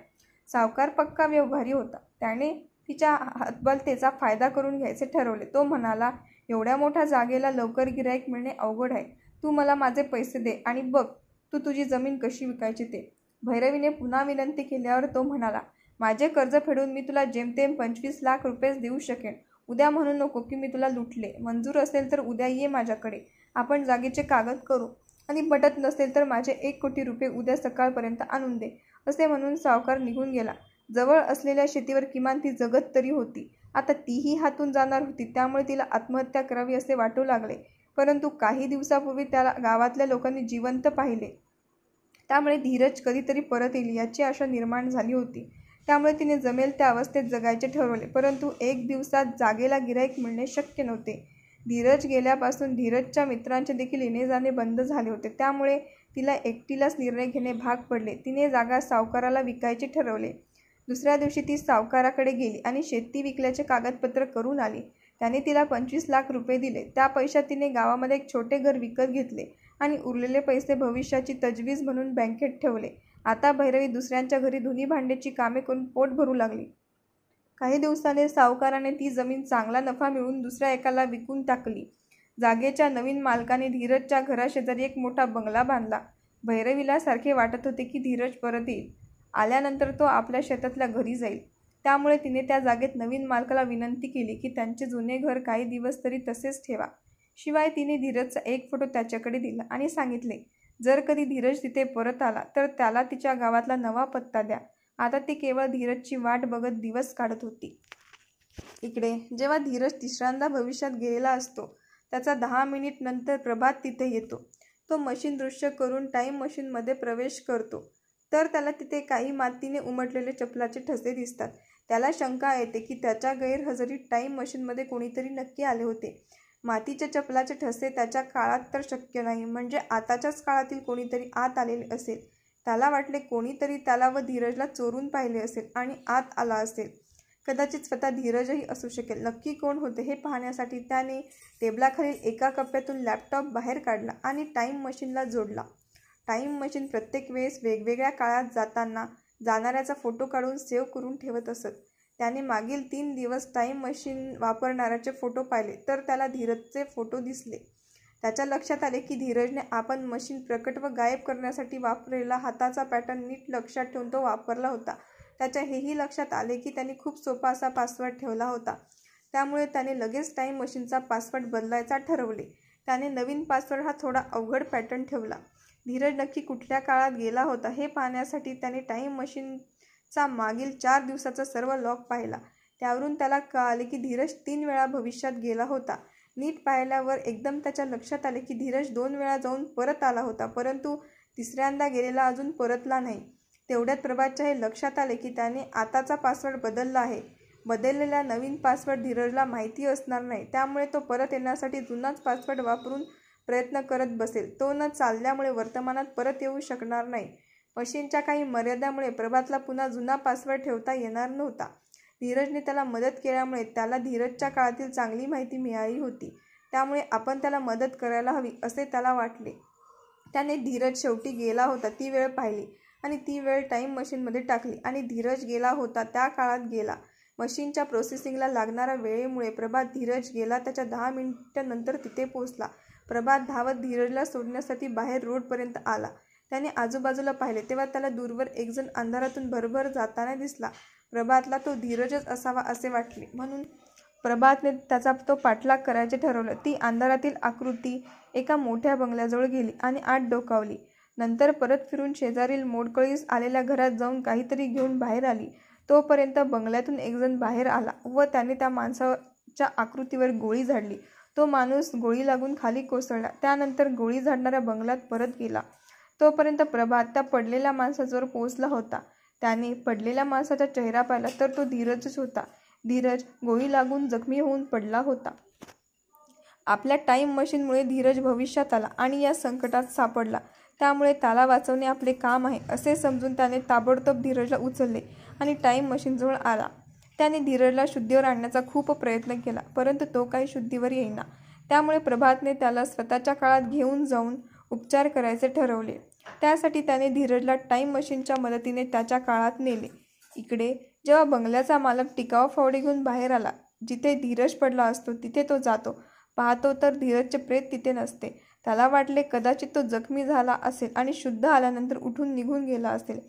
सावकार पक्का व्यवहारी होता. त्याने तिच्या हतबलतेचा फायदा करून घ्यायचे ठरवले. तो म्हणाला, एवढ्या मोठ्या जागेला लवकर गिराईक मिळणे अवघड आहे. तू मला माझे पैसे दे आणि बघ तू तुझी जमीन कशी विकायची ते. भैरवीने पुन्हा विनंती केल्यावर तो म्हणाला, माझे कर्ज फेडून मी तुला जेमतेम 25 लाख रुपये देऊ शकेन. उद्या म्हणू नको की मी तुला लुटले. मंजूर असेल तर उद्या ये माझ्याकडे. आपण जागेचे कागद करू आणि पटत नसेल तर माझे 1 कोटी रुपये उद्या सकाळपर्यंत आणून दे. असे म्हणून सावकार निघून गेला. जवळ असलेल्या शेतीवर किमान ती जगत तरी होती. आता तीही हातून जाणार होती. त्यामुळे तिला आत्महत्या करावी असे वाटू लागले. परंतु काही दिवसापूर्वी त्याला गावातल्या लोकांनी जिवंत पाहिले. त्यामुळे धीरज कधीतरी परत येईल याची आशा निर्माण झाली होती. त्यामुळे तिने जमेल त्या अवस्थेत जगायचे ठरवले. परंतु 1 दिवसात जागेला गिराईक मिळणे शक्य नव्हते. धीरज गेल्यापासून धीरजच्या मित्रांचे देखील येणे जाणे बंद झाले होते. त्यामुळे तिला एकटीलाच निर्णय घेणे भाग पडले. तिने जागा सावकाराला विकायचे ठरवले. दुसऱ्या दिवशी ती सावकाराकडे गेली आणि शेती विकल्याचे कागदपत्र करून आली. त्याने तिला 25 लाख रुपये दिले. त्या पैशात तिने गावामध्ये एक छोटे घर विकत घेतले आणि उरलेले पैसे भविष्याची तजवीज म्हणून बँकेत ठेवले. आता भैरवी दुसऱ्यांच्या घरी धुनी भांड्याची कामे करून पोट भरू लागली. काही दिवसांनी सावकाराने ती जमीन चांगला नफा मिळवून दुसऱ्या एकाला विकून टाकली. जागेच्या नवीन मालकाने धीरजच्या घराशेजारी एक मोठा बंगला बांधला. भैरवीला सारखे वाटत होते की धीरज परत येईल. आल्यानंतर तो आपल्या शेतातल्या घरी जाईल. त्यामुळे तिने त्या जागेत नवीन मालकाला विनंती केली की त्यांचे जुने घर काही दिवस तरी तसेच ठेवा. शिवाय तिने धीरजचा एक फोटो त्याच्याकडे दिला आणि सांगितले, जर कधी धीरज तिथे परत आला तर त्याला तिच्या गावातला नवा पत्ता द्या. आता ती केवळ धीरजची वाट बघत दिवस काढत होती. इकडे जेव्हा धीरज तिसऱ्यांदा भविष्यात गेलेला असतो, त्याचा 10 मिनिट नंतर प्रभात तिथे येतो. तो मशीन दृश्य करून टाईम मशीनमध्ये प्रवेश करतो तर त्याला तिथे काही मातीने उमटलेले चपलाचे ठसे दिसतात. त्याला शंका येते की त्याच्या गैरहजेरीत टाईम मशीनमध्ये कोणीतरी नक्की आले होते. मातीच्या चपलाचे ठसे त्याच्या काळात तर शक्य नाही, म्हणजे आताच्याच काळातील कोणीतरी आत आलेले असेल. त्याला वाटले कोणीतरी त्याला व धीरजला चोरून पाहिले असेल आणि आत आला असेल. कदाचित स्वतः धीरजही असू शकेल. नक्की कोण होते हे पाहण्यासाठी त्याने टेबलाखालील एका कप्प्यातून लॅपटॉप बाहेर काढला आणि टाईम मशीनला जोडला. टाईम मशीन प्रत्येक वेळेस वेगवेगळ्या काळात जाणाऱ्याचा फोटो काढून सेव्ह करून ठेवत असत. त्याने मागील 3 दिवस टाईम मशीन वापरणाऱ्याचे फोटो पाहिले तर त्याला धीरजचे फोटो दिसले. त्याच्या लक्षात आले की धीरजने आपण मशीन प्रकट व गायब करण्यासाठी वापरलेला हाताचा पॅटर्न नीट लक्षात ठेवून तो वापरला होता. त्याच्या हेही लक्षात आले की त्याने खूप सोपा असा पासवर्ड ठेवला होता. त्यामुळे त्याने लगेच टाईम मशीनचा पासवर्ड बदलायचा ठरवले. त्याने नवीन पासवर्ड हा थोडा अवघड पॅटर्न ठेवला. धीरज नक्की कुठल्या काळात गेला होता हे पाहण्यासाठी त्याने टाईम मशीनचा मागील 4 दिवसाचा सर्व लॉग पाहिला. त्यावरून त्याला कळाले की धीरज 3 वेळा भविष्यात गेला होता. नीट पाहिल्यावर एकदम त्याच्या लक्षात आले की धीरज 2 वेळा जाऊन परत आला होता, परंतु तिसऱ्यांदा गेलेला अजून परतला नाही. तेवढ्यात प्रभातच्या हे लक्षात आले की त्याने आताचा पासवर्ड बदलला आहे. बदललेला नवीन पासवर्ड धीरजला माहिती असणार नाही. त्यामुळे तो परत येण्यासाठी जुनाच पासवर्ड वापरून प्रयत्न करत बसेल. तो न चालल्यामुळे वर्तमानात परत येऊ शकणार नाही. मशीनच्या काही मर्यादामुळे प्रभातला पुन्हा जुना पासवर्ड ठेवता येणार नव्हता. धीरजने त्याला मदत केल्यामुळे त्याला धीरजच्या काळातील चांगली माहिती मिळाली होती. त्यामुळे आपण त्याला मदत करायला हवी असे त्याला वाटले. त्याने धीरज शेवटी गेला होता ती वेळ पाहिली आणि ती वेळ टाईम मशीनमध्ये टाकली आणि धीरज गेला होता त्या काळात गेला. मशीनच्या प्रोसेसिंगला लागणाऱ्या वेळेमुळे प्रभात धीरज गेला त्याच्या 10 मिनिटांनंतर तिथे पोहोचला. प्रभात धावत धीरजला सोडण्यासाठी बाहेर रोडपर्यंत आला. त्याने आजूबाजूला पाहिले तेव्हा त्याला दूरवर एकजण अंधारातून भरभर जाताना दिसला. प्रभातला तो धीरजच असावा असे वाटले, म्हणून प्रभातने त्याचा तो पाठलाग करायचे ठरवले. ती अंधारातील आकृती एका मोठ्या बंगल्याजवळ गेली आणि आत डोकावली. नंतर परत फिरून शेजारील मोडकळीस आलेल्या घरात जाऊन काहीतरी घेऊन बाहेर आली. तोपर्यंत बंगल्यातून एकजण बाहेर आला व त्याने त्या माणसाच्या आकृतीवर गोळी झाडली. तो माणूस गोळी लागून खाली कोसळला. त्यानंतर गोळी झाडणाऱ्या बंगल्यात परत गेला. तोपर्यंत प्रभात त्या पडलेल्या माणसाजवळ पोहोचला होता. त्याने पडलेल्या माणसाचा चेहरा पाहिला तर तो धीरजच होता. धीरज गोळी लागून जखमी होऊन पडला होता. आपल्या टाईम मशीनमुळे धीरज भविष्यात आला आणि या संकटात सापडला. त्यामुळे त्याला वाचवणे आपले काम आहे असे समजून त्याने ताबडतोब धीरजला उचलले आणि टाईम मशीनजवळ आला. त्याने धीरजला शुद्धीवर आणण्याचा खूप प्रयत्न केला, परंतु तो काही शुद्धीवर येईना. त्यामुळे प्रभातने त्याला स्वतःच्या काळात घेऊन जाऊन उपचार करायचे ठरवले. त्यासाठी त्याने धीरजला टाईम मशीनच्या मदतीने त्याच्या काळात नेले. इकडे जेव्हा बंगल्याचा मालक टिकाव फावडे घेऊन बाहेर आला, जिथे धीरज पडला असतो तिथे तो जातो. पाहतो तर धीरजचे प्रेत तिथे नसते. त्याला वाटले कदाचित तो जखमी झाला असेल आणि शुद्ध आल्यानंतर उठून निघून गेला असेल.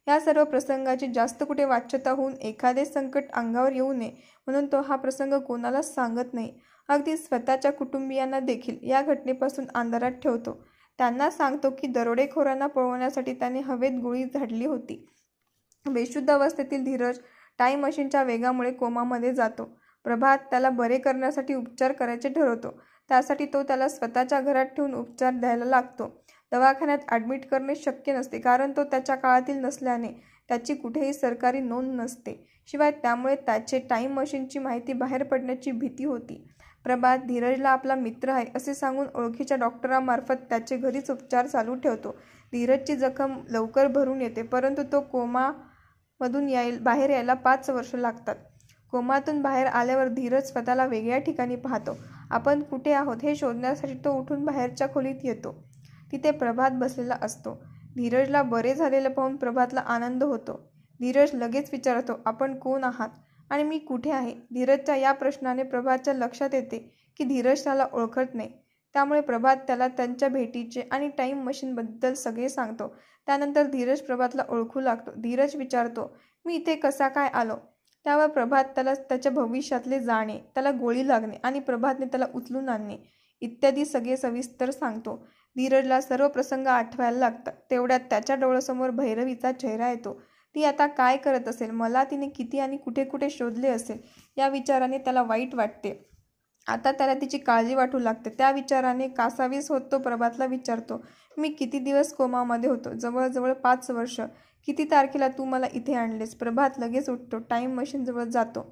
या सर्व प्रसंगाची जास्त कुठे वाच्यता होऊन एखादे संकट अंगावर येऊ नये म्हणून तो हा प्रसंग कोणालाच सांगत नाही. अगदी स्वतःच्या कुटुंबियांना देखील या घटनेपासून अंधारात ठेवतो. त्यांना सांगतो की दरोडेखोरांना पळवण्यासाठी त्याने हवेत गोळी झाडली होती. बेशुद्ध अवस्थेतील धीरज टाईम मशीनच्या वेगामुळे कोमामध्ये जातो. प्रभात त्याला बरे करण्यासाठी उपचार करायचे ठरवतो. त्यासाठी तो त्याला स्वतःच्या घरात ठेवून उपचार द्यायला लागतो. दवाखान्यात ॲडमिट करणे शक्य नसते, कारण तो त्याच्या काळातील नसल्याने त्याची कुठेही सरकारी नोंद नसते. शिवाय त्यामुळे त्याचे टाईम मशीनची माहिती बाहेर पडण्याची भीती होती. प्रभात धीरजला आपला मित्र आहे असे सांगून ओळखीच्या डॉक्टरांमार्फत त्याचे घरीच उपचार चालू ठेवतो. धीरजची जखम लवकर भरून येते, परंतु तो कोमामधून बाहेर यायला 5 वर्ष लागतात. कोमातून बाहेर आल्यावर धीरज स्वतःला वेगळ्या ठिकाणी पाहतो. आपण कुठे आहोत हे शोधण्यासाठी तो उठून बाहेरच्या खोलीत येतो. तिथे प्रभात बसलेला असतो. धीरजला बरे झालेलं पाहून प्रभातला आनंद होतो. धीरज लगेच विचारतो, आपण कोण आहात आणि मी कुठे आहे? धीरजच्या या प्रश्नाने प्रभातच्या लक्षात येते की धीरज त्याला ओळखत नाही. त्यामुळे प्रभात त्याला त्यांच्या भेटीचे आणि टाईम मशीनबद्दल सगळे सांगतो. त्यानंतर धीरज प्रभातला ओळखू लागतो. धीरज विचारतो, मी इथे कसा काय आलो? त्यावर प्रभात त्याला त्याच्या भविष्यातले जाणे, त्याला गोळी लागणे आणि प्रभातने त्याला उचलून आणणे इत्यादी सगळे सविस्तर सांगतो. धीरजला सर्व प्रसंग आठवायला लागतात. तेवढ्यात त्याच्या डोळ्यासमोर भैरवीचा चेहरा येतो. ती आता काय करत असेल? मला तिने किती आणि कुठे कुठे शोधले असेल या विचाराने त्याला वाईट वाटते. आता त्याला तिची काळजी वाटू लागते. त्या विचाराने कासावीस होत तो प्रभातला विचारतो, मी किती दिवस कोमामध्ये होतो? जवळजवळ 5 वर्ष. किती तारखेला तू मला इथे आणलेस? प्रभात लगेच उठतो. टाईम मशीनजवळ जातो.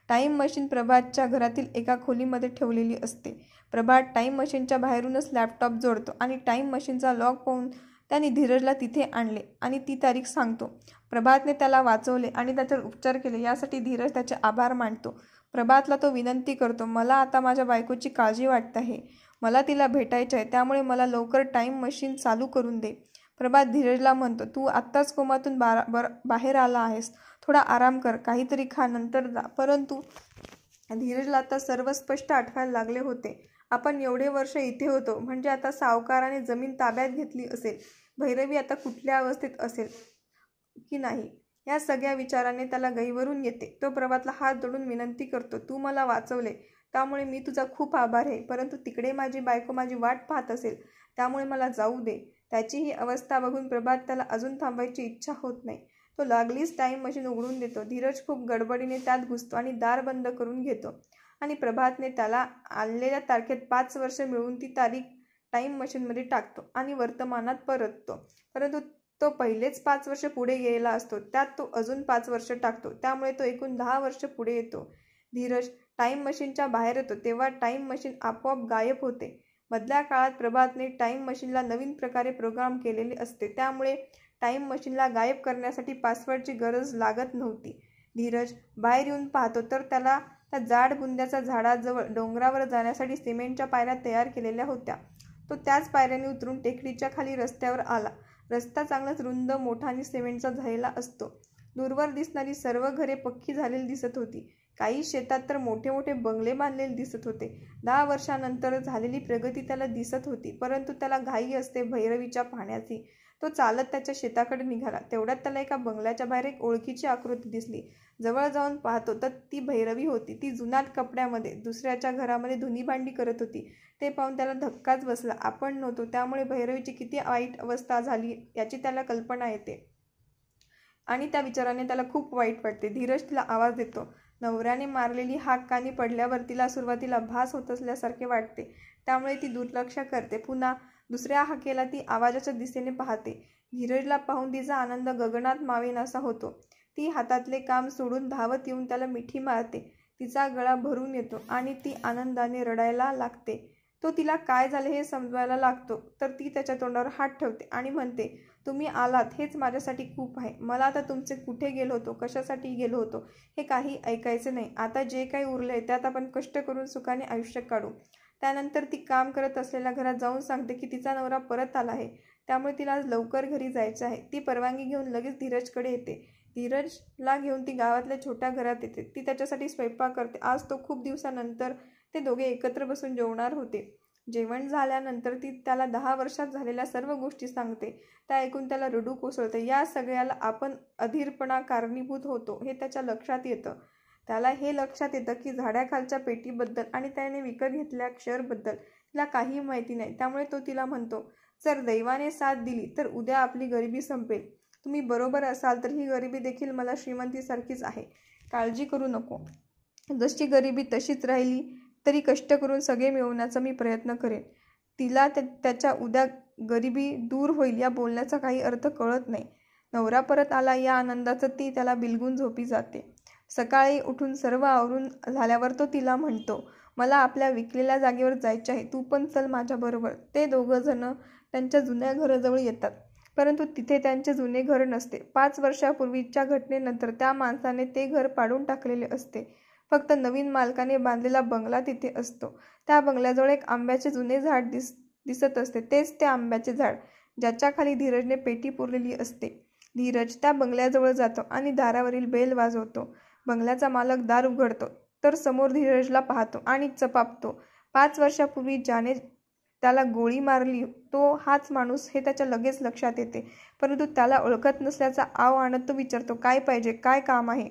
टाईम मशीन प्रभातच्या घरातील एका खोलीमध्ये ठेवलेली असते. प्रभात टाईम मशीनच्या बाहेरूनच लॅपटॉप जोडतो आणि टाईम मशीनचा लॉक पाहून त्याने धीरजला तिथे आणले आणि ती तारीख सांगतो. प्रभातने त्याला वाचवले आणि त्याच्यावर उपचार केले यासाठी धीरज त्याचे आभार मानतो. प्रभातला तो विनंती करतो, मला आता माझ्या बायकोची काळजी वाटत आहे. मला तिला भेटायचे आहे, त्यामुळे मला लवकर टाईम मशीन चालू करून दे. प्रभात धीरजला म्हणतो, तू आत्ताच कोमातून बाहेर आला आहेस. थोडा आराम कर, काहीतरी खा, नंतर जा. परंतु धीरजला आता सर्व स्पष्ट आठवायला लागले होते. आपण एवढे वर्ष इथे होतो म्हणजे आता सावकाराने जमीन ताब्यात घेतली असेल. भैरवी आता कुठल्या अवस्थेत असेल की नाही या सगळ्या विचाराने त्याला गैरवरून येते. तो प्रभातला हात जोडून विनंती करतो, तू मला वाचवले त्यामुळे मी तुझा खूप आभार आहे. परंतु तिकडे माझी बायको माझी वाट पाहत असेल, त्यामुळे मला जाऊ दे. त्याची ही अवस्था बघून प्रभात त्याला अजून थांबायची इच्छा होत नाही. तो लागलीच टाईम मशीन उघडून देतो. धीरज खूप गडबडीने त्यात घुसतो आणि दार बंद करून घेतो आणि प्रभातने त्याला आलेल्या तारखेत 5 वर्ष मिळवून ती तारीख टाईम मशीनमध्ये टाकतो आणि वर्तमानात परततो. परंतु तो पहिलेच 5 वर्ष पुढे गेलेला असतो. त्यात तो अजून 5 वर्ष टाकतो. त्यामुळे तो एकूण 10 वर्ष पुढे येतो. धीरज टाईम मशीनच्या बाहेर येतो तेव्हा टाईम मशीन आपोआप गायब होते. मधल्या काळात प्रभातने टाईम मशीनला नवीन प्रकारे प्रोग्राम केलेले असते. त्यामुळे टाईम मशीनला गायब करण्यासाठी पासवर्डची गरज लागत नव्हती. धीरज बाहेर येऊन पाहतो तर त्याला त्या जाड बुंद्याच्या झाडाजवळ डोंगरावर जाण्यासाठी सिमेंटच्या पायऱ्या तयार केलेल्या होत्या. तो त्याच पायऱ्याने उतरून टेकडीच्या खाली रस्त्यावर आला. रस्ता चांगलाच रुंद, मोठा आणि सिमेंटचा झालेला असतो. दूरवर दिसणारी सर्व घरे पक्की झालेली दिसत होती. काही शेतात तर मोठे मोठे बंगले बांधलेले दिसत होते. 10 वर्षांनंतर झालेली प्रगती त्याला दिसत होती. परंतु त्याला घाई असते भैरवीच्या पाहण्याची. तो चालत त्याच्या शेताकडे निघाला. तेवढ्यात त्याला एका बंगल्याच्या बाहेर एक ओळखीची आकृती दिसली. जवळ जाऊन पाहतो तर ती भैरवी होती. ती जुनाट कपड्यामध्ये दुसऱ्याच्या घरामध्ये धुनी भांडी करत होती. ते पाहून त्याला धक्काच बसला. आपण नव्हतो, त्यामुळे भैरवीची किती वाईट अवस्था झाली याची त्याला कल्पना येते आणि त्या विचाराने त्याला खूप वाईट वाटते. धीरज तिला आवाज देतो. नवऱ्याने मारलेली हाक कानी पडल्यावर तिला सुरुवातीला भास होत असल्यासारखे वाटते. त्यामुळे ती दुर्लक्ष करते. पुन्हा दुसऱ्या हाकेला ती आवाजाच्या दिशेने पाहते. धीरजला पाहून तिचा आनंद गगनात मावेनासा होतो. ती हातातले काम सोडून धावत येऊन त्याला मिठी मारते. तिचा गळा भरून येतो आणि ती आनंदाने रडायला लागते. तो तिला काय झाले हे समजवायला लागतो तर ती त्याच्या तोंडावर हात ठेवते आणि म्हणते, तुम्ही आलात हेच माझ्यासाठी खूप आहे. मला आता तुमचे कुठे गेलो होतो, कशासाठी गेलो होतो हे काही ऐकायचे नाही. आता जे काही उरले त्यात आपण कष्ट करून सुखाने आयुष्य काढू. त्यानंतर ती काम करत असलेल्या घरात जाऊन सांगते की तिचा नवरा परत आला आहे, त्यामुळे तिला आज लवकर घरी जायचं आहे. ती परवानगी घेऊन लगेच धीरजकडे येते. धीरजला घेऊन ती गावातल्या छोट्या घरात येते. ती त्याच्यासाठी स्वयंपाक करते. आज तो खूप दिवसानंतर ते दोघे एकत्र बसून जेवणार होते. जेवण झाल्यानंतर ती त्याला 10 वर्षात झालेल्या सर्व गोष्टी सांगते. त्या ऐकून त्याला रडू कोसळते. या सगळ्याला आपण अधीरपणा कारणीभूत होतो हे त्याच्या लक्षात येतं. त्याला हे लक्षात येतं की झाडाखालच्या पेटीबद्दल आणि त्याने विकत घेतलेल्या शेअरबद्दल तिला काही माहिती नाही. त्यामुळे तो तिला म्हणतो, जर दैवाने साथ दिली तर उद्या आपली गरिबी संपेल. तुम्ही बरोबर असाल तर ही गरिबी देखील मला श्रीमंतीसारखीच आहे. काळजी करू नको. जशी गरिबी तशीच राहिली तरी कष्ट करून सगळे मिळवण्याचा मी प्रयत्न करेन. तिला त्याच्या उद्या गरिबी दूर होईल या बोलण्याचा काही अर्थ कळत नाही. नवरा परत आला या आनंदाचं ती त्याला बिलगून झोपी जाते. सकाळी उठून सर्व आवरून झाल्यावर तो तिला म्हणतो, मला आपल्या विकलेल्या जागेवर जायचे आहे. तू पण चल माझ्याबरोबर. ते दोघं जण त्यांच्या जुन्या घराजवळ येतात. परंतु तिथे त्यांचे जुने घर नसते. 5 वर्षापूर्वीच्या घटनेनंतर त्या माणसाने ते घर पाडून टाकलेले असते. फक्त नवीन मालकाने बांधलेला बंगला तिथे असतो. त्या बंगल्याजवळ एक आंब्याचे जुने झाड दिसत असते. तेच ते आंब्याचे झाड ज्याच्या खाली धीरजने पेटी पुरलेली असते. धीरज त्या बंगल्याजवळ जातो आणि दारावरील बेल वाजवतो. बंगल्याचा मालक दार उघडतो तर समोर धीरजला पाहतो आणि चपापतो. 5 वर्षापूर्वी ज्याने त्याला गोळी मारली तो हाच माणूस हे त्याच्या लगेच लक्षात येते. परंतु त्याला ओळखत नसल्याचा आव आणत तो विचारतो, काय पाहिजे, काय काम आहे?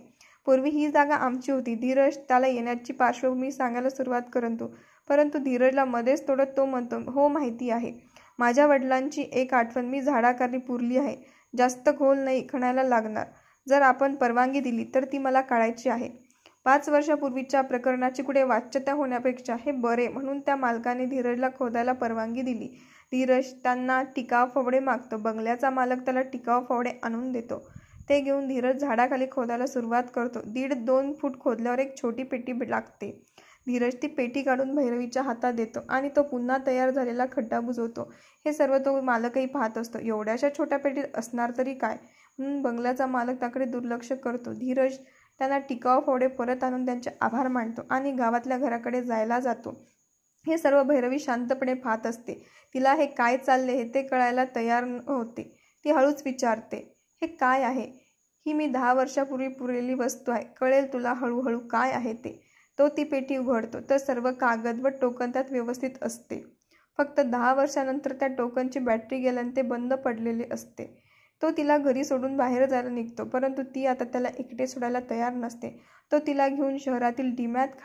पूर्वी ही जागा आमची होती. धीरज त्याला येण्याची पार्श्वभूमी सांगायला सुरुवात करतो. परंतु धीरजला मध्येच तोडत तो म्हणतो, हो माहिती आहे. माझ्या वडिलांची एक आठवण मी झाडाखाली पुरली आहे. जास्त खोल नाही खणायला लागणार. जर आपण परवानगी दिली तर ती मला काढायची आहे. 5 वर्षापूर्वीच्या प्रकरणाची कुठे वाच्यता होण्यापेक्षा हे बरे म्हणून त्या मालकाने धीरजला खोदायला परवानगी दिली. धीरज त्यांना टिकाव फावडे मागतो. बंगल्याचा मालक त्याला टिकाव फावडे आणून देतो. ते घेऊन धीरज झाडाखाली खोदायला सुरुवात करतो. 1.5-2 फूट खोदल्यावर एक छोटी पेटी लागते. धीरज ती पेटी काढून भैरवीच्या हातात देतो आणि तो पुन्हा तयार झालेला खड्डा बुजवतो. हे सर्व तो मालकही पाहत असतो. एवढ्याशा छोट्या पेटीत असणार तरी काय म्हणून बंगल्याचा मालक त्याकडे दुर्लक्ष करतो. धीरज त्यांना टिकाव फावडे परत आणून त्यांचे आभार मानतो आणि गावातल्या घराकडे जायला जातो. हे सर्व भैरवी शांतपणे पाहत असते. तिला हे काय चालले हे ते कळायला तयार होते. ती हळूच विचारते, हे काय आहे? ही मी 10 वर्षापूर्वी पुरलेली वस्तू आहे. कळेल तुला हळूहळू काय आहे ते. तो ती पेटी उघडतो तर सर्व कागद व टोकन त्यात व्यवस्थित असते. फक्त 10 वर्षानंतर त्या टोकनची बॅटरी गेल्याने ते बंद पडलेले असते. तो तिला घरी सोडून बाहेर जायला निघतो. परंतु ती आता त्याला एकटे सोडायला तयार नसते. तो तिला घेऊन शहरातील डीमॅट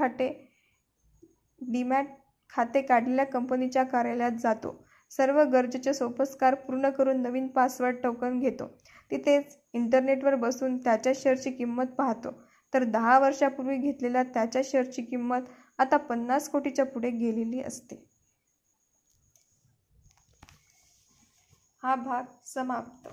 खाते काढलेल्या कंपनीच्या कार्यालयात जातो. सर्व गरजेचे सोपस्कार पूर्ण करून नवीन पासवर्ड टोकन घेतो. तिथेच इंटरनेटवर बसून त्याच्या शेअरची किंमत पाहतो. तर 10 वर्षापूर्वी घेतलेल्या त्याच्या शेअरची किंमत आता 50 कोटीच्या पुढे गेलेली असते. हा भाग समाप्त.